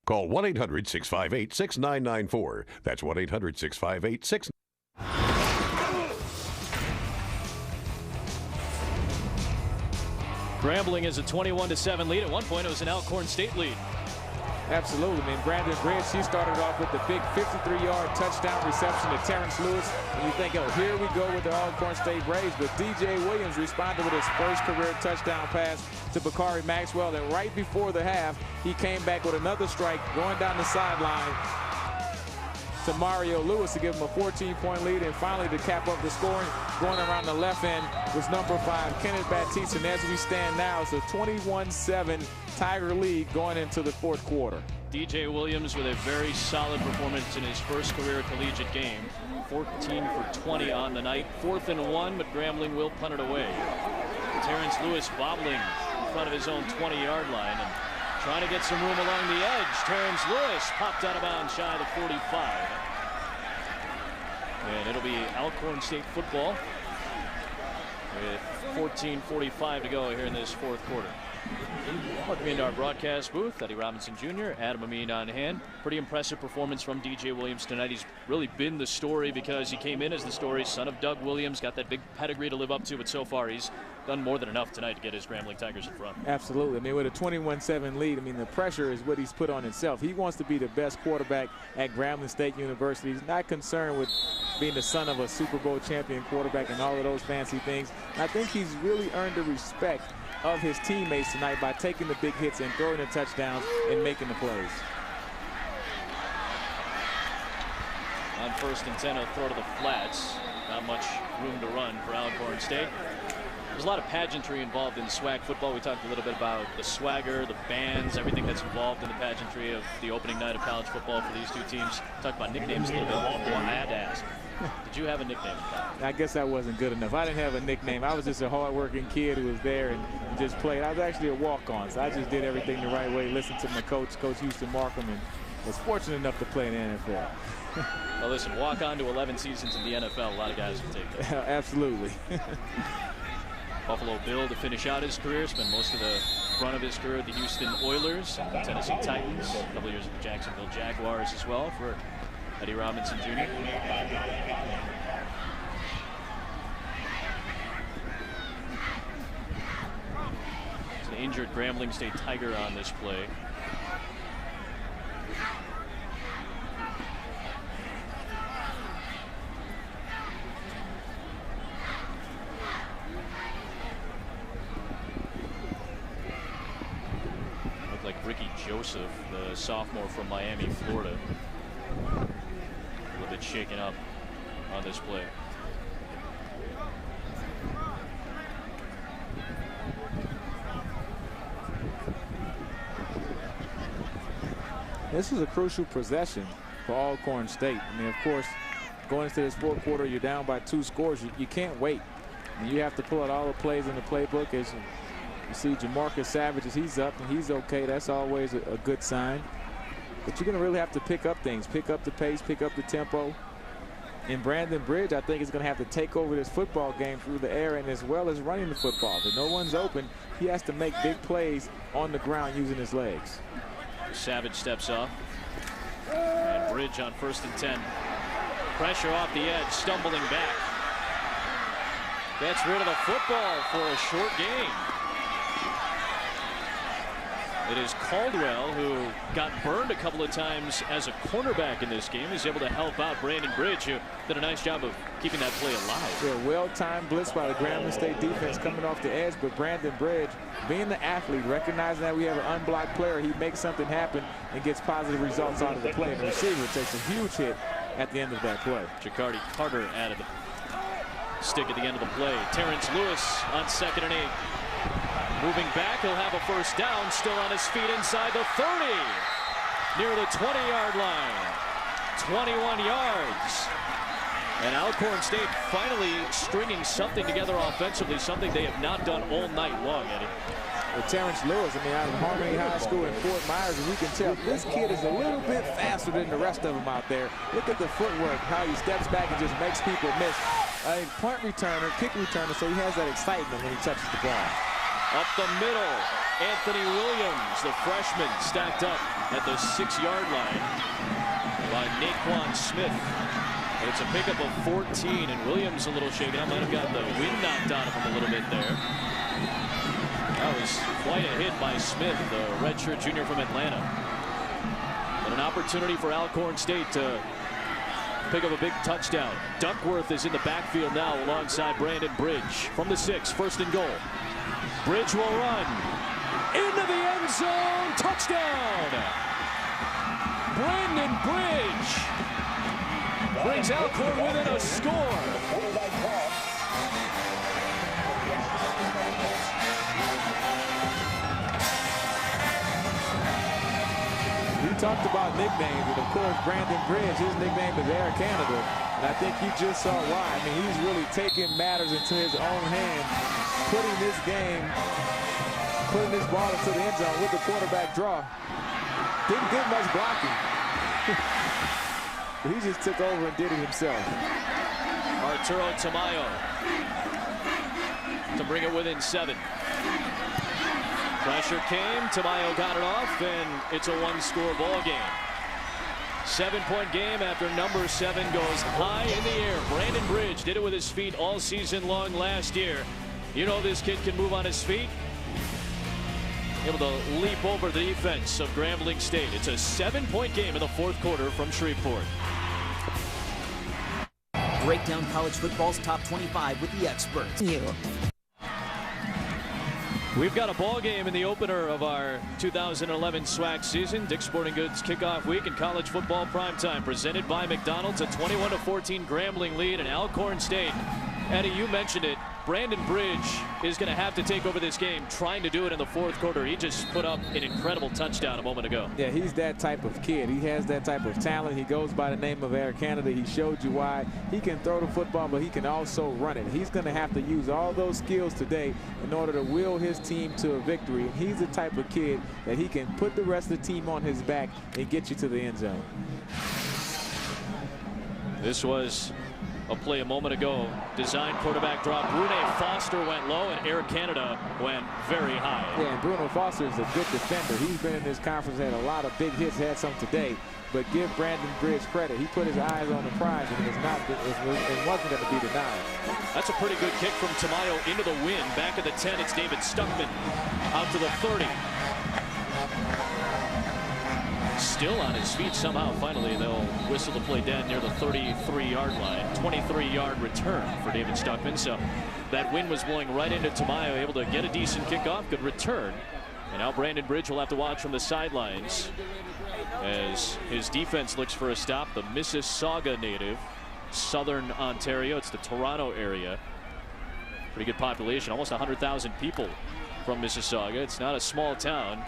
Call 1-800-658-6994. That's 1-800-658-6994. Grambling is a 21-7 lead. At one point, it was an Alcorn State lead. Absolutely. I mean, Brandon Bridge, he started off with the big 53-yard touchdown reception to Terrence Lewis. And you think, oh, here we go with the Alcorn State Braves. But DJ Williams responded with his first career touchdown pass to Bakari Maxwell. And right before the half, he came back with another strike going down the sideline to Mario Lewis to give him a 14-point lead. And finally, to cap up the scoring, going around the left end was number 5, Kenneth Batiste. And as we stand now, it's a 21-7 Tiger lead going into the 4th quarter. DJ Williams with a very solid performance in his first career collegiate game. 14 for 20 on the night. 4th and 1, but Grambling will punt it away. Terrence Lewis wobbling in front of his own 20-yard line and trying to get some room along the edge. Terrence Lewis popped out of bounds shy of the 45. And it'll be Alcorn State football. with 14:45 to go here in this fourth quarter. Welcome into our broadcast booth. Eddie Robinson Jr., Adam Amin on hand. Pretty impressive performance from DJ Williams tonight. He's really been the story because he came in as the story. Son of Doug Williams, got that big pedigree to live up to, but so far he's done more than enough tonight to get his Grambling Tigers in front. Absolutely. I mean, with a 21-7 lead, I mean, the pressure is what he's put on himself. He wants to be the best quarterback at Grambling State University. He's not concerned with being the son of a Super Bowl champion quarterback and all of those fancy things. And I think he's really earned the respect of his teammates tonight by taking the big hits and throwing the touchdowns and making the plays. On 1st and 10, a throw to the flats. Not much room to run for Alcorn State. There's a lot of pageantry involved in SWAC football. We talked a little bit about the swagger, the bands, everything that's involved in the pageantry of the opening night of college football for these two teams. Talked about nicknames a little bit. Well, I had to ask. Did you have a nickname? I guess that wasn't good enough. I didn't have a nickname. I was just a hard-working kid who was there and just played. I was actually a walk-on, so I just did everything the right way, listened to my coach, Coach Houston Markham, and was fortunate enough to play in the NFL. Well, listen, walk on to 11 seasons in the NFL. A lot of guys would take that. Absolutely. Buffalo Bill to finish out his career. Spent most of the run of his career at the Houston Oilers and the Tennessee Titans. A couple years with the Jacksonville Jaguars as well for Eddie Robinson Jr. It's an injured Grambling State Tiger on this play. Looked like Ricky Joseph, the sophomore from Miami, Florida. A little bit shaken up on this play. This is a crucial possession for Alcorn State. I mean, of course, going into this fourth quarter, you're down by 2 scores. You can't wait. And you have to pull out all the plays in the playbook. As you see Jamarcus Savage, as he's up and he's okay. That's always a good sign. But you're going to really have to pick up things, pick up the pace, pick up the tempo. And Brandon Bridge, I think, is going to have to take over this football game through the air and as well as running the football. If no one's open, he has to make big plays on the ground using his legs. Savage steps off. And Bridge on 1st and 10. Pressure off the edge, stumbling back. Gets rid of the football for a short gain. It is Caldwell, who got burned a couple of times as a cornerback in this game. He's able to help out Brandon Bridge, who did a nice job of keeping that play alive. Yeah, well-timed blitz by the Grambling State defense coming off the edge, but Brandon Bridge, being the athlete, recognizing that we have an unblocked player, he makes something happen and gets positive results out of the play. And the receiver takes a huge hit at the end of that play. Jacardi Carter added the stick at the end of the play. Terrence Lewis on 2nd and 8. Moving back, he'll have a first down, still on his feet inside the 30. Near the 20-yard line. 21 yards. And Alcorn State finally stringing something together offensively, something they have not done all night long, Eddie. Well, Terrence Lewis, I mean, out of Harmony High School in Fort Myers, and you can tell this kid is a little bit faster than the rest of them out there. Look at the footwork, how he steps back and just makes people miss. A punt returner, kick returner, so he has that excitement when he touches the ball. Up the middle, Anthony Williams, the freshman, stacked up at the 6-yard line by Naquan Smith. And it's a pickup of 14, and Williams a little shaken up. Might have gotten the wind knocked out of him a little bit there. That was quite a hit by Smith, the redshirt junior from Atlanta. And an opportunity for Alcorn State to pick up a big touchdown. Duckworth is in the backfield now alongside Brandon Bridge. From the 6, 1st and goal. Bridge will run into the end zone. Touchdown! Brandon Bridge brings Alcorn within a score. We talked about nicknames, and of course Brandon Bridge, his nickname is Air Canada, and I think you just saw why. I mean, he's really taking matters into his own hand, putting this game, putting this ball into the end zone with the quarterback draw. Didn't get much blocking. He just took over and did it himself. Arturo Tamayo bring it within 7. Pressure came, Tamayo got it off, and it's a 1-score ball game. 7-point game after number 7 goes high in the air. Brandon Bridge did it with his feet all season long last year. You know this kid can move on his feet. Able to leap over the defense of Grambling State. It's a 7-point game in the 4th quarter from Shreveport. Break down college football's top 25 with the experts. We've got a ball game in the opener of our 2011 SWAC season. Dick's Sporting Goods kickoff week and college football primetime presented by McDonald's. A 21-14 Grambling lead in Alcorn State. Eddie, you mentioned it. Brandon Bridge is going to have to take over this game, trying to do it in the 4th quarter. He just put up an incredible touchdown a moment ago. Yeah, he's that type of kid. He has that type of talent. He goes by the name of Air Canada. He showed you why. He can throw the football, but he can also run it. He's going to have to use all those skills today in order to will his team to a victory. And he's the type of kid that he can put the rest of the team on his back and get you to the end zone. This was a play a moment ago. Design quarterback drop. Brune Foster went low, and Air Canada went very high. Yeah, and Bruno Foster is a good defender. He's been in this conference, had a lot of big hits, had some today. But give Brandon Bridge credit. He put his eyes on the prize, and it wasn't going to be denied. That's a pretty good kick from Tamayo into the wind. Back at the 10, it's David Stuckman out to the 30. Still on his feet somehow. Finally, they'll whistle the play dead near the 33-yard line. 23-yard return for David Stuckman. So that wind was blowing right into Tamayo, able to get a decent kickoff, good return. And now Brandon Bridge will have to watch from the sidelines as his defense looks for a stop. The Mississauga native, Southern Ontario. It's the Toronto area. Pretty good population, almost 100,000 people from Mississauga. It's not a small town.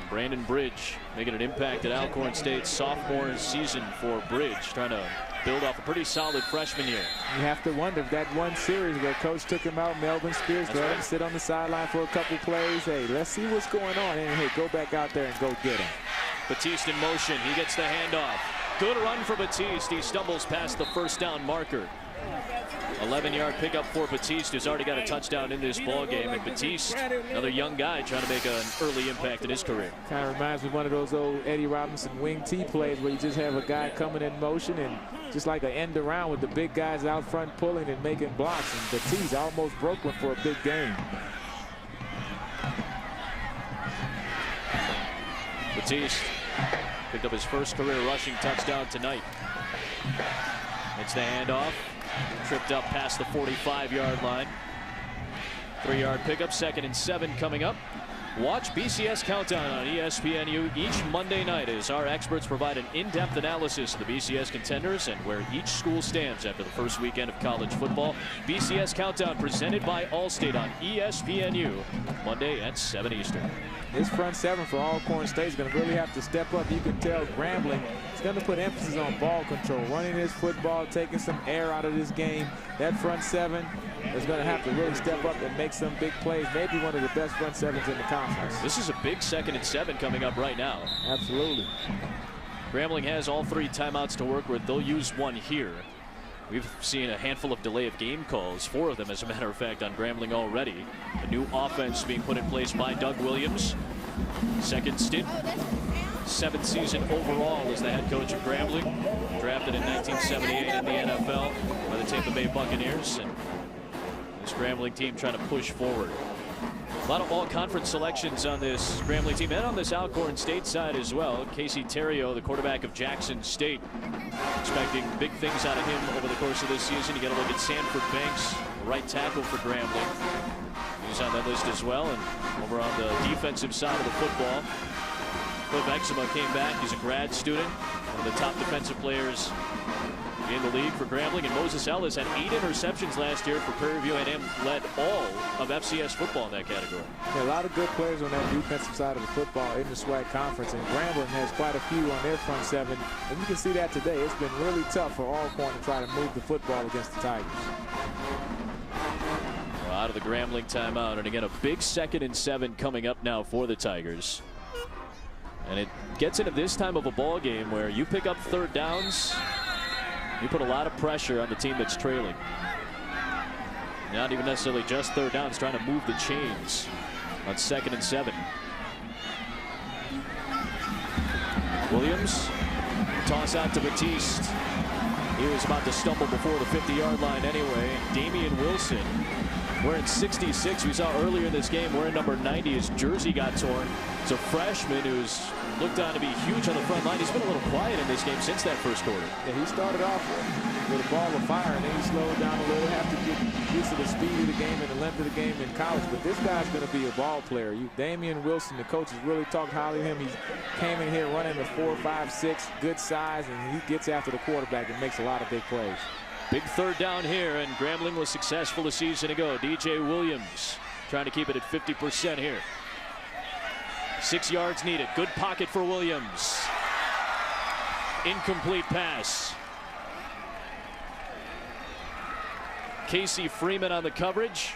Brandon Bridge making an impact at Alcorn State. Sophomore season for Bridge, trying to build off a pretty solid freshman year. You have to wonder if that one series where coach took him out, Melvin Spears, let him sit on the sideline for a couple plays. Hey, let's see what's going on, and hey, go back out there and go get him. Batiste in motion. He gets the handoff. Good run for Batiste. He stumbles past the first down marker. 11-yard pickup for Batiste, who's already got a touchdown in this ball game. And Batiste, another young guy trying to make an early impact in his career. Kind of reminds me of one of those old Eddie Robinson wing T plays where you just have a guy coming in motion and just like an end around with the big guys out front pulling and making blocks. And Batiste almost broke one for a big game. Batiste picked up his first career rushing touchdown tonight. It's the handoff. Tripped up past the 45-yard line. 3-yard pickup, 2nd and 7 coming up. Watch BCS Countdown on ESPNU each Monday night as our experts provide an in-depth analysis of the BCS contenders and where each school stands after the first weekend of college football. BCS Countdown presented by Allstate on ESPNU, Monday at 7 Eastern. This front 7 for Alcorn State is going to really have to step up. You can tell Grambling is going to put emphasis on ball control, running his football, taking some air out of this game. That front 7 is going to have to really step up and make some big plays. Maybe one of the best front 7s in the conference. This is a big 2nd and 7 coming up right now. Absolutely. Grambling has all 3 timeouts to work with. They'll use one here. We've seen a handful of delay of game calls, 4 of them as a matter of fact on Grambling already. A new offense being put in place by Doug Williams. 2nd stint, 7th season overall as the head coach of Grambling. Drafted in 1978 in the NFL by the Tampa Bay Buccaneers. And this Grambling team trying to push forward. A lot of all-conference selections on this Grambling team and on this Alcorn State side as well. Casey Terrio, the quarterback of Jackson State, expecting big things out of him over the course of this season. You got to look at Sanford Banks, right tackle for Grambling. He's on that list as well. And over on the defensive side of the football, Cliff Exuma came back. He's a grad student, one of the top defensive players in the league for Grambling. And Moses Ellis had 8 interceptions last year for Prairie View A&M, led all of FCS football in that category. Yeah, a lot of good players on that defensive side of the football in the SWAC conference, and Grambling has quite a few on their front 7, and you can see that today. It's been really tough for Alcorn to try to move the football against the Tigers. Well, out of the Grambling timeout, and again a big 2nd and 7 coming up now for the Tigers. And it gets into this time of a ball game where you pick up 3rd downs. You put a lot of pressure on the team that's trailing. Not even necessarily just third down. He's trying to move the chains on 2nd and 7. Williams, toss out to Batiste. He was about to stumble before the 50-yard line anyway. Damian Wilson, wearing 66. We saw earlier in this game wearing number 90. His jersey got torn. It's a freshman who's looked on to be huge on the front line. He's been a little quiet in this game since that first quarter. Yeah, he started off with a ball of fire, and then he slowed down a little. Have to get used to the speed of the game and the length of the game in college. But this guy's going to be a ball player. Damian Wilson, the coach has really talked highly of him. He came in here running the 4.56, good size, and he gets after the quarterback and makes a lot of big plays. Big third down here, and Grambling was successful a season ago. DJ Williams trying to keep it at 50% here. 6 yards needed. Good pocket for Williams. Incomplete pass. Casey Freeman on the coverage.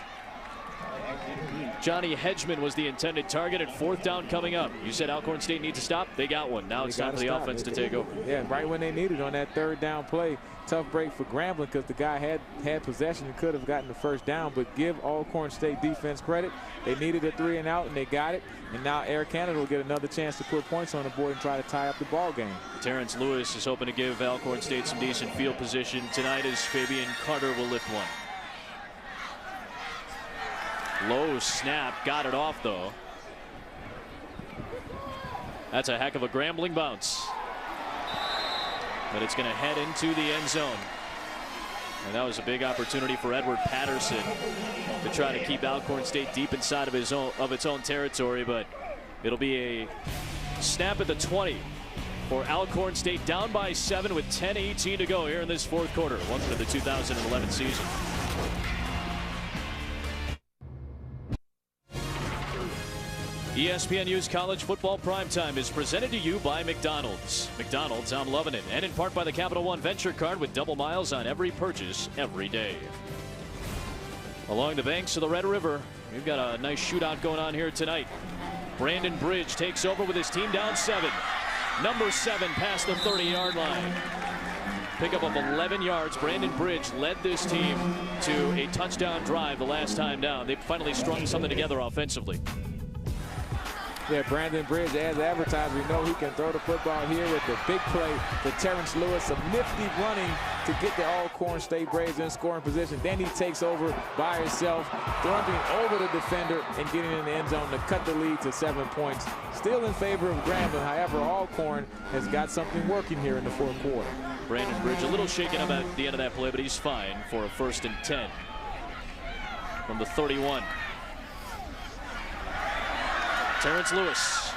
Johnny Hedgeman was the intended target, at 4th down coming up. You said Alcorn State needs to stop. They got one. Now it's time for the offense to take over. Yeah, right when they needed on that 3rd down play. Tough break for Grambling because the guy had possession and could have gotten the 1st down. But give Alcorn State defense credit. They needed a 3 and out, and they got it. And now Air Canada will get another chance to put points on the board and try to tie up the ball game. Terrence Lewis is hoping to give Alcorn State some decent field position tonight as Fabian Carter will lift one. Low snap, got it off though. That's a heck of a Grambling bounce. But it's going to head into the end zone. And that was a big opportunity for Edward Patterson to try to keep Alcorn State deep inside of its own territory, but it'll be a snap at the 20 for Alcorn State, down by 7 with 10:18 to go here in this 4th quarter. Welcome to the 2011 season. ESPNU's College Football Primetime is presented to you by McDonald's. McDonald's, I'm loving it. And in part by the Capital One Venture Card with double miles on every purchase every day. Along the banks of the Red River, we've got a nice shootout going on here tonight. Brandon Bridge takes over with his team down 7. Number 7 past the 30-yard line. Pickup of 11 yards. Brandon Bridge led this team to a touchdown drive the last time down. They finally strung something together offensively. Yeah, Brandon Bridge, as advertised, we know he can throw the football here with the big play to Terrence Lewis. Some nifty running to get the Alcorn State Braves in scoring position. Then he takes over by himself, throwing over the defender and getting in the end zone to cut the lead to 7 points. Still in favor of Grambling. However, Alcorn has got something working here in the 4th quarter. Brandon Bridge a little shaken up at the end of that play, but he's fine for a 1st and 10 from the 31. Terrence Lewis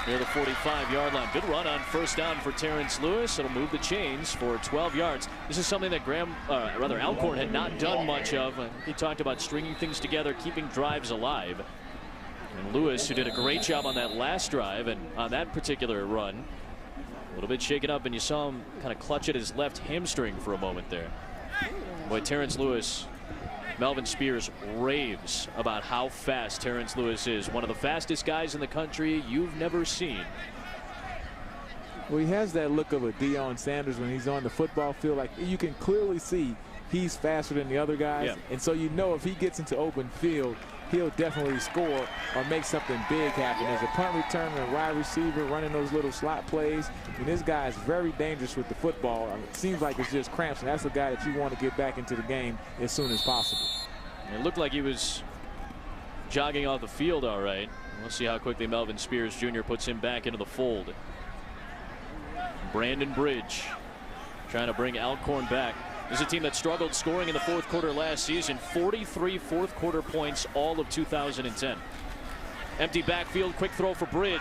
near the 45-yard line. Good run on 1st down for Terrence Lewis. It'll move the chains for 12 yards. This is something that Alcorn had not done much of. He talked about stringing things together, keeping drives alive. And Lewis, who did a great job on that last drive and on that particular run, a little bit shaken up, and you saw him kind of clutch at his left hamstring for a moment there. Boy, Terrence Lewis, Melvin Spears raves about how fast Terrence Lewis is. One of the fastest guys in the country you've never seen. Well, he has that look of a Deion Sanders when he's on the football field. Like, you can clearly see he's faster than the other guys. Yeah. And so you know if he gets into open field, he'll definitely score or make something big happen. As a punt returner and wide receiver running those little slot plays. And this guy is very dangerous with the football. I mean, it seems like it's just cramps, and that's the guy that you want to get back into the game as soon as possible. It looked like he was jogging off the field all right. We'll see how quickly Melvin Spears Jr. puts him back into the fold. Brandon Bridge trying to bring Alcorn back. This is a team that struggled scoring in the 4th quarter last season. 43 4th quarter points all of 2010. Empty backfield, quick throw for Bridge.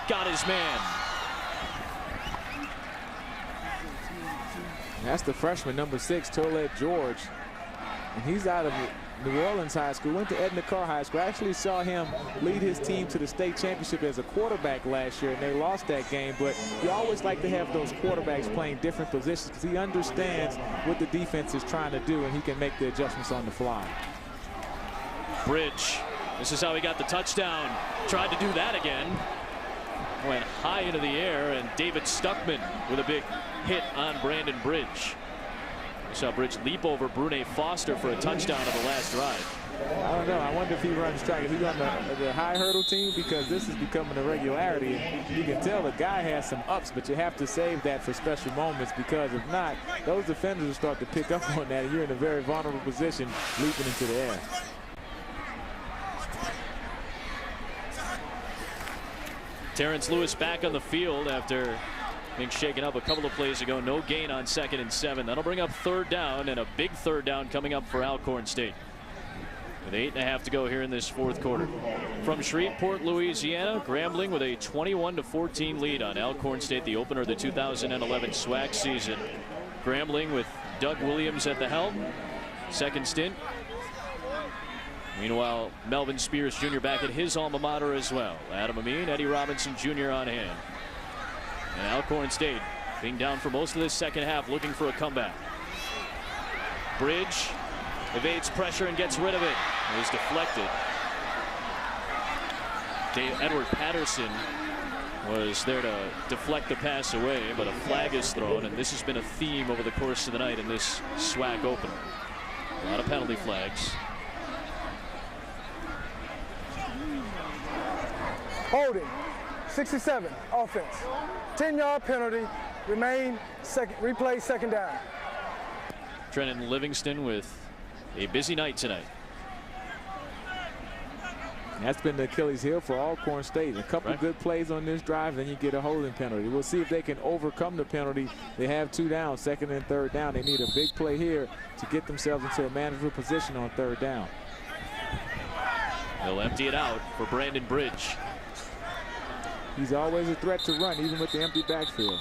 Got his man. That's the freshman, number 6, Tolette George. And he's out of New Orleans High School, went to Edna Carr High School. I actually saw him lead his team to the state championship as a quarterback last year, and they lost that game. But you always like to have those quarterbacks playing different positions because he understands what the defense is trying to do, and he can make the adjustments on the fly. Bridge, this is how he got the touchdown. Tried to do that again. Went high into the air, and David Stuckman with a big hit on Brandon Bridge. We saw Bridge leap over Brune Foster for a touchdown on the last drive. I don't know. I wonder if he runs track. Is he on the high hurdle team? Because this is becoming a regularity. You can tell the guy has some ups, but you have to save that for special moments, because if not, those defenders will start to pick up on that, and you're in a very vulnerable position leaping into the air. Terrence Lewis back on the field after being shaken up a couple of plays ago. No gain on 2nd and 7. That'll bring up 3rd down, and a big 3rd down coming up for Alcorn State. With 8.5 to go here in this 4th quarter. From Shreveport, Louisiana, Grambling with a 21-14 lead on Alcorn State, the opener of the 2011 SWAC season. Grambling with Doug Williams at the helm. 2nd stint. Meanwhile, Melvin Spears Jr. back at his alma mater as well. Adam Amin, Eddie Robinson Jr. on hand. And Alcorn State being down for most of this 2nd half, looking for a comeback. Bridge evades pressure and gets rid of it. It was deflected. Edward Patterson was there to deflect the pass away, but a flag is thrown, and this has been a theme over the course of the night in this SWAC opener. A lot of penalty flags. Holding, 67, offense. 10-yard penalty, replay 2nd down. Trenton Livingston with a busy night tonight. That's been the Achilles heel for Alcorn State. A couple good plays on this drive, then you get a holding penalty. We'll see if they can overcome the penalty. They have 2 down, 2nd and 3rd down. They need a big play here to get themselves into a manageable position on 3rd down. They'll empty it out for Brandon Bridge. He's always a threat to run, even with the empty backfield.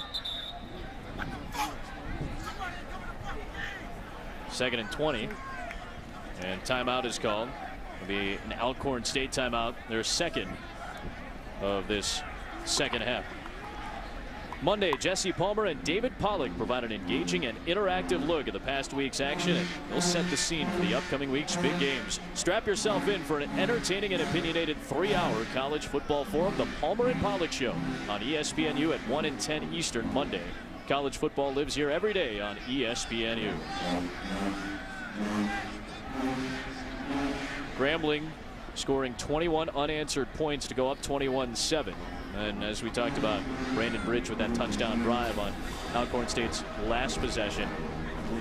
2nd and 20. And timeout is called. It'll be an Alcorn State timeout. Their 2nd of this 2nd half. Monday, Jesse Palmer and David Pollock provide an engaging and interactive look at the past week's action, and they'll set the scene for the upcoming week's big games. Strap yourself in for an entertaining and opinionated 3-hour college football forum, the Palmer and Pollock Show, on ESPNU at 1 and 10 Eastern Monday. College football lives here every day on ESPNU. Grambling scoring 21 unanswered points to go up 21-7. And as we talked about, Brandon Bridge with that touchdown drive on Alcorn State's last possession.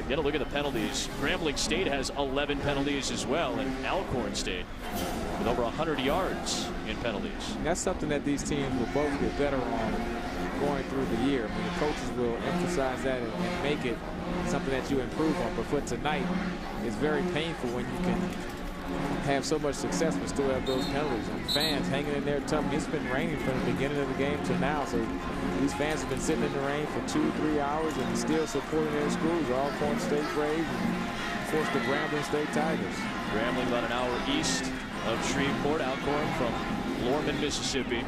Get a look at the penalties. Grambling State has 11 penalties as well, and Alcorn State with over 100 yards in penalties. That's something that these teams will both get better on going through the year. I mean, the coaches will emphasize that and make it something that you improve on. But for tonight, it's very painful when you can have so much success but still have those penalties. And fans hanging in there tough. It's been raining from the beginning of the game to now, so these fans have been sitting in the rain for 2-3 hours and still supporting their schools. Alcorn State Braves, and of course the Grambling State Tigers. Grambling about an hour east of Shreveport. Alcorn from Lorman, Mississippi.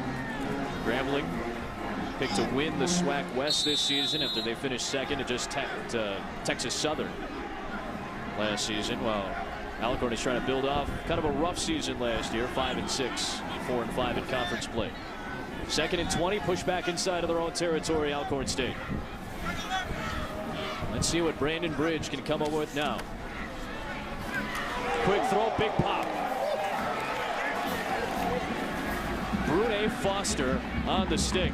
Grambling picked to win the SWAC West this season after they finished 2nd to just Texas Southern last season, while Alcorn is trying to build off kind of a rough season last year, 5-6, 4-5 in conference play. 2nd and 20, push back inside of their own territory, Alcorn State. Let's see what Brandon Bridge can come up with now. Quick throw, big pop. Brune Foster on the stick.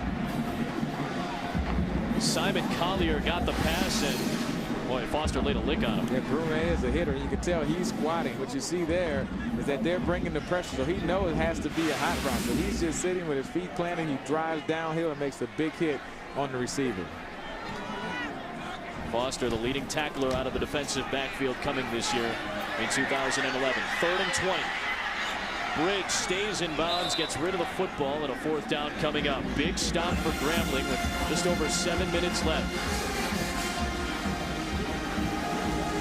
Simon Collier got the pass, and boy, Foster laid a lick on him. Yeah, Brune is a hitter. You can tell he's squatting. What you see there is that they're bringing the pressure, so he knows it has to be a hot route. So he's just sitting with his feet planted. He drives downhill and makes a big hit on the receiver. Foster, the leading tackler out of the defensive backfield coming this year in 2011. 3rd and 20. Bridge stays in bounds, gets rid of the football, and a 4th down coming up. Big stop for Grambling with just over 7 minutes left.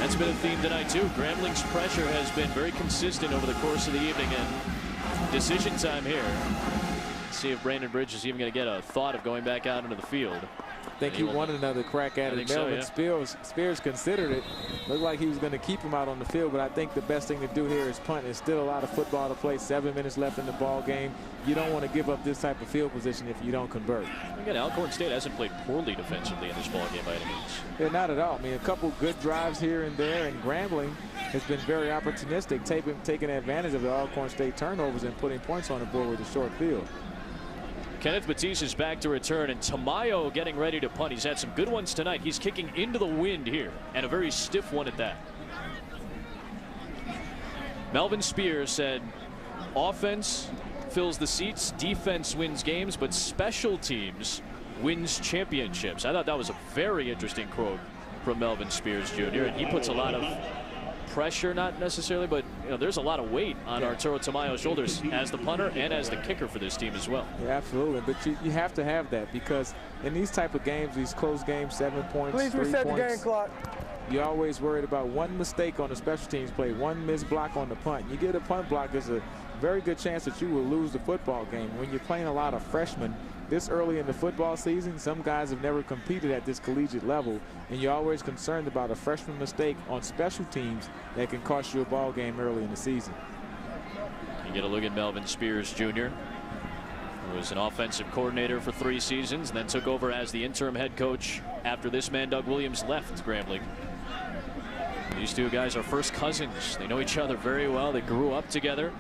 That's been a theme tonight, too. Grambling's pressure has been very consistent over the course of the evening, and decision time here. Let's see if Brandon Bridge is even going to get a thought of going back out into the field. think he wanted another crack at it. Melvin Spears considered it. Looked like he was going to keep him out on the field, but I think the best thing to do here is punt. There's still a lot of football to play. 7 minutes left in the ball game. You don't want to give up this type of field position if you don't convert. Again, Alcorn State hasn't played poorly defensively in this ball game by any means. Yeah, not at all. I mean, a couple good drives here and there, and Grambling has been very opportunistic, taking advantage of the Alcorn State turnovers and putting points on the board with a short field. Kenneth Batiste is back to return, and Tamayo getting ready to punt. He's had some good ones tonight. He's kicking into the wind here, and a very stiff one at that. Melvin Spears said, offense fills the seats, defense wins games, but special teams wins championships. I thought that was a very interesting quote from Melvin Spears Jr., and he puts a lot of pressure, not necessarily, but there's a lot of weight on Arturo Tamayo's shoulders as the punter and as the kicker for this team as well. Yeah, absolutely, but you have to have that, because in these type of games, these close games, 7 points, Please 3 reset points, the game clock. You're always worried about one mistake on the special teams play, one missed block on the punt. You get a punt block, there's a very good chance that you will lose the football game. When you're playing a lot of freshmen this early in the football season, some guys have never competed at this collegiate level, and you're always concerned about a freshman mistake on special teams that can cost you a ball game early in the season. You get a look at Melvin Spears Jr., who was an offensive coordinator for 3 seasons and then took over as the interim head coach after this man, Doug Williams, left Grambling. These two guys are first cousins. They know each other very well. They grew up together.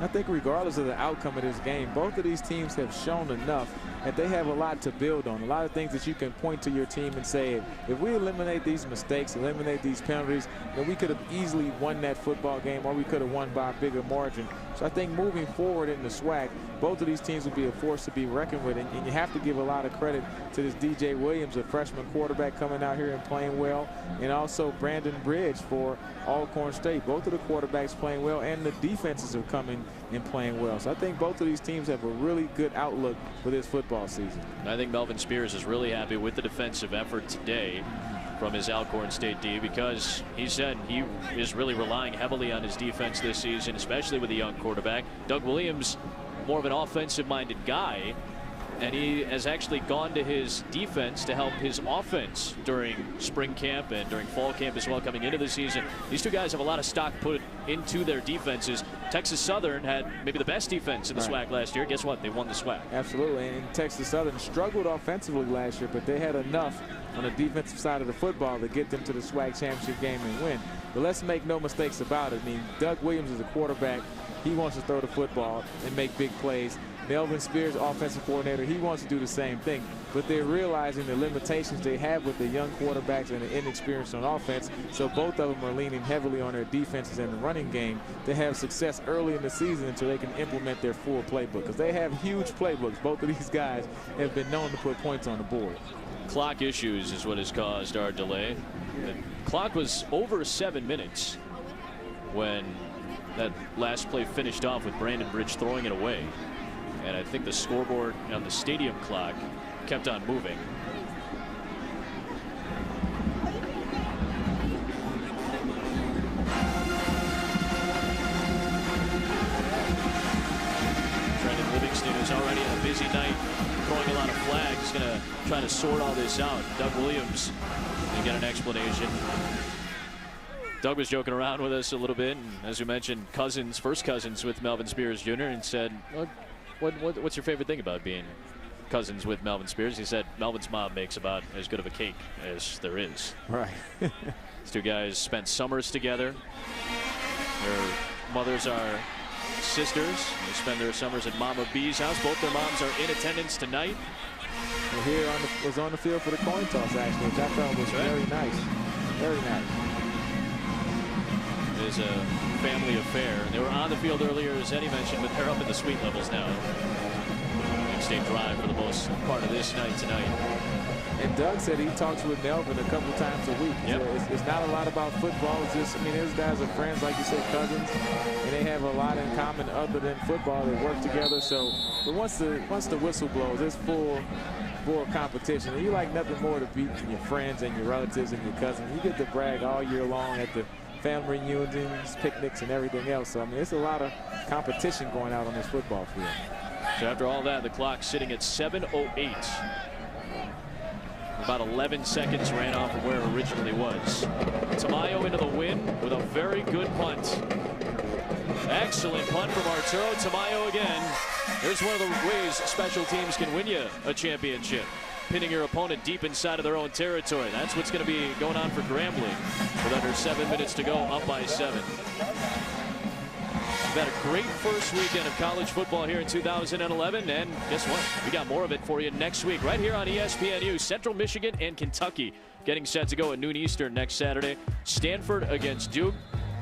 I think regardless of the outcome of this game, both of these teams have shown enough that they have a lot to build on, a lot of things that you can point to your team and say, if we eliminate these mistakes, eliminate these penalties, then we could have easily won that football game, or we could have won by a bigger margin. So I think moving forward in the SWAC, both of these teams will be a force to be reckoned with, and you have to give a lot of credit to this DJ Williams, a freshman quarterback coming out here and playing well, and also Brandon Bridge for Alcorn State. Both of the quarterbacks playing well, and the defenses are coming and playing well. So I think both of these teams have a really good outlook for this football season. I think Melvin Spears is really happy with the defensive effort today from his Alcorn State D, because he said he is really relying heavily on his defense this season, especially with a young quarterback. Doug Williams, more of an offensive-minded guy, and he has actually gone to his defense to help his offense during spring camp and during fall camp as well coming into the season. These two guys have a lot of stock put into their defenses. Texas Southern had maybe the best defense in the SWAC last year. Guess what? They won the SWAC. Absolutely, and Texas Southern struggled offensively last year, but they had enough on the defensive side of the football to get them to the SWAC championship game and win. But let's make no mistakes about it. I mean, Doug Williams is a quarterback. He wants to throw the football and make big plays. Melvin Spears, offensive coordinator, he wants to do the same thing. But they're realizing the limitations they have with the young quarterbacks and the inexperience on offense. So both of them are leaning heavily on their defenses and the running game to have success early in the season until they can implement their full playbook. Because they have huge playbooks. Both of these guys have been known to put points on the board. Clock issues is what has caused our delay. The clock was over 7 minutes when that last play finished off with Brandon Bridge throwing it away. And I think the scoreboard on the stadium clock kept on moving. Brendan Livingston, who's already on a busy night, throwing a lot of flags, going to try to sort all this out. Doug Williams going to get an explanation. Doug was joking around with us a little bit, and as you mentioned, first cousins with Melvin Spears Jr., and said, what's your favorite thing about being cousins with Melvin Spears? He said Melvin's mom makes about as good of a cake as there is. Right. These two guys spent summers together. Their mothers are sisters. They spend their summers at Mama B's house. Both their moms are in attendance tonight. We're here was on the field for the coin toss, actually, which I thought was very nice. Very nice. It is a family affair. They were on the field earlier, as Eddie mentioned, but they're up in the suite levels now. State drive for the most part of this night tonight. And Doug said he talks with Melvin a couple times a week. Yep. It's not a lot about football. It's just, I mean, those guys are friends, like you said, cousins, and they have a lot in common other than football. They work together. So, but once the whistle blows, it's full competition. And you like nothing more to beat than your friends and your relatives and your cousins. You get to brag all year long at the family reunions, picnics, and everything else. So, I mean, it's a lot of competition going out on this football field. So after all that, the clock sitting at 7:08. About 11 seconds ran off from where it originally was. Tamayo into the win with a very good punt. Excellent punt from Arturo Tamayo again. Here's one of the ways special teams can win you a championship. Pinning your opponent deep inside of their own territory. That's what's going to be going on for Grambling with under 7 minutes to go, up by 7. We've had a great first weekend of college football here in 2011, and guess what? We got more of it for you next week right here on ESPNU. Central Michigan and Kentucky getting set to go at noon Eastern next Saturday. Stanford against Duke.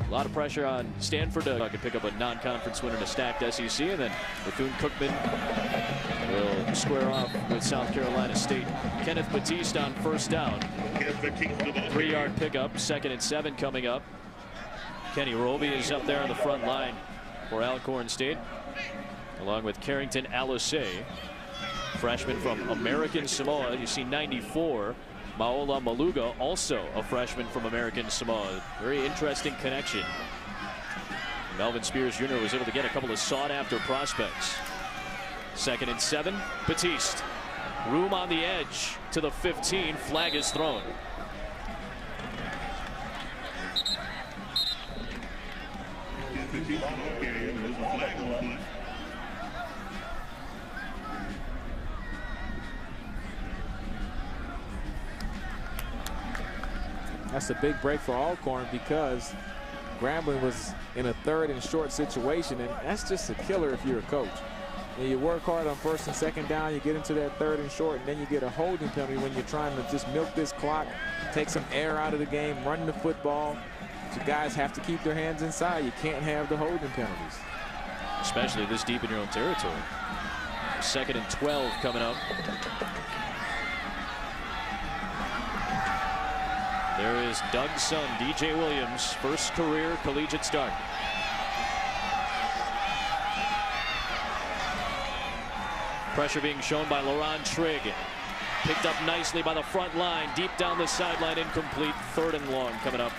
A lot of pressure on Stanford to pick up a non-conference win in a stacked SEC, and then Bethune-Cookman will square off with South Carolina State. Kenneth Batiste on first down. 3-yard pickup, 2nd and 7 coming up. Kenny Roby is up there on the front line for Alcorn State, along with Carrington Alisay, freshman from American Samoa. You see 94. Maola Maluga, also a freshman from American Samoa. Very interesting connection. Melvin Spears Jr. was able to get a couple of sought-after prospects. 2nd and 7. Batiste. Room on the edge to the 15. Flag is thrown. That's a big break for Alcorn because Grambling was in a 3rd and short situation, and that's just a killer if you're a coach. And you work hard on 1st and 2nd down, you get into that 3rd and short, and then you get a holding penalty when you're trying to just milk this clock, take some air out of the game, run the football. So guys have to keep their hands inside. You can't have the holding penalties. Especially this deep in your own territory. 2nd and 12 coming up. There is Doug's son, DJ Williams, first career collegiate start. Pressure being shown by Laron Trigg. Picked up nicely by the front line, deep down the sideline, incomplete. 3rd and long coming up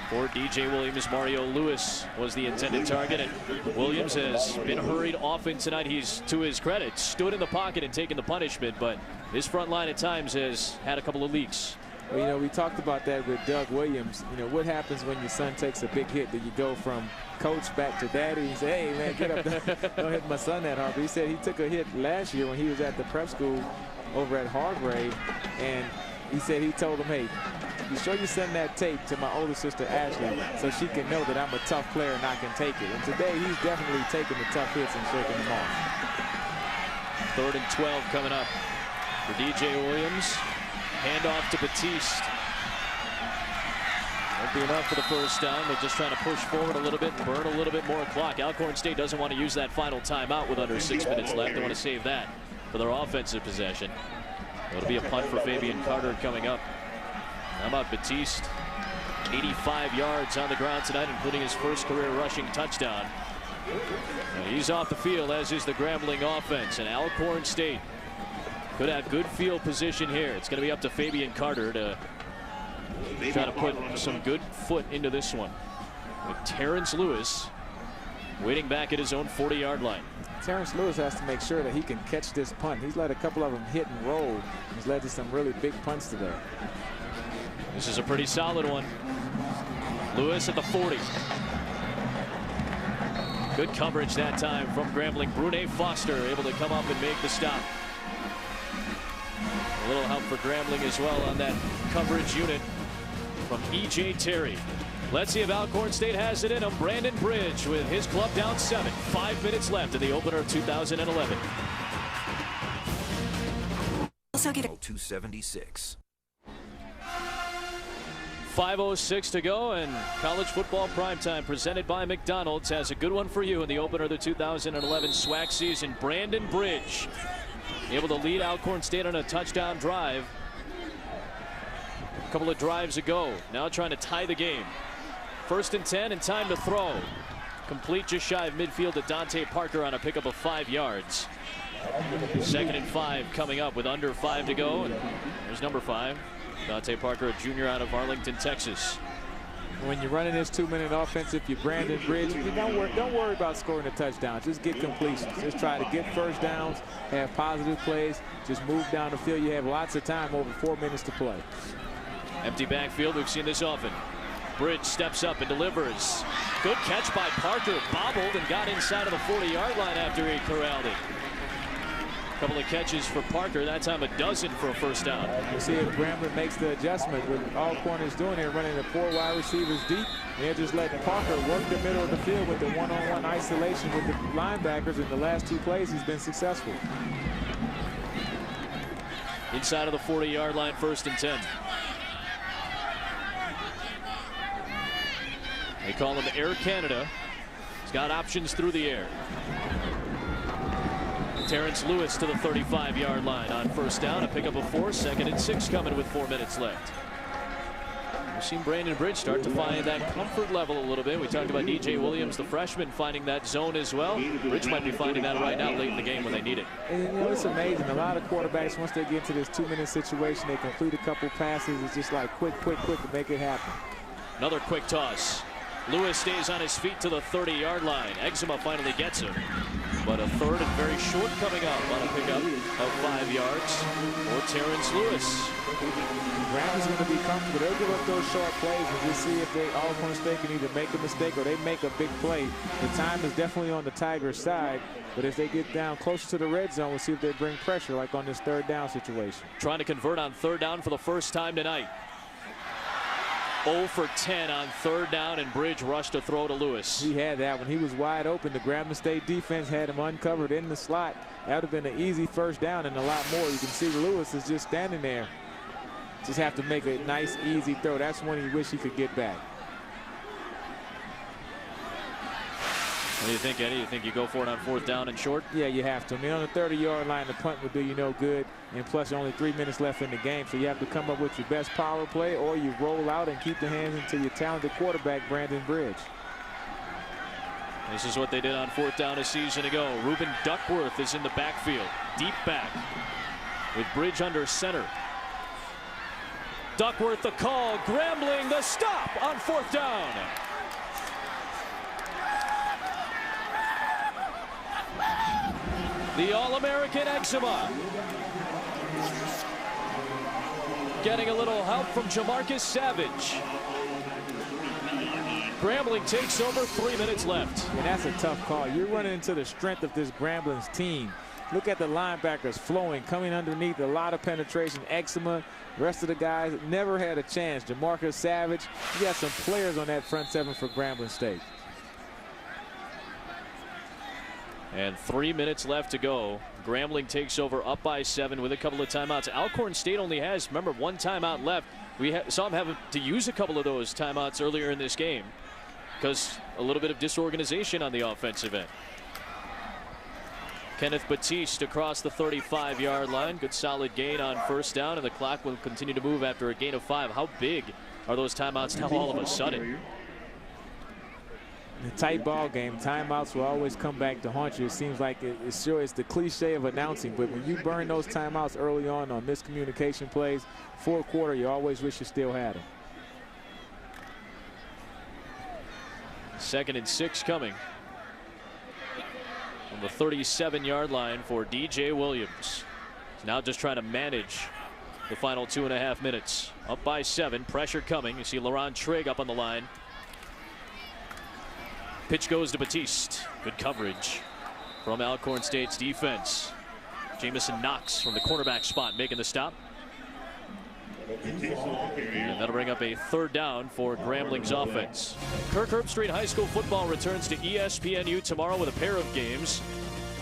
for DJ Williams. Mario Lewis was the intended target, and Williams has been hurried often tonight. He's, to his credit, stood in the pocket and taken the punishment, but his front line at times has had a couple of leaks. Well, you know, we talked about that with Doug Williams. You know, what happens when your son takes a big hit? Do you go from coach back to daddy? He said, hey, man, get up. Don't hit my son that hard. But he said he took a hit last year when he was at the prep school over at Hargrave. And he said he told him, hey, you show your son that tape to my older sister, Ashley, so she can know that I'm a tough player and I can take it. And today he's definitely taking the tough hits and shaking them off. 3rd and 12 coming up for DJ Williams. Handoff to Batiste. Won't be enough for the first down. They're just trying to push forward a little bit and burn a little bit more clock. Alcorn State doesn't want to use that final timeout with under 6 minutes left. They want to save that for their offensive possession. It'll be a punt for Fabian Carter coming up. How about Batiste? 85 yards on the ground tonight, including his first career rushing touchdown. And he's off the field, as is the Grambling offense. And Alcorn State could have good field position here. It's going to be up to Fabian Carter to try to put some good foot into this one, with Terrence Lewis waiting back at his own 40-yard line. Terrence Lewis has to make sure that he can catch this punt. He's let a couple of them hit and roll. He's led to some really big punts today. This is a pretty solid one. Lewis at the 40. Good coverage that time from Grambling. Brune Foster able to come up and make the stop. A little help for Grambling as well on that coverage unit from E.J. Terry. Let's see if Alcorn State has it in him. Brandon Bridge with his club down 7. 5 minutes left in the opener of 2011. Also get a 276. 5:06 to go, and college football primetime presented by McDonald's has a good one for you in the opener of the 2011 SWAC season. Brandon Bridge able to lead Alcorn State on a touchdown drive a couple of drives ago. Now trying to tie the game. 1st and 10 and time to throw. Complete just shy of midfield to Dante Parker on a pickup of 5 yards. 2nd and 5 coming up with under 5 to go. And there's number 5. Dante Parker, a junior out of Arlington, Texas. When you're running this 2-minute offense, if you're Brandon Bridge, you don't worry about scoring a touchdown. Just get completions. Just try to get first downs, have positive plays. Just move down the field. You have lots of time, over 4 minutes to play. Empty backfield. We've seen this often. Bridge steps up and delivers. Good catch by Parker. Bobbled and got inside of the 40-yard line after he corralled it. A couple of catches for Parker. That time a dozen for a first down. You see if Grambling makes the adjustment. What Alcorn is doing here, running the 4 wide receivers deep. They're just letting Parker work the middle of the field with the one-on-one isolation with the linebackers. In the last 2 plays, he's been successful. Inside of the 40-yard line, 1st and 10. They call him Air Canada. He's got options through the air. Terrence Lewis to the 35-yard line on 1st down. A pickup of 4. 2nd and 6 coming with 4 minutes left. We've seen Brandon Bridge start to find that comfort level a little bit. We talked about DJ Williams, the freshman, finding that zone as well. Bridge might be finding that right now late in the game when they need it. And you know, it's amazing. A lot of quarterbacks, once they get into this 2-minute situation, they complete a couple passes. It's just like quick to make it happen. Another quick toss. Lewis stays on his feet to the 30-yard line. Eczema finally gets him. But a 3rd and very short coming up on a pickup of 5 yards for Terrence Lewis. Graham's going to be comfortable. They'll give up those short plays and just see if they Alcorn State can either make a mistake or they make a big play. The time is definitely on the Tigers' side, but as they get down closer to the red zone, we'll see if they bring pressure like on this 3rd down situation. Trying to convert on 3rd down for the first time tonight. 0 for 10 on 3rd down, and Bridge rushed to throw to Lewis. He had that when he was wide open. The Grambling State defense had him uncovered in the slot. That would have been an easy 1st down and a lot more. You can see Lewis is just standing there. Just have to make a nice, easy throw. That's when he wish he could get back. What do you think, Eddie? You think you go for it on 4th down and short? Yeah, you have to. I mean, on the 30-yard line, the punt would do you no good. And plus, only 3 minutes left in the game. So you have to come up with your best power play, or you roll out and keep the hands into your talented quarterback, Brandon Bridge. This is what they did on 4th down a season ago. Ruben Duckworth is in the backfield. Deep back with Bridge under center. Duckworth the call. Grambling the stop on 4th down. The All-American Eczema getting a little help from Jamarcus Savage. Grambling takes over, 3 minutes left. And that's a tough call. You're running into the strength of this Grambling's team. Look at the linebackers flowing, coming underneath, a lot of penetration. Eczema, rest of the guys never had a chance. Jamarcus Savage, you got some players on that front 7 for Grambling State. And 3 minutes left to go. Grambling takes over up by 7 with a couple of timeouts. Alcorn State only has, remember, 1 timeout left. We saw them have to use a couple of those timeouts earlier in this game because a little bit of disorganization on the offensive end. Kenneth Batiste across the 35-yard line. Good solid gain on 1st down, and the clock will continue to move after a gain of 5. How big are those timeouts now all of a sudden? In a tight ball game, timeouts will always come back to haunt you. It seems like it's the cliche of announcing, but when you burn those timeouts early on miscommunication plays, 4th quarter, you always wish you still had them. 2nd and 6 coming on the 37-yard line for DJ Williams. He's now just trying to manage the final 2.5 minutes. Up by 7, pressure coming. You see Laron Trigg up on the line. Pitch goes to Batiste. Good coverage from Alcorn State's defense. Jamison Knox from the cornerback spot making the stop. And that'll bring up a 3rd down for Grambling's offense. Kirk Herbstreit High School football returns to ESPNU tomorrow with a pair of games,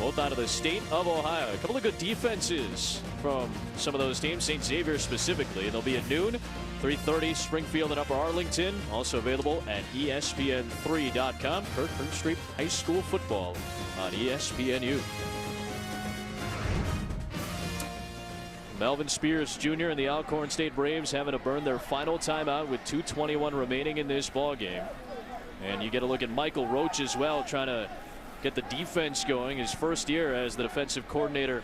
both out of the state of Ohio. A couple of good defenses from some of those teams, St. Xavier specifically. They'll be at noon. 3:30 Springfield and Upper Arlington, also available at ESPN3.com. Kirk Herbstreit High School football on ESPNU. Melvin Spears Jr. and the Alcorn State Braves having to burn their final timeout with 2:21 remaining in this ball game. And you get a look at Michael Roach as well, trying to get the defense going. His first year as the defensive coordinator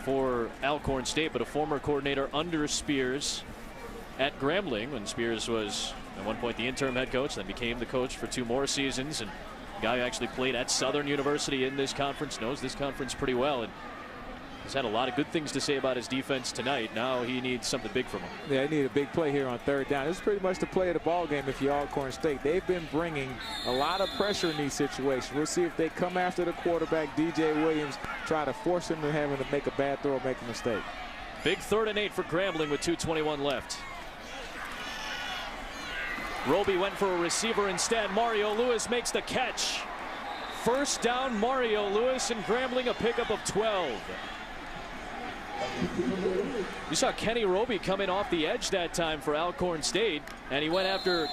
for Alcorn State, but a former coordinator under Spears. at Grambling when Spears was at one point the interim head coach, then became the coach for 2 more seasons, and a guy who actually played at Southern University in this conference, knows this conference pretty well, and he's had a lot of good things to say about his defense tonight. Now he needs something big from him. Yeah, they need a big play here on 3rd down. This is pretty much the play of the ball game if you're Alcorn State. They've been bringing a lot of pressure in these situations. We'll see if they come after the quarterback, DJ Williams, try to force him to having to make a bad throw or make a mistake. Big 3rd and 8 for Grambling with 2:21 left. Roby went for a receiver instead. Mario Lewis makes the catch. 1st down, Mario Lewis, and Grambling a pickup of 12. You saw Kenny Roby coming off the edge that time for Alcorn State, and he went after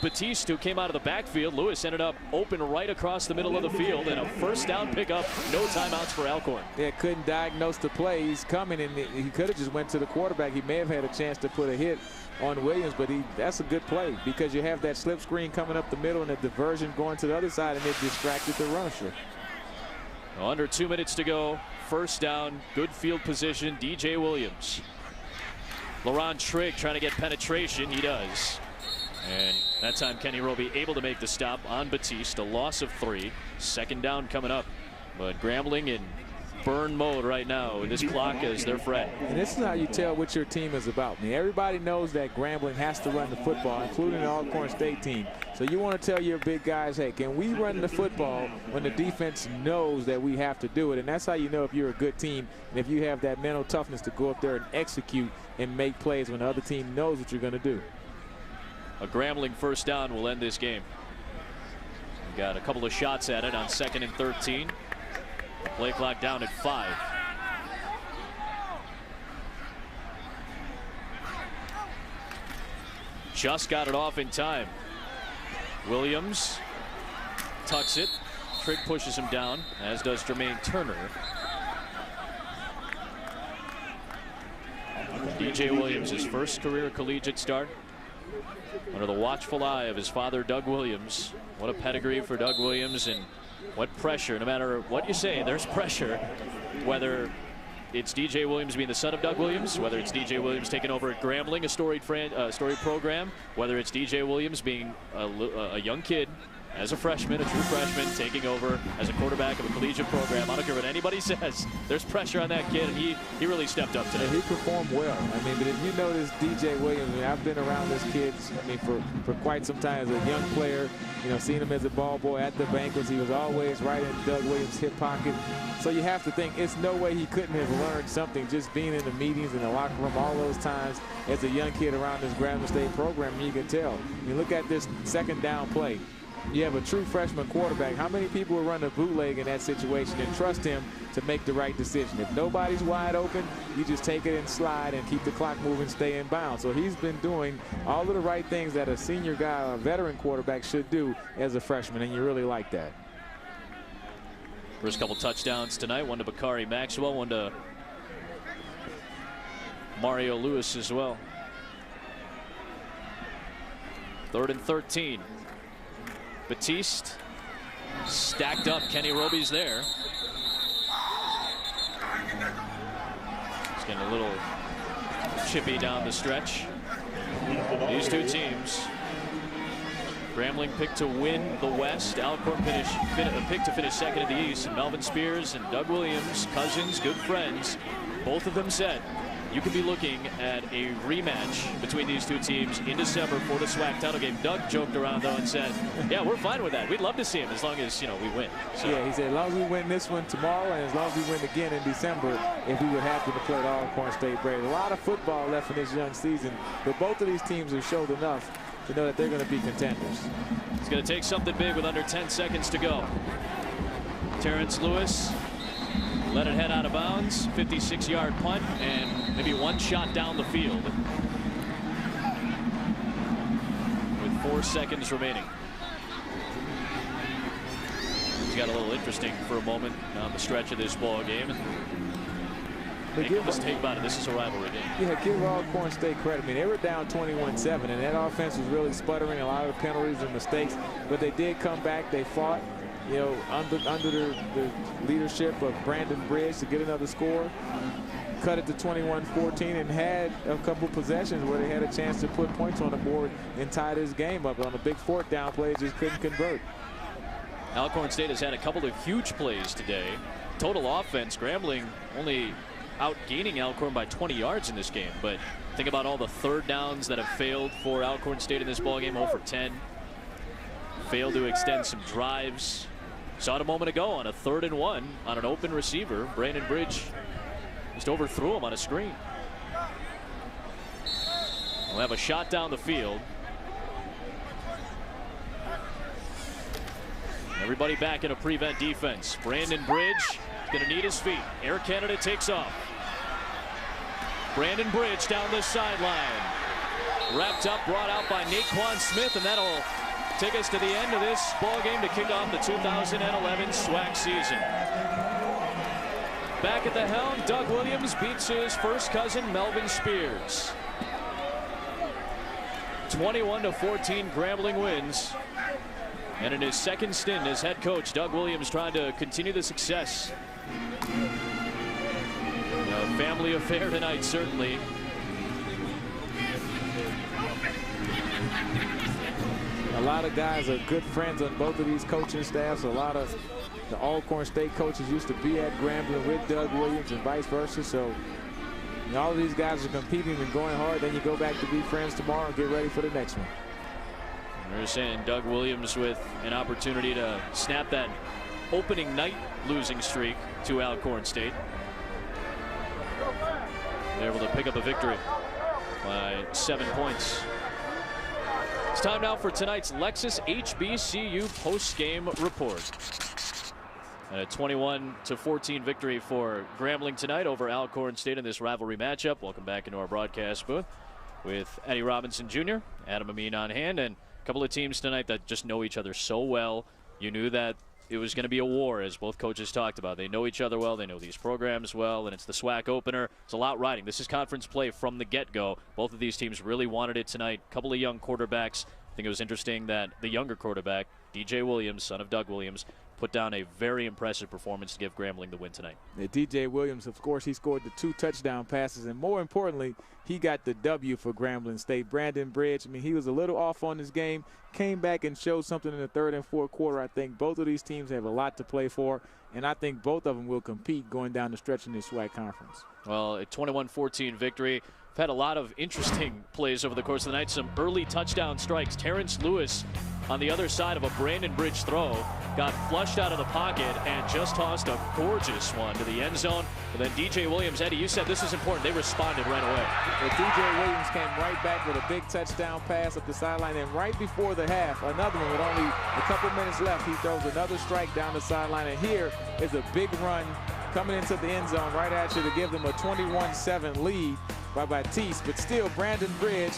Batiste, who came out of the backfield. Lewis ended up open right across the middle of the field, and a 1st down pickup. No timeouts for Alcorn. Yeah, couldn't diagnose the play. He's coming, and he could have just went to the quarterback. He may have had a chance to put a hit on Williams, but that's a good play because you have that slip screen coming up the middle and a diversion going to the other side, and it distracted the rusher. Under 2 minutes to go. 1st down, good field position, DJ Williams. LaRon Trigg trying to get penetration. He does. And that time Kenny Roby able to make the stop on Batiste. A loss of 3. 2nd down coming up. But Grambling in burn mode right now with this clock as their friend. And this is how you tell what your team is about. I mean, everybody knows that Grambling has to run the football, including the Alcorn State team. So you want to tell your big guys, hey, can we run the football when the defense knows that we have to do it? And that's how you know if you're a good team and if you have that mental toughness to go up there and execute and make plays when the other team knows what you're going to do. A Grambling 1st down will end this game. We've got a couple of shots at it on 2nd and 13. Play clock down at 5. Just got it off in time. Williams tucks it. Trigg pushes him down, as does Jermaine Turner. DJ Williams, his 1st career collegiate start, under the watchful eye of his father, Doug Williams. What a pedigree for Doug Williams, and what pressure. No matter what you say, there's pressure. Whether it's DJ Williams being the son of Doug Williams, whether it's DJ Williams taking over at Grambling, a storied program, whether it's DJ Williams being a young kid as a freshman, a true freshman, taking over as a quarterback of a collegiate program. I don't care what anybody says. There's pressure on that kid, and he really stepped up today. Yeah, he performed well. I mean, but if you notice DJ Williams, I mean, I've been around this kid, I mean, for quite some time as a young player. You know, seeing him as a ball boy at the banquets, he was always right in Doug Williams' hip pocket. So you have to think it's no way he couldn't have learned something just being in the meetings in the locker room all those times as a young kid around this Grambling State program. And you can tell. You look at this 2nd down play. You have a true freshman quarterback. How many people would run a bootleg in that situation and trust him to make the right decision? If nobody's wide open, you just take it and slide and keep the clock moving, stay in bounds. So he's been doing all of the right things that a senior guy, a veteran quarterback, should do as a freshman, and you really like that. First couple touchdowns tonight. One to Bakari Maxwell, one to Mario Lewis as well. 3rd and 13. Batiste stacked up. Kenny Roby's there. He's getting a little chippy down the stretch. These two teams. Grambling picked to win the West. Alcorn picked to finish 2nd in the East. And Melvin Spears and Doug Williams, cousins, good friends, both of them said you could be looking at a rematch between these two teams in December for the SWAC title game. Doug joked around, though, and said, yeah, we're fine with that. We'd love to see him as long as, you know, we win. So. Yeah, he said as long as we win this one tomorrow and as long as we win again in December, if we would happen to play the Alcorn State Braves. A lot of football left in this young season, but both of these teams have showed enough to know that they're going to be contenders. It's going to take something big with under 10 seconds to go. Terrence Lewis let it head out of bounds. 56-yard punt and maybe one shot down the field with 4 seconds remaining. It's got a little interesting for a moment down the stretch of this ball game. Make no mistake about it, this is a rivalry game. Yeah, give Alcorn State credit. I mean, they were down 21-7, and that offense was really sputtering, a lot of penalties and mistakes, but they did come back. They fought, you know, under the leadership of Brandon Bridge to get another score. cut it to 21-14 and had a couple possessions where they had a chance to put points on the board and tie this game up. On a big fourth down play, just couldn't convert. Alcorn State has had a couple of huge plays today. Total offense, Grambling only outgaining Alcorn by 20 yards in this game. But think about all the third downs that have failed for Alcorn State in this ballgame. 0 for 10. Failed to extend some drives. Saw it a moment ago on a 3rd and 1 on an open receiver. Brandon Bridge just overthrew him on a screen. We'll have a shot down the field. Everybody back in a prevent defense. Brandon Bridge is going to need his feet. Air Canada takes off. Brandon Bridge down the sideline. Wrapped up, brought out by Naquan Smith, and that'll take us to the end of this ball game to kick off the 2011 SWAC season. Back at the helm, Doug Williams beats his first cousin, Melvin Spears. 21-14, Grambling wins. And in his second stint as head coach, Doug Williams trying to continue the success. A family affair tonight, certainly. A lot of guys are good friends on both of these coaching staffs. A lot of the Alcorn State coaches used to be at Grambling with Doug Williams and vice versa. So all of these guys are competing and going hard. Then you go back to be friends tomorrow and get ready for the next one. We're saying Doug Williams with an opportunity to snap that opening night losing streak to Alcorn State. They're able to pick up a victory by 7 points. It's time now for tonight's Lexus HBCU post-game report. And a 21-14 victory for Grambling tonight over Alcorn State in this rivalry matchup. Welcome back into our broadcast booth with Eddie Robinson Jr., Adam Amin on hand, and a couple of teams tonight that just know each other so well. You knew that it was going to be a war, as both coaches talked about. They know each other well. They know these programs well, and it's the SWAC opener. It's a lot riding. This is conference play from the get-go. Both of these teams really wanted it tonight. A couple of young quarterbacks. I think it was interesting that the younger quarterback, DJ Williams, son of Doug Williams, put down a very impressive performance to give Grambling the win tonight. Yeah, DJ Williams, of course, he scored the 2 touchdown passes, and more importantly, he got the W for Grambling State. Brandon Bridge, I mean, he was a little off on this game, came back and showed something in the 3rd and 4th quarter. I think both of these teams have a lot to play for, and I think both of them will compete going down the stretch in this SWAC conference. Well, a 21-14 victory. We've had a lot of interesting plays over the course of the night. Some early touchdown strikes. Terrence Lewis on the other side of a Brandon Bridge throw got flushed out of the pocket and just tossed a gorgeous one to the end zone. But then DJ Williams, Eddie, you said this is important. They responded right away. Well, DJ Williams came right back with a big touchdown pass up the sideline, and right before the half, another one with only a couple minutes left, he throws another strike down the sideline, and here is a big run coming into the end zone right at you to give them a 21-7 lead by Batiste. But still, Brandon Bridge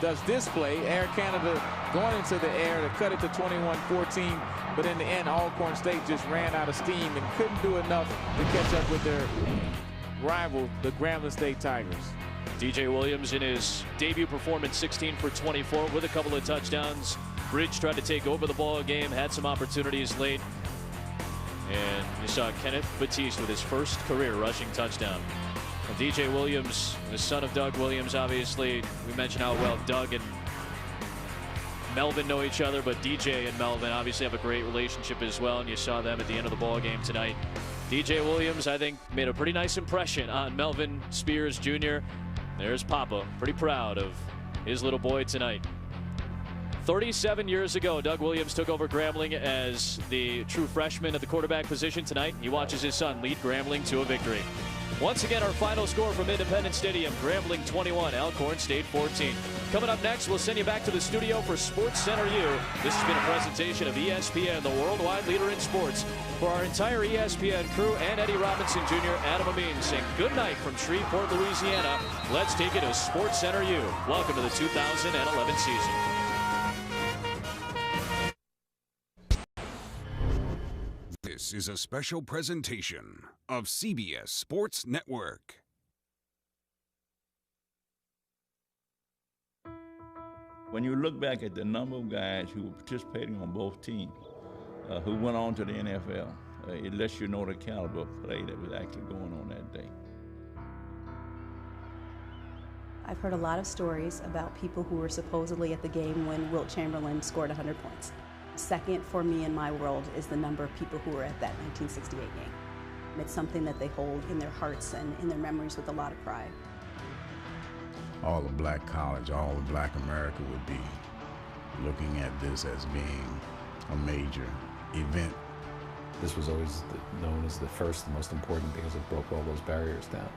does this play. Air Canada going into the air to cut it to 21-14. But in the end, Alcorn State just ran out of steam and couldn't do enough to catch up with their rival, the Grambling State Tigers. DJ Williams in his debut performance, 16 for 24 with a couple of touchdowns. Bridge tried to take over the ball game, had some opportunities late. And you saw Kenneth Batiste with his first career rushing touchdown. Well, DJ Williams, the son of Doug Williams, obviously. We mentioned how well Doug and Melvin know each other, but DJ and Melvin obviously have a great relationship as well, and you saw them at the end of the ball game tonight. DJ Williams, I think, made a pretty nice impression on Melvin Spears Jr. There's Papa, pretty proud of his little boy tonight. 37 years ago, Doug Williams took over Grambling as the true freshman at the quarterback position tonight. He watches his son lead Grambling to a victory. Once again, our final score from Independence Stadium, Grambling 21, Alcorn State 14. Coming up next, we'll send you back to the studio for Sports Center U. This has been a presentation of ESPN, the worldwide leader in sports. For our entire ESPN crew and Eddie Robinson Jr., Adam Amin saying good night from Shreveport, Louisiana. Let's take it to Sports Center U. Welcome to the 2011 season. This is a special presentation of CBS Sports Network. When you look back at the number of guys who were participating on both teams, who went on to the NFL, it lets you know the caliber of play that was actually going on that day. I've heard a lot of stories about people who were supposedly at the game when Wilt Chamberlain scored 100 points. Second for me in my world is the number of people who were at that 1968 game. It's something that they hold in their hearts and in their memories with a lot of pride. All of Black College, all of Black America would be looking at this as being a major event. This was always known as the first and most important because it broke all those barriers down.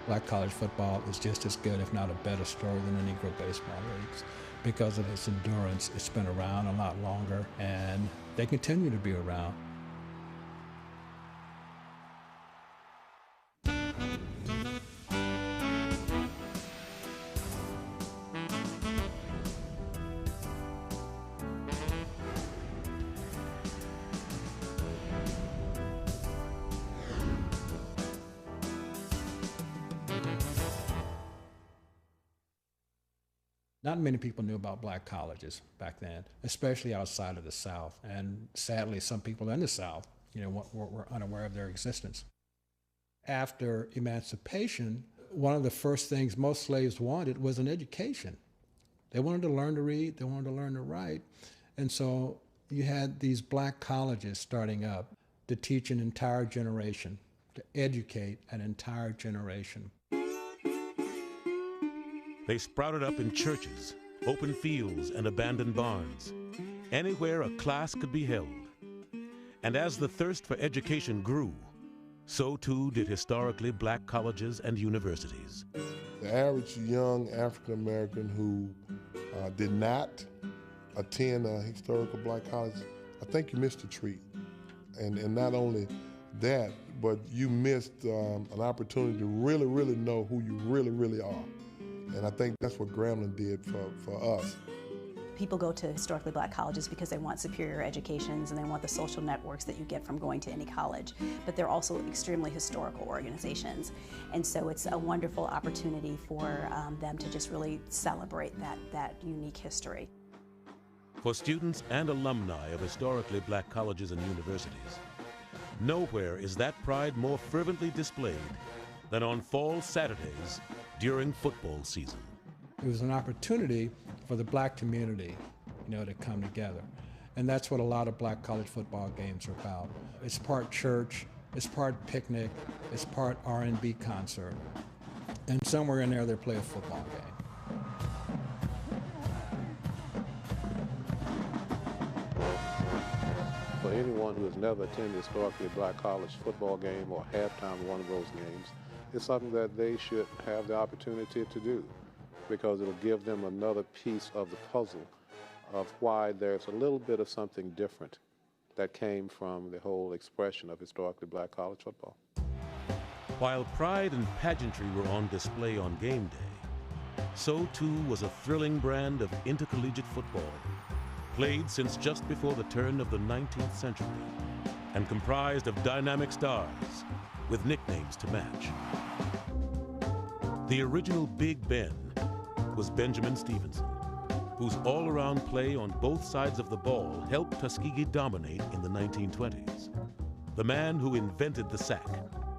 Black college football is just as good, if not a better story than the Negro baseball leagues. Because of its endurance, it's been around a lot longer, and they continue to be around. Not many people knew about black colleges back then, especially outside of the South. And sadly, some people in the South, were unaware of their existence. After emancipation, one of the first things most slaves wanted was an education. They wanted to learn to read, they wanted to learn to write. And so you had these black colleges starting up to teach an entire generation, to educate an entire generation. They sprouted up in churches, open fields, and abandoned barns, anywhere a class could be held. And as the thirst for education grew, so too did historically black colleges and universities. The average young African American who did not attend a historical black college, I think you missed a treat. And not only that, but you missed an opportunity to really, really know who you really, really are. And I think that's what Grambling did for us. People go to historically black colleges because they want superior educations and they want the social networks that you get from going to any college. But they're also extremely historical organizations. And so it's a wonderful opportunity for them to just really celebrate that unique history. For students and alumni of historically black colleges and universities, nowhere is that pride more fervently displayed than on fall Saturdays during football season. It was an opportunity for the black community, to come together. And that's what a lot of black college football games are about. It's part church, it's part picnic, it's part R&B concert. And somewhere in there they play a football game. For anyone who has never attended a historically black college football game or halftime of one of those games, it's something that they should have the opportunity to do, because it'll give them another piece of the puzzle of why there's a little bit of something different that came from the whole expression of historically black college football. While pride and pageantry were on display on game day, so too was a thrilling brand of intercollegiate football, played since just before the turn of the 19th century, and comprised of dynamic stars with nicknames to match. The original Big Ben was Benjamin Stevenson, whose all-around play on both sides of the ball helped Tuskegee dominate in the 1920s. The man who invented the sack,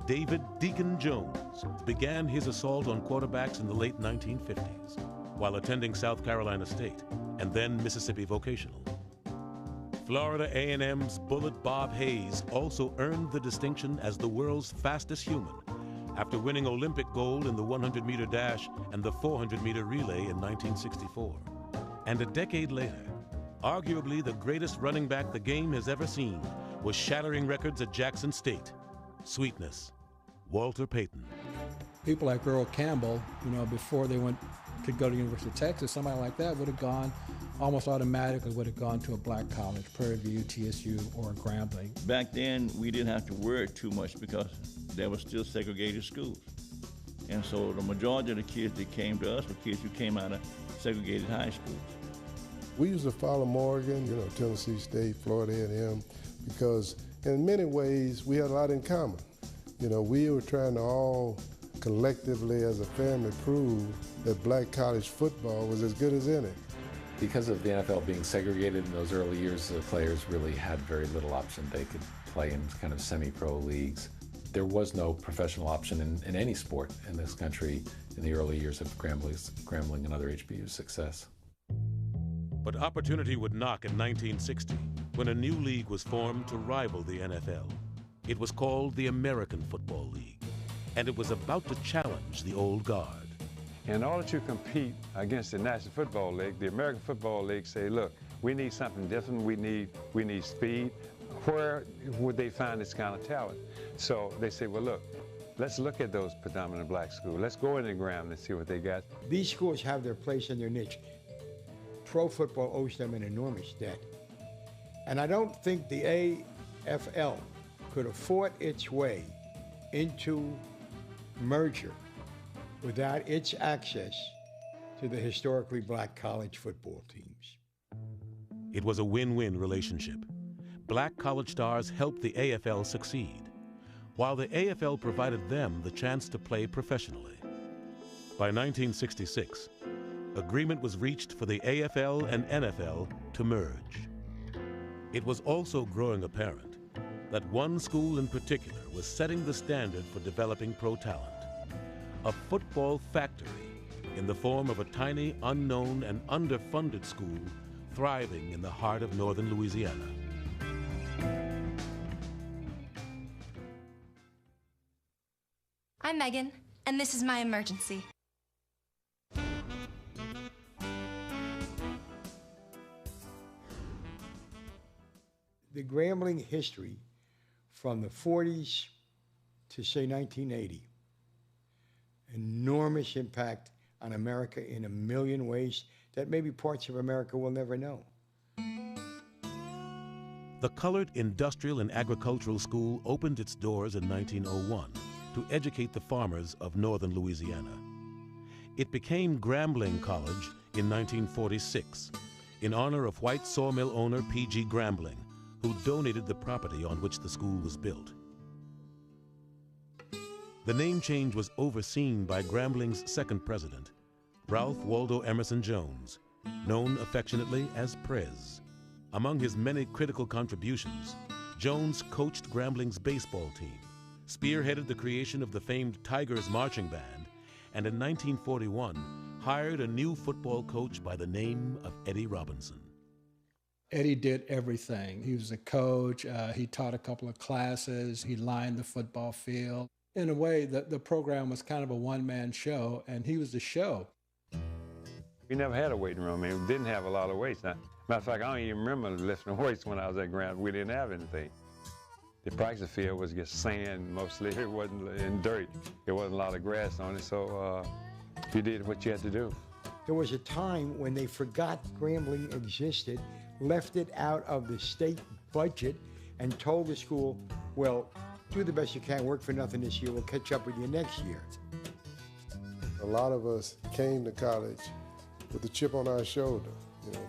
David Deacon Jones, began his assault on quarterbacks in the late 1950s while attending South Carolina State and then Mississippi Vocational. Florida A&M's Bullet Bob Hayes also earned the distinction as the world's fastest human after winning Olympic gold in the 100-meter dash and the 400-meter relay in 1964. And a decade later, arguably the greatest running back the game has ever seen was shattering records at Jackson State. Sweetness, Walter Payton. People like Earl Campbell, before they could go to the University of Texas, somebody like that would have gone, almost automatically would have gone to a black college, Prairie View, TSU, or Grambling. Back then, we didn't have to worry too much because there were still segregated schools. And so the majority of the kids that came to us were kids who came out of segregated high schools. We used to follow Morgan, Tennessee State, Florida A&M, because in many ways we had a lot in common. We were trying to all collectively as a family prove that black college football was as good as any. Because of the NFL being segregated in those early years, the players really had very little option. They could play in kind of semi-pro leagues. There was no professional option in any sport in this country in the early years of Grambling and other HBU's success. But opportunity would knock in 1960 when a new league was formed to rival the NFL. It was called the American Football League, and it was about to challenge the old guard. In order to compete against the National Football League, the American Football League say, look, we need something different, we need speed. Where would they find this kind of talent? So they say, well, look, let's look at those predominant black schools. Let's go into Grambling and see what they got. These schools have their place in their niche. Pro football owes them an enormous debt. And I don't think the AFL could afford its way into merger without its access to the historically black college football teams. It was a win-win relationship. Black college stars helped the AFL succeed, while the AFL provided them the chance to play professionally. By 1966, agreement was reached for the AFL and NFL to merge. It was also growing apparent that one school in particular was setting the standard for developing pro talent. A football factory in the form of a tiny, unknown, and underfunded school thriving in the heart of northern Louisiana. I'm Megan, and this is my emergency. The Grambling history from the 40s to, say, 1980, enormous impact on America in a million ways that maybe parts of America will never know. The Colored Industrial and Agricultural School opened its doors in 1901 to educate the farmers of northern Louisiana. It became Grambling College in 1946 in honor of white sawmill owner P.G. Grambling, who donated the property on which the school was built. The name change was overseen by Grambling's second president, Ralph Waldo Emerson Jones, known affectionately as Prez. Among his many critical contributions, Jones coached Grambling's baseball team, spearheaded the creation of the famed Tigers marching band, and in 1941 hired a new football coach by the name of Eddie Robinson. Eddie did everything. He was a coach, he taught a couple of classes, he lined the football field. In a way, the program was kind of a one-man show, and he was the show. We never had a weight room. I mean, we didn't have a lot of weights. Now, matter of fact, I don't even remember lifting weights when I was at Grambling. We didn't have anything. The practice field was just sand mostly. It wasn't in dirt. There wasn't a lot of grass on it, so you did what you had to do. There was a time when they forgot Grambling existed, left it out of the state budget, and told the school, well, do the best you can, work for nothing this year, we'll catch up with you next year. A lot of us came to college with a chip on our shoulder,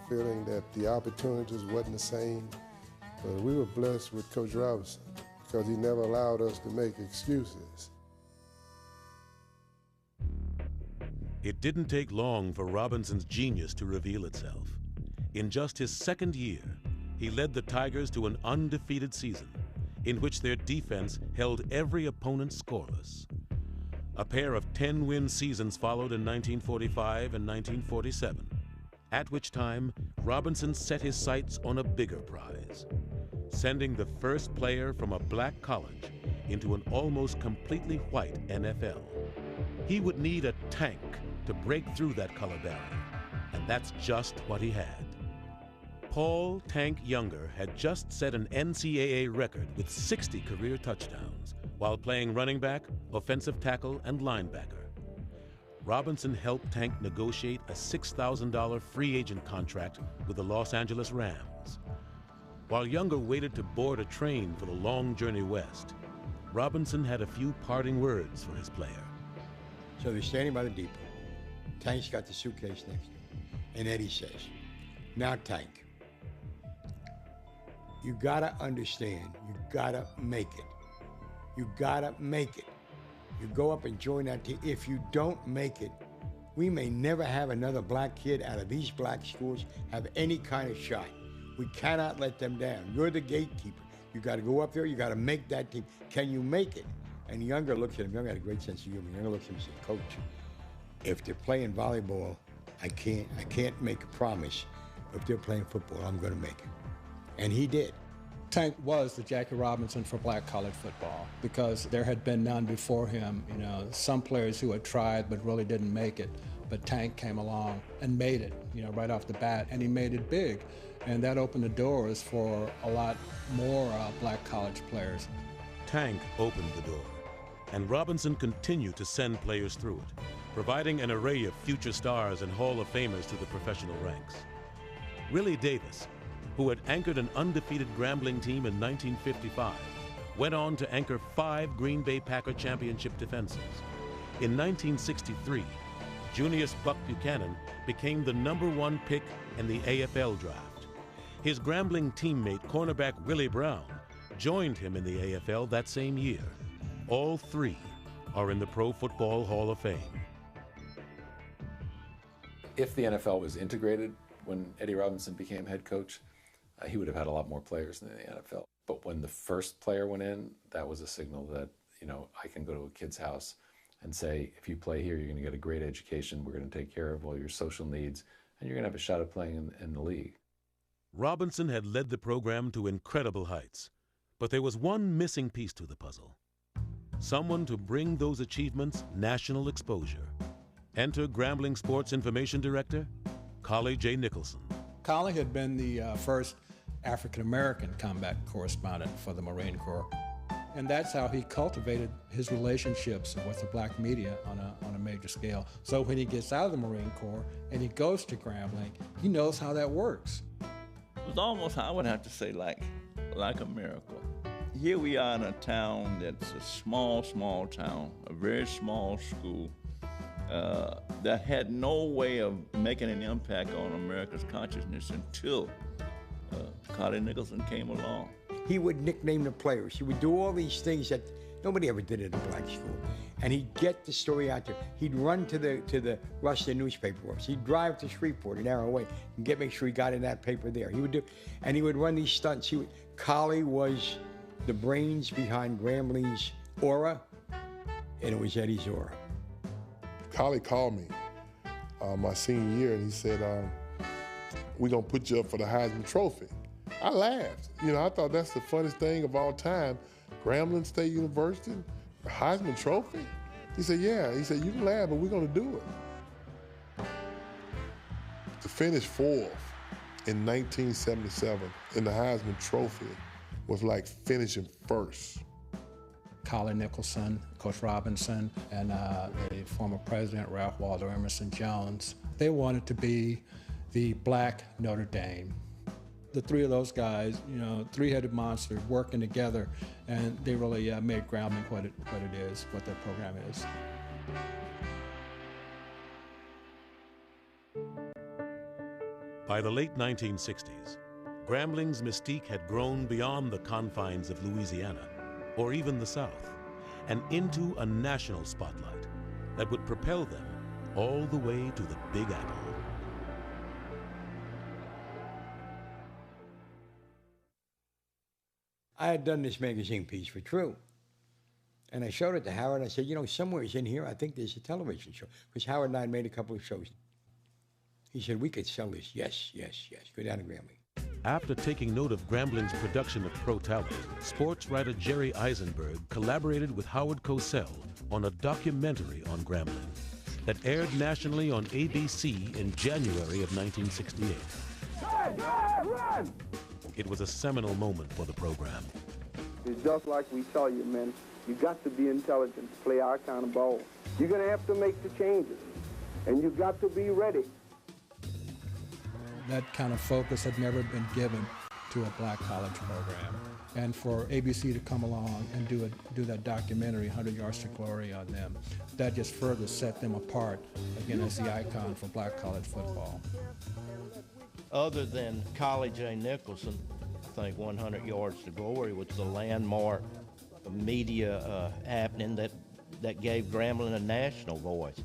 feeling that the opportunities wasn't the same. But we were blessed with Coach Robinson because he never allowed us to make excuses. It didn't take long for Robinson's genius to reveal itself. In just his second year, he led the Tigers to an undefeated season in which their defense held every opponent scoreless. A pair of 10-win seasons followed in 1945 and 1947, at which time Robinson set his sights on a bigger prize, sending the first player from a black college into an almost completely white NFL. He would need a tank to break through that color barrier, and that's just what he had. Paul Tank Younger had just set an NCAA record with 60 career touchdowns while playing running back, offensive tackle, and linebacker. Robinson helped Tank negotiate a $6,000 free agent contract with the Los Angeles Rams. While Younger waited to board a train for the long journey west, Robinson had a few parting words for his player. So they're standing by the depot. Tank's got the suitcase next to him. And Eddie says, now Tank, you gotta understand, you gotta make it. You gotta make it. You go up and join that team. If you don't make it, we may never have another black kid out of these black schools have any kind of shot. We cannot let them down. You're the gatekeeper. You gotta go up there, you gotta make that team. Can you make it? And Younger looks at him. Younger had a great sense of humor. Younger looks at him and says, Coach, if they're playing volleyball, I can't make a promise. If they're playing football, I'm going to make it. And he did. Tank was the Jackie Robinson for black college football because there had been none before him. You know, some players who had tried but really didn't make it. But Tank came along and made it, you know, right off the bat, and he made it big. And that opened the doors for a lot more black college players. Tank opened the door, and Robinson continued to send players through it, providing an array of future stars and Hall of Famers to the professional ranks. Willie Davis, who had anchored an undefeated Grambling team in 1955, went on to anchor 5 Green Bay Packer championship defenses. In 1963, Junius Buck Buchanan became the #1 pick in the AFL draft. His Grambling teammate, cornerback Willie Brown, joined him in the AFL that same year. All 3 are in the Pro Football Hall of Fame. If the NFL was integrated when Eddie Robinson became head coach, he would have had a lot more players than the NFL. But when the first player went in, that was a signal that, you know, I can go to a kid's house and say, if you play here, you're going to get a great education, we're going to take care of all your social needs, and you're going to have a shot at playing in the league. Robinson had led the program to incredible heights, but there was one missing piece to the puzzle. Someone to bring those achievements national exposure. Enter Grambling Sports Information Director, Collie J. Nicholson. Collie had been the first African-American combat correspondent for the Marine Corps. And that's how he cultivated his relationships with the black media on a major scale. So when he gets out of the Marine Corps and he goes to Grambling, he knows how that works. It was almost, I would have to say, like a miracle. Here we are in a town that's a small town, a very small school, that had no way of making an impact on America's consciousness until Collie Nicholson came along. He would nickname the players. He would do all these things that nobody ever did at a black school. And he'd get the story out there. He'd run to the Ruston newspaper office. He'd drive to Shreveport, an hour away, and make sure he got in that paper there. He would do, and he would run these stunts. Collie was the brains behind Grambling's aura, and it was Eddie's aura. Collie called me my senior year, and he said, we're going to put you up for the Heisman Trophy. I laughed. You know, I thought that's the funniest thing of all time. Grambling State University, the Heisman Trophy? He said, yeah. He said, you can laugh, but we're going to do it. To finish 4th in 1977 in the Heisman Trophy was like finishing 1st. Collie Nicholson, Coach Robinson, and the former president, Ralph Waldo Emerson Jones, they wanted to be the black Notre Dame. The 3 of those guys, you know, 3-headed monsters working together, and they really made Grambling what it is, what their program is. By the late 1960s, Grambling's mystique had grown beyond the confines of Louisiana, or even the South, and into a national spotlight that would propel them all the way to the Big Apple. I had done this magazine piece for True, and I showed it to Howard. I said, you know, somewhere in here, I think there's a television show, because Howard and I had made a couple of shows. He said, we could sell this. Yes. Go down to Grambling. After taking note of Grambling's production of pro talent, sports writer Jerry Eisenberg collaborated with Howard Cosell on a documentary on Grambling that aired nationally on ABC in January of 1968. Run! It was a seminal moment for the program. It's just like we tell you, men. You got to be intelligent to play our kind of ball. You're going to have to make the changes, and you got to be ready. That kind of focus had never been given to a black college program. And for ABC to come along and do that documentary, 100 Yards to Glory, on them, that just further set them apart, again, as the icon for black college football. Other than Collie J. Nicholson, I think 100 Yards to Glory was the landmark media happening that gave Grambling a national voice.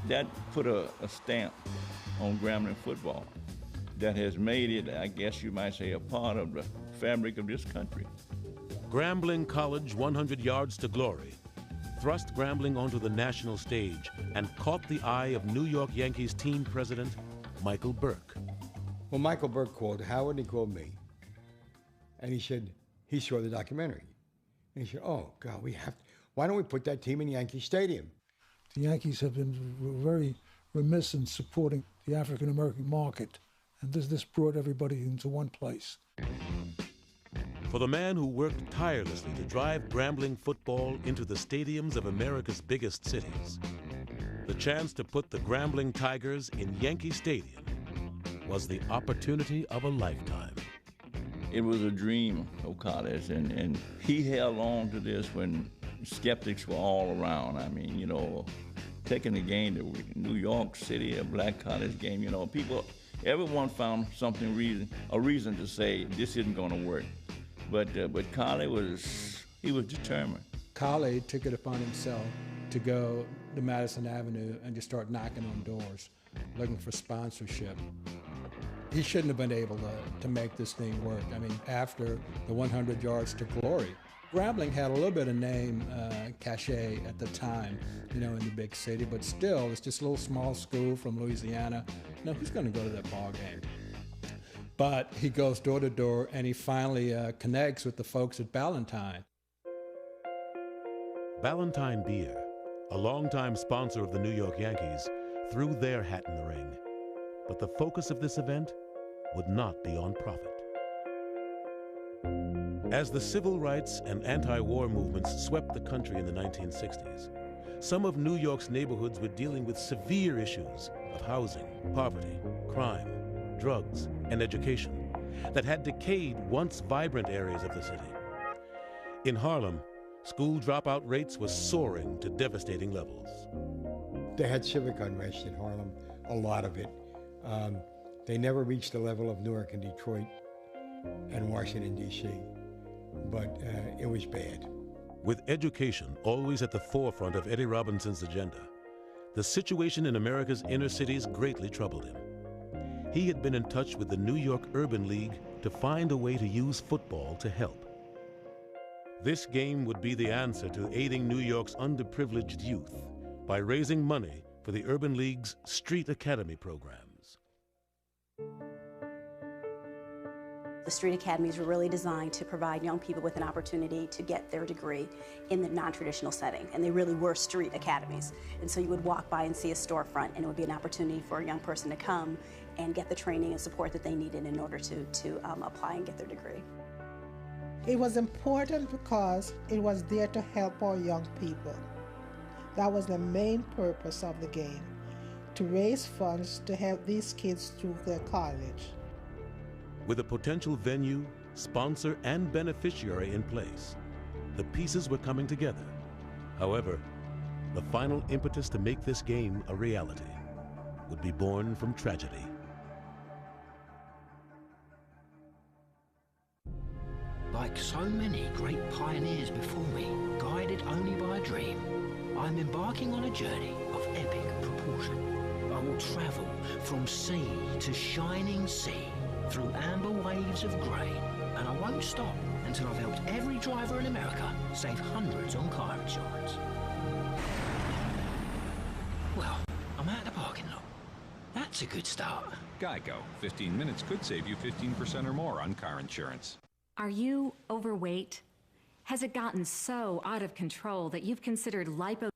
That put a stamp on Grambling football that has made it, I guess you might say, a part of the fabric of this country. Grambling College 100 Yards to Glory thrust Grambling onto the national stage and caught the eye of New York Yankees team president Michael Burke. Well, Michael Burke called Howard and he called me. And he said, he saw the documentary. And he said, oh, God, why don't we put that team in Yankee Stadium? The Yankees have been very remiss in supporting the African-American market. And this brought everybody into one place. For the man who worked tirelessly to drive Grambling football into the stadiums of America's biggest cities, the chance to put the Grambling Tigers in Yankee Stadium was the opportunity of a lifetime. It was a dream of college, and he held on to this when skeptics were all around. I mean, you know, taking the game to New York City, a black college game, you know, everyone found a reason to say this isn't going to work. But Collie was determined. Collie took it upon himself to go to Madison Avenue and just start knocking on doors, looking for sponsorship. He shouldn't have been able to make this thing work. I mean, after the 100 Yards to Glory, Grambling had a little bit of name cachet at the time, you know, in the big city, but still, it's just a little small school from Louisiana. You know, who's going to go to that ball game? But he goes door to door, and he finally connects with the folks at Ballantine. Ballantine Beer, a longtime sponsor of the New York Yankees, threw their hat in the ring. But the focus of this event would not be on profit. As the civil rights and anti-war movements swept the country in the 1960s, some of New York's neighborhoods were dealing with severe issues of housing, poverty, crime, drugs, and education that had decayed once vibrant areas of the city. In Harlem, school dropout rates were soaring to devastating levels. They had civic unrest in Harlem, a lot of it. They never reached the level of Newark and Detroit and Washington, D.C., but it was bad. With education always at the forefront of Eddie Robinson's agenda, the situation in America's inner cities greatly troubled him. He had been in touch with the New York Urban League to find a way to use football to help. This game would be the answer to aiding New York's underprivileged youth by raising money for the Urban League's Street Academy programs. The street academies were really designed to provide young people with an opportunity to get their degree in the non-traditional setting, and they really were street academies. And so you would walk by and see a storefront, and it would be an opportunity for a young person to come and get the training and support that they needed in order to apply and get their degree. It was important because it was there to help our young people. That was the main purpose of the game, to raise funds to help these kids through their college. With a potential venue, sponsor, and beneficiary in place, the pieces were coming together. However, the final impetus to make this game a reality would be born from tragedy. Like so many great pioneers before me, guided only by a dream, I am embarking on a journey of epic proportion. I will travel from sea to shining sea, through amber waves of grain, and I won't stop until I've helped every driver in America save hundreds on car insurance. Well, I'm at the parking lot. That's a good start. Geico. 15 minutes could save you 15% or more on car insurance. Are you overweight? Has it gotten so out of control that you've considered lipo?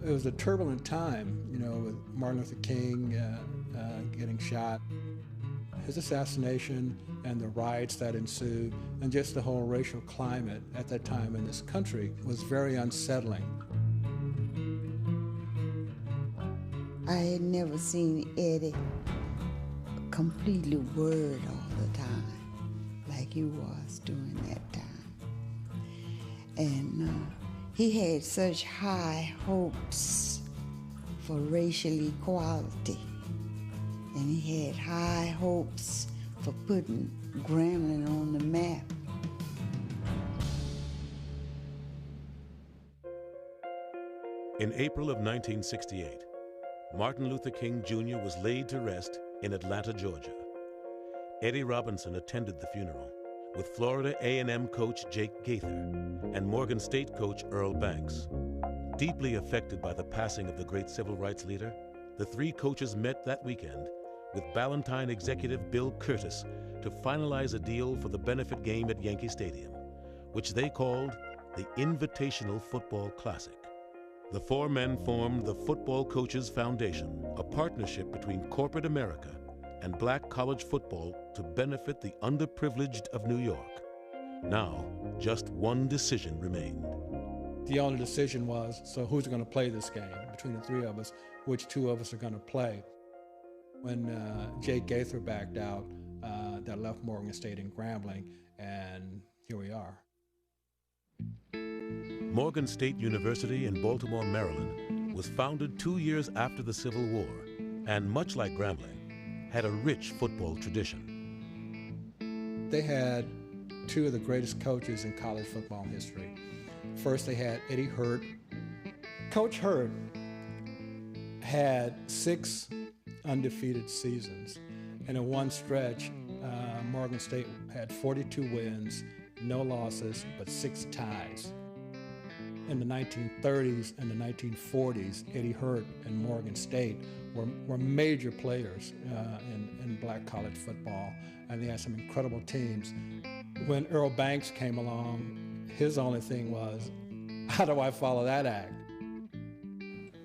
It was a turbulent time, you know, with Martin Luther King getting shot, his assassination, and the riots that ensued, and just the whole racial climate at that time in this country was very unsettling. I had never seen Eddie completely worried all the time, like he was during that time. And he had such high hopes for racial equality, and he had high hopes for putting Grambling on the map. In April of 1968, Martin Luther King Jr. was laid to rest in Atlanta, Georgia. Eddie Robinson attended the funeral with Florida A&M coach Jake Gaither and Morgan State coach Earl Banks. Deeply affected by the passing of the great civil rights leader, the three coaches met that weekend with Ballantine executive Bill Curtis to finalize a deal for the benefit game at Yankee Stadium, which they called the Invitational Football Classic. The four men formed the Football Coaches Foundation, a partnership between corporate America and black college football to benefit the underprivileged of New York. Now, just one decision remained. The only decision was, so who's going to play this game? Between the three of us, which two of us are going to play? When Jake Gaither backed out, that left Morgan State and Grambling, and here we are. Morgan State University in Baltimore, Maryland, was founded 2 years after the Civil War, and much like Grambling, had a rich football tradition. They had two of the greatest coaches in college football history. First, they had Eddie Hurt. Coach Hurt had 6 undefeated seasons, and in one stretch, Morgan State had 42 wins, no losses, but 6 ties. In the 1930s and the 1940s, Eddie Hurt and Morgan State were major players in black college football, and they had some incredible teams. When Earl Banks came along, his only thing was, how do I follow that act?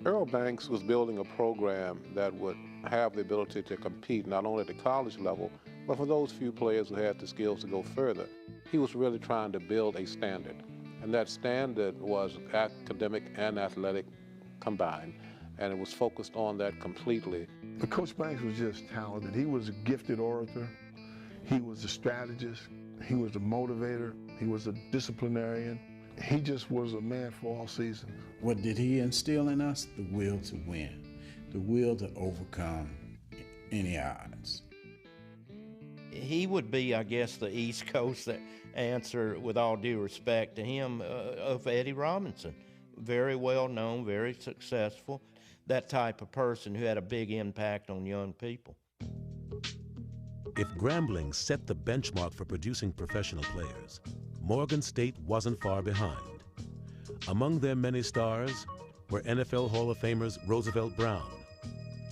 Earl Banks was building a program that would have the ability to compete not only at the college level, but for those few players who had the skills to go further. He was really trying to build a standard, and that standard was academic and athletic combined, and it was focused on that completely. But Coach Banks was just talented. He was a gifted orator. He was a strategist. He was a motivator. He was a disciplinarian. He just was a man for all seasons. What did he instill in us? The will to win, the will to overcome any odds. He would be, I guess, the East Coast answer, with all due respect to him, of Eddie Robinson. Very well known, very successful, that type of person who had a big impact on young people. If Grambling set the benchmark for producing professional players, Morgan State wasn't far behind. Among their many stars were NFL Hall of Famers Roosevelt Brown,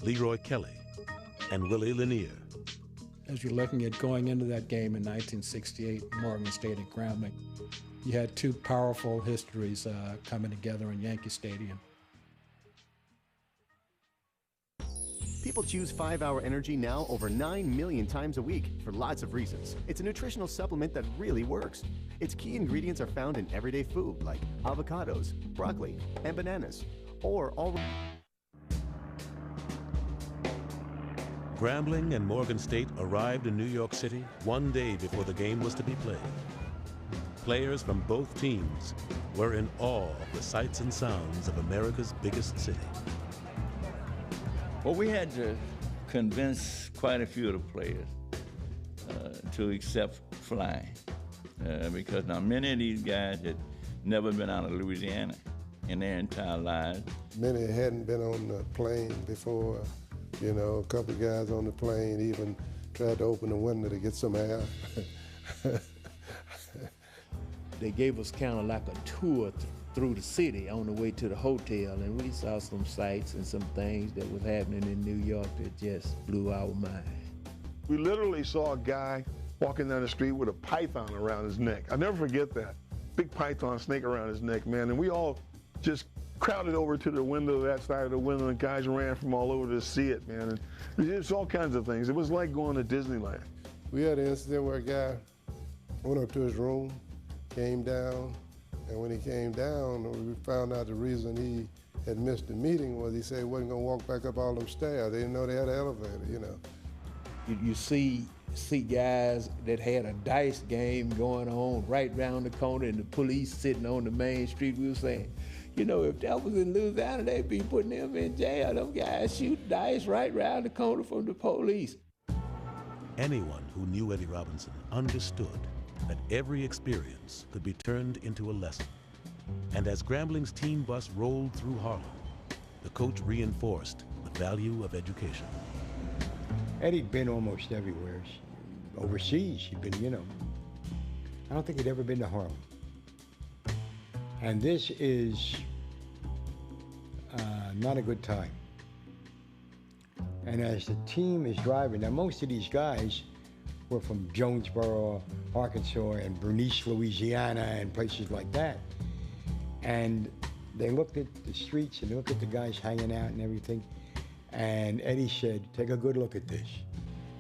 Leroy Kelly, and Willie Lanier. As you're looking at going into that game in 1968, Morgan State and Grambling, you had two powerful histories coming together in Yankee Stadium. People choose 5-Hour Energy now over 9 million times a week for lots of reasons. It's a nutritional supplement that really works. Its key ingredients are found in everyday food like avocados, broccoli, and bananas, or all. Grambling and Morgan State arrived in New York City one day before the game was to be played. Players from both teams were in awe of the sights and sounds of America's biggest city. Well, we had to convince quite a few of the players to accept flying because now many of these guys had never been out of Louisiana in their entire lives. Many hadn't been on the plane before. You know, a couple of guys on the plane even tried to open the window to get some air. They gave us kind of like a tour through the city on the way to the hotel, and we saw some sights and some things that was happening in New York that just blew our mind. We literally saw a guy walking down the street with a python around his neck. I'll never forget that. Big python snake around his neck, man, and we all just crowded over to the window, that side of the window, and guys ran from all over to see it, man. And it's all kinds of things. It was like going to Disneyland. We had an incident where a guy went up to his room, came down, and when he came down, we found out the reason he had missed the meeting was he said he wasn't going to walk back up all them stairs. They didn't know they had an elevator, you know. You see guys that had a dice game going on right round the corner and the police sitting on the main street. We were saying, you know, if that was in Louisiana, they'd be putting them in jail. Them guys shoot dice right round the corner from the police. Anyone who knew Eddie Robinson understood that every experience could be turned into a lesson. And as Grambling's team bus rolled through Harlem, the coach reinforced the value of education. Eddie'd been almost everywhere. overseas. He'd been, you know, I don't think he'd ever been to Harlem. And this is not a good time. And as the team is driving, now most of these guys were from Jonesboro, Arkansas, and Bernice, Louisiana, and places like that. And they looked at the streets and they looked at the guys hanging out and everything. And Eddie said, take a good look at this.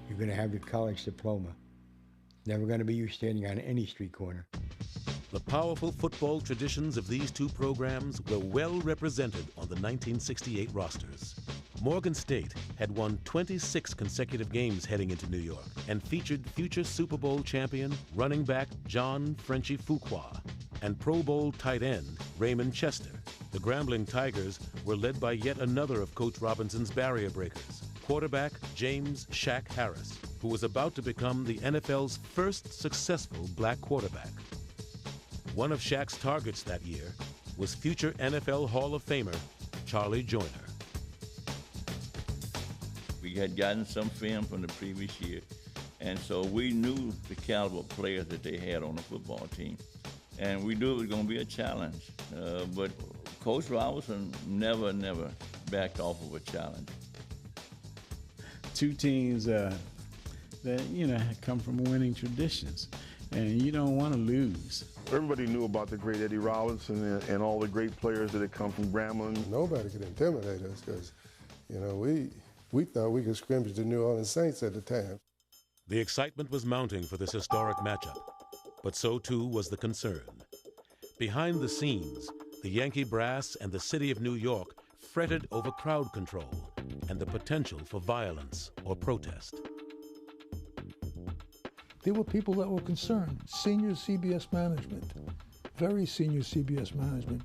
You're gonna have your college diploma. Never gonna be you standing on any street corner. The powerful football traditions of these two programs were well represented on the 1968 rosters. Morgan State had won 26 consecutive games heading into New York and featured future Super Bowl champion running back John Frenchie Fuqua and Pro Bowl tight end Raymond Chester. The Grambling Tigers were led by yet another of Coach Robinson's barrier breakers, quarterback James Shaq Harris, who was about to become the NFL's first successful black quarterback. One of Shaq's targets that year was future NFL Hall of Famer Charlie Joyner. We had gotten some film from the previous year, and so we knew the caliber of players that they had on the football team. And we knew it was going to be a challenge. But Coach Robinson never backed off of a challenge. Two teams that, you know, come from winning traditions, and you don't want to lose. Everybody knew about the great Eddie Robinson and all the great players that had come from Grambling. Nobody could intimidate us because, you know, we thought we could scrimmage the New Orleans Saints at the time. The excitement was mounting for this historic matchup, but so too was the concern. Behind the scenes, the Yankee brass and the city of New York fretted over crowd control and the potential for violence or protest. There were people that were concerned, senior CBS management, very senior CBS management.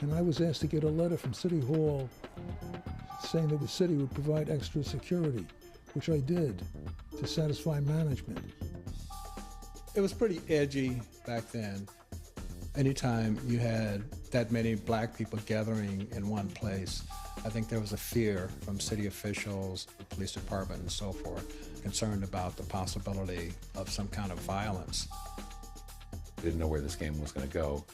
And I was asked to get a letter from City Hall saying that the city would provide extra security, which I did to satisfy management. It was pretty edgy back then. Anytime you had that many black people gathering in one place, I think there was a fear from city officials, the police department, and so forth, concerned about the possibility of some kind of violence. They didn't know where this game was going to go.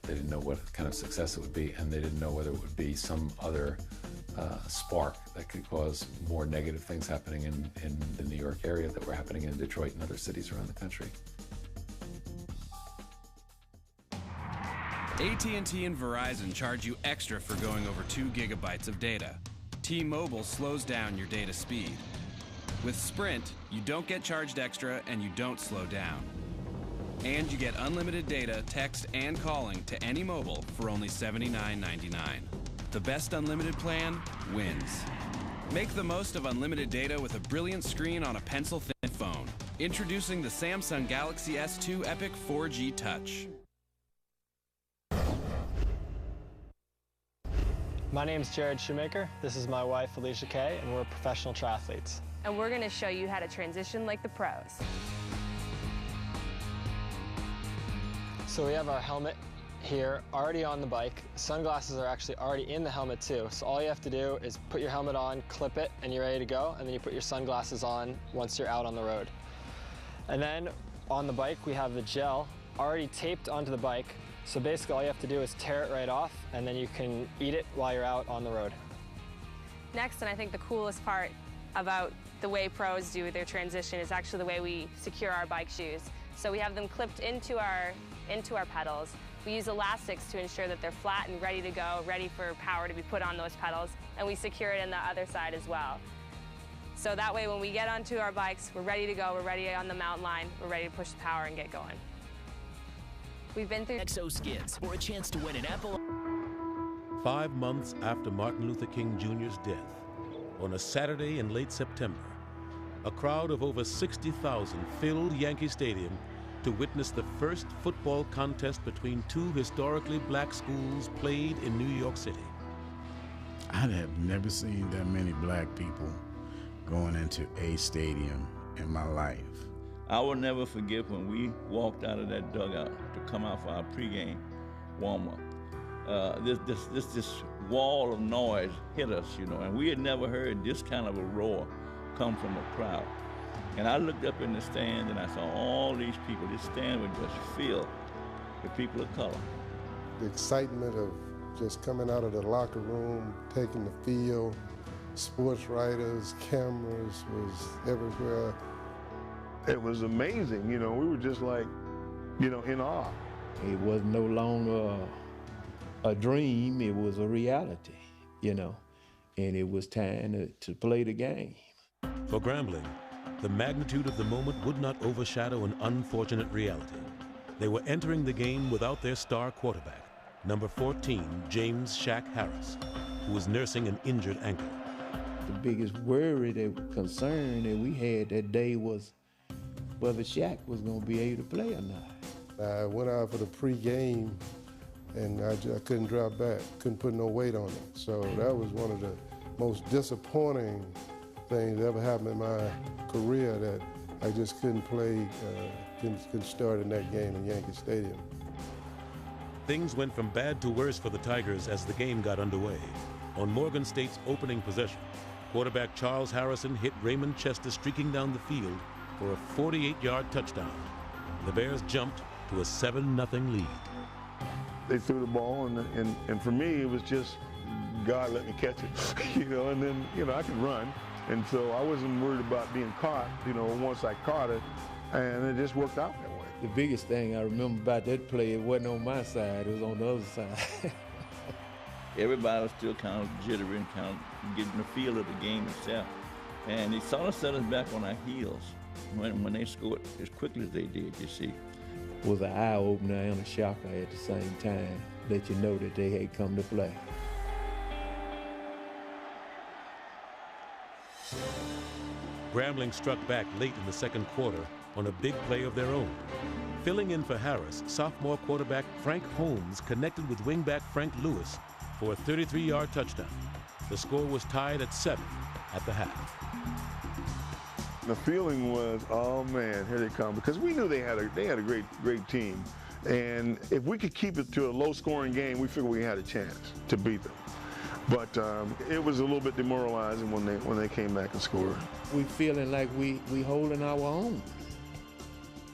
They didn't know what kind of success it would be, and they didn't know whether it would be some other spark that could cause more negative things happening in the New York area that were happening in Detroit and other cities around the country. AT&T and Verizon charge you extra for going over 2 gigabytes of data. T-Mobile slows down your data speed. With Sprint, you don't get charged extra and you don't slow down. And you get unlimited data, text, and calling to any mobile for only $79.99. The best unlimited plan wins. Make the most of unlimited data with a brilliant screen on a pencil-thin phone. Introducing the Samsung Galaxy S2 Epic 4G Touch. My name's Jared Shoemaker. This is my wife, Alicia Kay, and we're professional triathletes. And we're going to show you how to transition like the pros. So we have our helmet here already on the bike. Sunglasses are actually already in the helmet too. So all you have to do is put your helmet on, clip it, and you're ready to go. And then you put your sunglasses on once you're out on the road. And then on the bike, we have the gel already taped onto the bike. So basically all you have to do is tear it right off, and then you can eat it while you're out on the road. Next, and I think the coolest part about the way pros do their transition is actually the way we secure our bike shoes. So we have them clipped into our pedals. We use elastics to ensure that they're flat and ready to go, ready for power to be put on those pedals, and we secure it in the other side as well. So that way when we get onto our bikes, we're ready to go, we're ready on the mountain line, we're ready to push the power and get going. We've been through Exo Skids for a chance to win an Apple. 5 months after Martin Luther King Jr.'s death, on a Saturday in late September, a crowd of over 60,000 filled Yankee Stadium to witness the first football contest between two historically black schools played in New York City. I have never seen that many black people going into a stadium in my life. I will never forget when we walked out of that dugout to come out for our pregame warm-up. This wall of noise hit us, you know, and we had never heard this kind of a roar come from a crowd. And I looked up in the stands and I saw all these people. This stand was just filled with people of color. The excitement of just coming out of the locker room, taking the field, sports writers, cameras was everywhere. It was amazing, you know, we were just like, you know, in awe. It was no longer a dream, it was a reality, you know, and it was time to play the game. For Grambling, the magnitude of the moment would not overshadow an unfortunate reality. They were entering the game without their star quarterback, number 14, James "Shaq" Harris, who was nursing an injured ankle. The biggest worry, concern that we had that day was whether Shaq was going to be able to play or not. I went out for the pregame, and I couldn't drop back, couldn't put no weight on it. So that was one of the most disappointing things that ever happened in my career, that I just couldn't play, couldn't start in that game in Yankee Stadium. Things went from bad to worse for the Tigers as the game got underway. On Morgan State's opening possession, quarterback Charles Harrison hit Raymond Chester streaking down the field for a 48-yard touchdown. The Bears jumped to a 7-0 lead. They threw the ball, and for me, it was just, God let me catch it, you know, and then, you know, I could run. And so I wasn't worried about being caught, you know, once I caught it, and it just worked out that way. The biggest thing I remember about that play, it wasn't on my side, it was on the other side. Everybody was still kind of jittery and kind of getting the feel of the game itself. And they sort of set us back on our heels when they scored as quickly as they did, you see. It was an eye-opener and a shocker at the same time, let you know that they had come to play. Grambling struck back late in the second quarter on a big play of their own. Filling in for Harris, sophomore quarterback Frank Holmes connected with wingback Frank Lewis for a 33-yard touchdown. The score was tied at 7 at the half. The feeling was, oh man, here they come, because we knew they had a great team, and if we could keep it to a low-scoring game, we figured we had a chance to beat them. But it was a little bit demoralizing when they came back and scored. We feeling like we holding our own,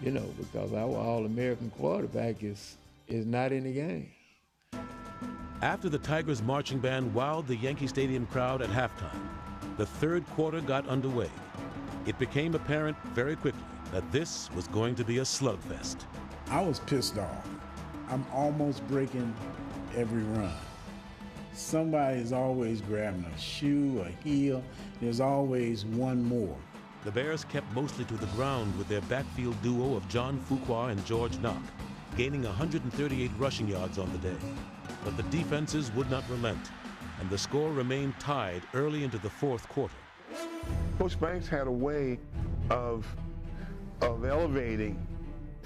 you know, because our All-American quarterback is not in the game. After the Tigers marching band wowed the Yankee Stadium crowd at halftime, the third quarter got underway. It became apparent very quickly that this was going to be a slugfest. I was pissed off. I'm almost breaking every run. Somebody's always grabbing a shoe, a heel. There's always one more. The Bears kept mostly to the ground with their backfield duo of John Fuqua and George Knock, gaining 138 rushing yards on the day. But the defenses would not relent, and the score remained tied early into the fourth quarter. Coach Banks had a way of elevating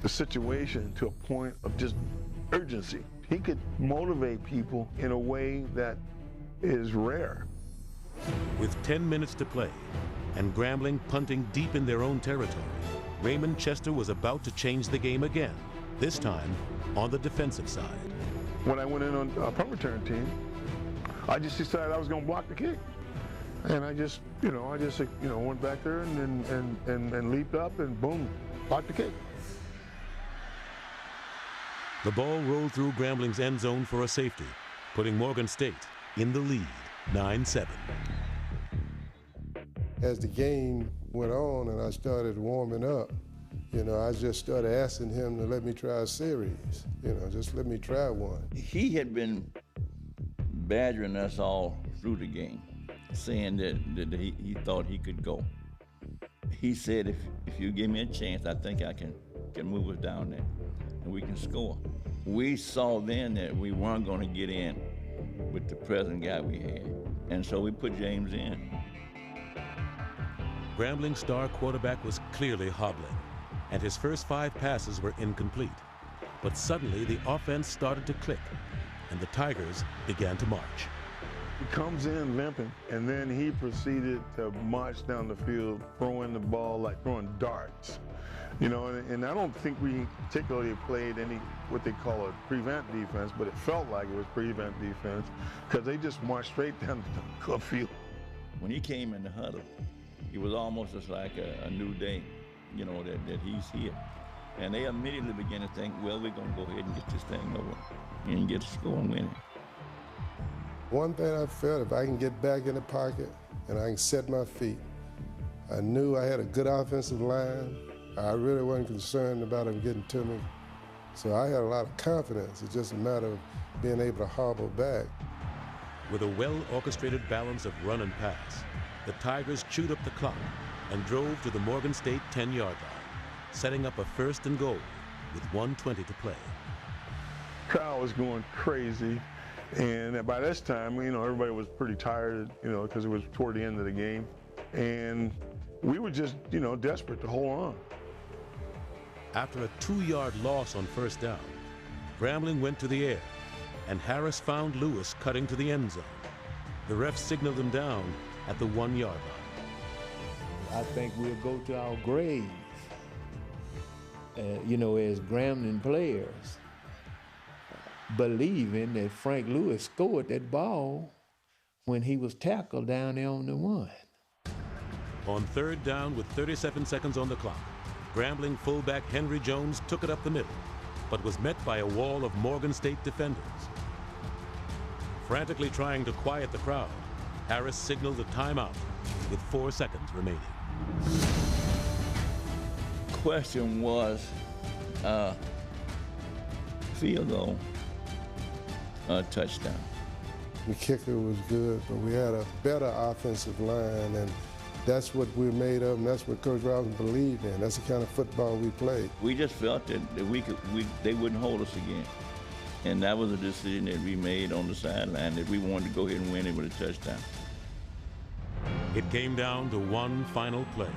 the situation to a point of just urgency. He could motivate people in a way that is rare. With 10 minutes to play and Grambling punting deep in their own territory, Raymond Chester was about to change the game again, this time on the defensive side. When I went in on a punt return team, I just decided I was going to block the kick. And I just went back there and leaped up and boom, blocked the kick. The ball rolled through Grambling's end zone for a safety, putting Morgan State in the lead, 9-7. As the game went on and I started warming up, you know, I just started asking him to let me try a series. You know, just let me try one. He had been badgering us all through the game, saying that he thought he could go. He said, if you give me a chance, I think I can move us down there and we can score. We saw then that we weren't going to get in with the present guy we had, and so we put James in. Grambling's star quarterback was clearly hobbling, and his first 5 passes were incomplete. But suddenly the offense started to click, and the Tigers began to march. He comes in limping, and then he proceeded to march down the field, throwing the ball like throwing darts. You know, and I don't think we particularly played any what they call a prevent defense, but it felt like it was prevent defense because they just marched straight down the field. When he came in the huddle, It was almost just like a new day, you know, that he's here. And they immediately began to think, well, we're going to go ahead and get this thing over and get a score and win it. One thing I felt, if I can get back in the pocket and I can set my feet, I knew I had a good offensive line. I really wasn't concerned about them getting to me. So I had a lot of confidence. It's just a matter of being able to hobble back. With a well-orchestrated balance of run and pass, the Tigers chewed up the clock and drove to the Morgan State 10-yard line, setting up a 1st and goal with 1:20 to play. Crowd was going crazy, and by this time, you know, everybody was pretty tired, you know, because it was toward the end of the game, and we were just, you know, desperate to hold on. After a 2-yard loss on 1st down, Grambling went to the air, and Harris found Lewis cutting to the end zone. The ref signaled him down at the 1-yard line. I think we'll go to our grave, you know, as Grambling players, believing that Frank Lewis scored that ball when he was tackled down there on the 1. On 3rd down with 37 seconds on the clock, Grambling fullback Henry Jones took it up the middle, but was met by a wall of Morgan State defenders. Frantically trying to quiet the crowd, Harris signaled a timeout with 4 seconds remaining. Question was, field goal, touchdown. The kicker was good, but we had a better offensive line, and that's what we're made of, and that's what Coach Robinson believed in. That's the kind of football we played. We just felt that they wouldn't hold us again. And that was a decision that we made on the sideline, that we wanted to go ahead and win it with a touchdown. It came down to one final play.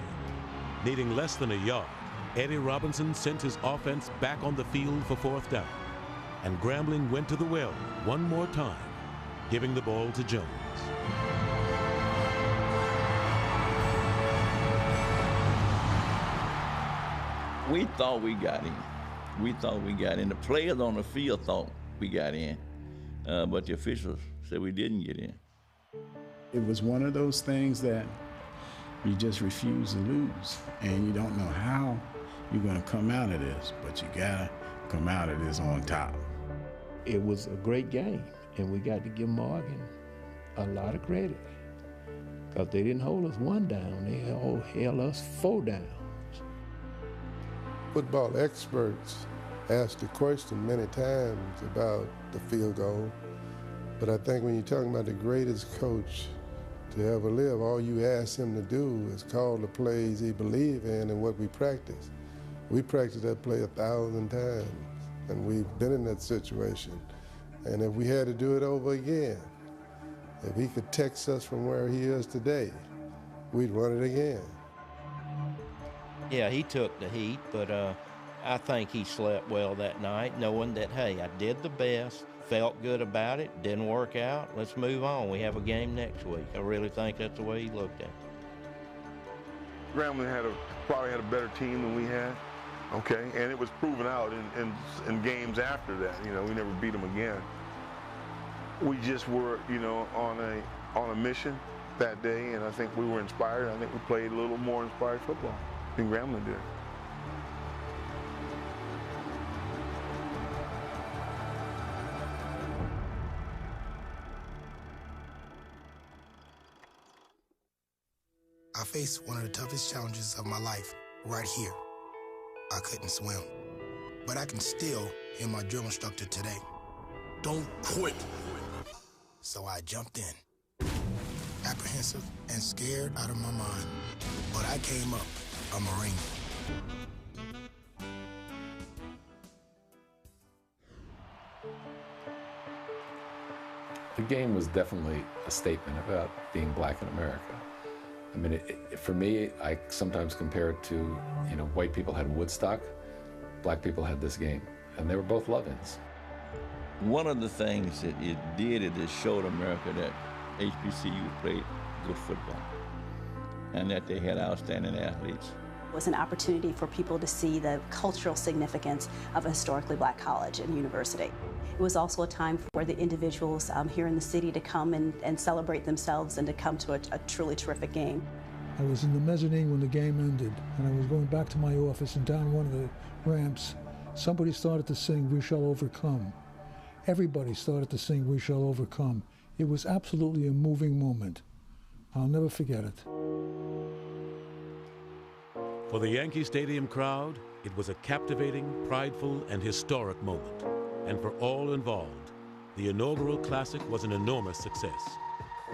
Needing less than a yard, Eddie Robinson sent his offense back on the field for 4th down. And Grambling went to the well one more time, giving the ball to Jones. We thought we got in. We thought we got in. The players on the field thought we got in, but the officials said we didn't get in. It was one of those things that you just refuse to lose, and you don't know how you're going to come out of this, but you got to come out of this on top. It was a great game, and we got to give Morgan a lot of credit, because they didn't hold us 1 down, they held us 4 down. Football experts asked the question many times about the field goal, but I think when you're talking about the greatest coach to ever live, all you ask him to do is call the plays he believed in and what we practice. We practiced that play 1,000 times, and we've been in that situation. And if we had to do it over again, if he could text us from where he is today, we'd run it again. Yeah, he took the heat, but I think he slept well that night, knowing that, hey, I did the best, felt good about it, didn't work out, let's move on. We have a game next week. I really think that's the way he looked at it. Grambling probably had a better team than we had, okay? And it was proven out in games after that. You know, we never beat them again. We just were, you know, on a mission that day, and I think we were inspired. I think we played a little more inspired football than Grambling did. I faced one of the toughest challenges of my life right here. I couldn't swim, but I can still hear my drill instructor today. Don't quit. So I jumped in, apprehensive and scared out of my mind, but I came up a Marine. The game was definitely a statement about being black in America. I mean, for me, I sometimes compare it to, you know, white people had Woodstock, black people had this game, and they were both love-ins. One of the things that it did is it showed America that HBCU played good football and that they had outstanding athletes. It was an opportunity for people to see the cultural significance of a historically black college and university. It was also a time for the individuals here in the city to come and celebrate themselves and to come to a truly terrific game. I was in the mezzanine when the game ended, and I was going back to my office, and down one of the ramps, somebody started to sing, "We Shall Overcome." Everybody started to sing, "We Shall Overcome." It was absolutely a moving moment. I'll never forget it. For the Yankee Stadium crowd, it was a captivating, prideful, and historic moment. And for all involved, the inaugural Classic was an enormous success,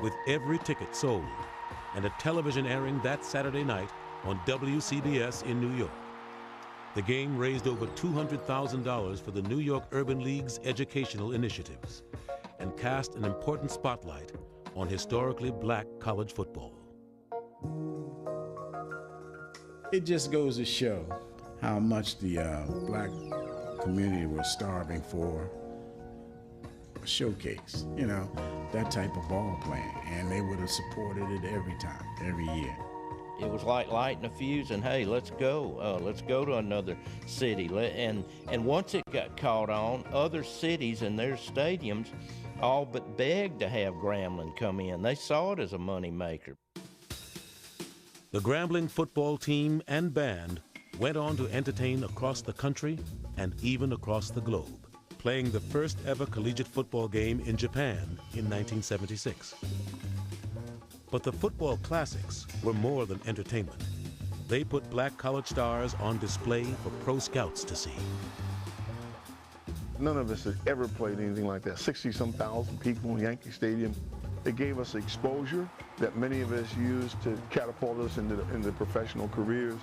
with every ticket sold and a television airing that Saturday night on WCBS in New York. The game raised over $200,000 for the New York Urban League's educational initiatives and cast an important spotlight on historically black college football. It just goes to show how much the black community was starving for a showcase, you know, that type of ball playing, and they would have supported it every time, every year. It was like lighting a fuse and, hey, let's go to another city. And once it got caught on, other cities and their stadiums all but begged to have Grambling come in. They saw it as a money maker. The Grambling football team and band went on to entertain across the country and even across the globe, playing the first ever collegiate football game in Japan in 1976. But the football classics were more than entertainment. They put black college stars on display for pro scouts to see. None of us had ever played anything like that. 60-some thousand people in Yankee Stadium. It gave us exposure that many of us used to catapult us into professional careers.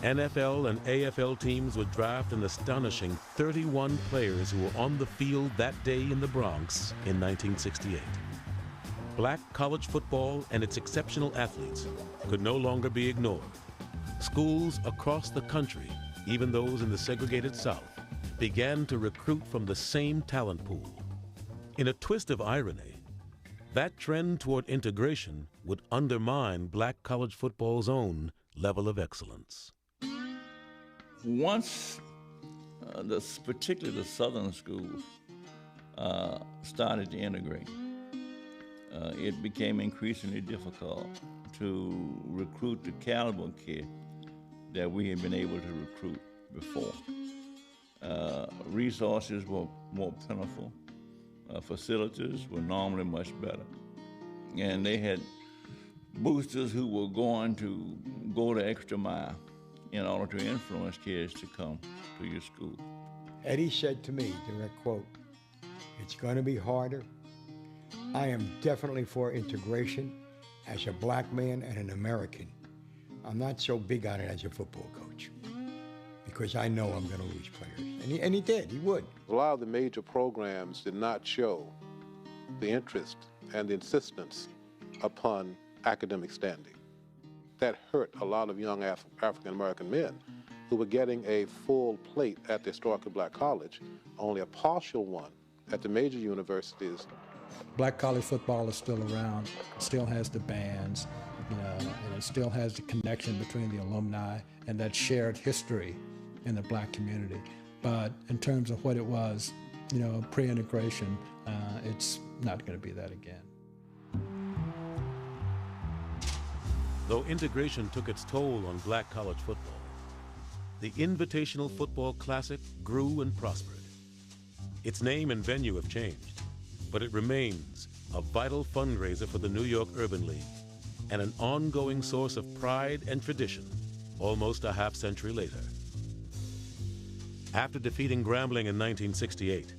NFL and AFL teams would draft an astonishing 31 players who were on the field that day in the Bronx in 1968. Black college football and its exceptional athletes could no longer be ignored. Schools across the country, even those in the segregated South, began to recruit from the same talent pool. In a twist of irony, that trend toward integration would undermine black college football's own level of excellence. Once, particularly the southern schools, started to integrate, it became increasingly difficult to recruit the caliber kid that we had been able to recruit before. Resources were more plentiful. Facilities were normally much better. And they had boosters who were going to go the extra mile in order to influence kids to come to your school. Eddie said to me, direct quote, "It's going to be harder. I am definitely for integration as a black man and an American. I'm not so big on it as a football coach because I know I'm going to lose players." And he did, he would. A lot of the major programs did not show the interest and the insistence upon academic standing. That hurt a lot of young African-American men who were getting a full plate at the historically black college, only a partial one at the major universities. Black college football is still around, still has the bands, and it still has the connection between the alumni and that shared history in the black community. But in terms of what it was, pre-integration, it's not going to be that again. Though integration took its toll on black college football, the Invitational Football Classic grew and prospered. Its name and venue have changed, but it remains a vital fundraiser for the New York Urban League and an ongoing source of pride and tradition almost a half-century later. After defeating Grambling in 1968,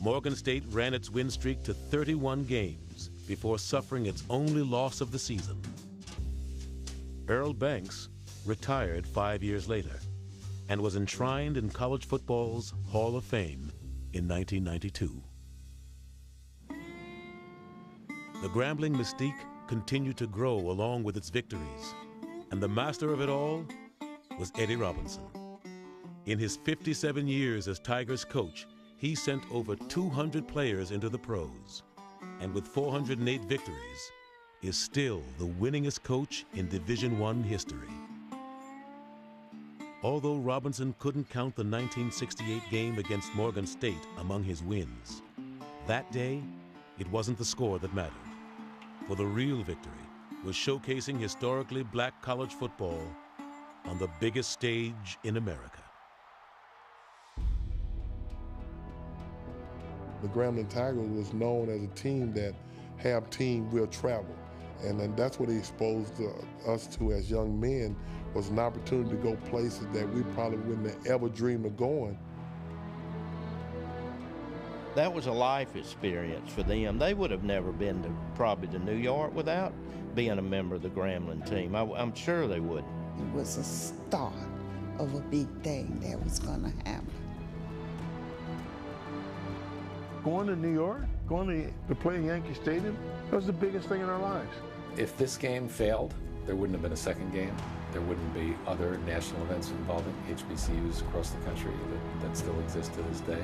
Morgan State ran its win streak to 31 games before suffering its only loss of the season. Earl Banks retired 5 years later and was enshrined in college football's Hall of Fame in 1992. The Grambling mystique continued to grow along with its victories, and the master of it all was Eddie Robinson. In his 57 years as Tigers coach, he sent over 200 players into the pros, and with 408 victories, is still the winningest coach in Division I history. Although Robinson couldn't count the 1968 game against Morgan State among his wins, that day, it wasn't the score that mattered. For the real victory was showcasing historically black college football on the biggest stage in America. The Grambling Tigers was known as a team that have team will travel. And then that's what he exposed us to as young men, was an opportunity to go places that we probably wouldn't have ever dreamed of going. That was a life experience for them. They would have never been probably to New York without being a member of the Grambling team. I'm sure they would. It was a start of a big thing that was going to happen. Going to New York, going to play in Yankee Stadium, that was the biggest thing in our lives. If this game failed, there wouldn't have been a second game. There wouldn't be other national events involving HBCUs across the country that still exist to this day.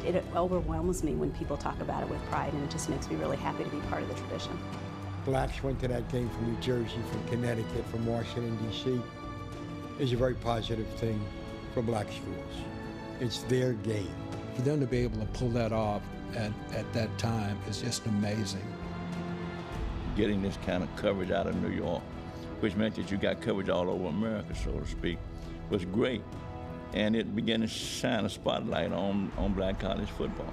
It overwhelms me when people talk about it with pride, and it just makes me really happy to be part of the tradition. Blacks went to that game from New Jersey, from Connecticut, from Washington, D.C. It's a very positive thing for black schools. It's their game. For them to be able to pull that off at that time is just amazing. Getting this kind of coverage out of New York, which meant that you got coverage all over America, so to speak, was great. And it began to shine a spotlight on black college football.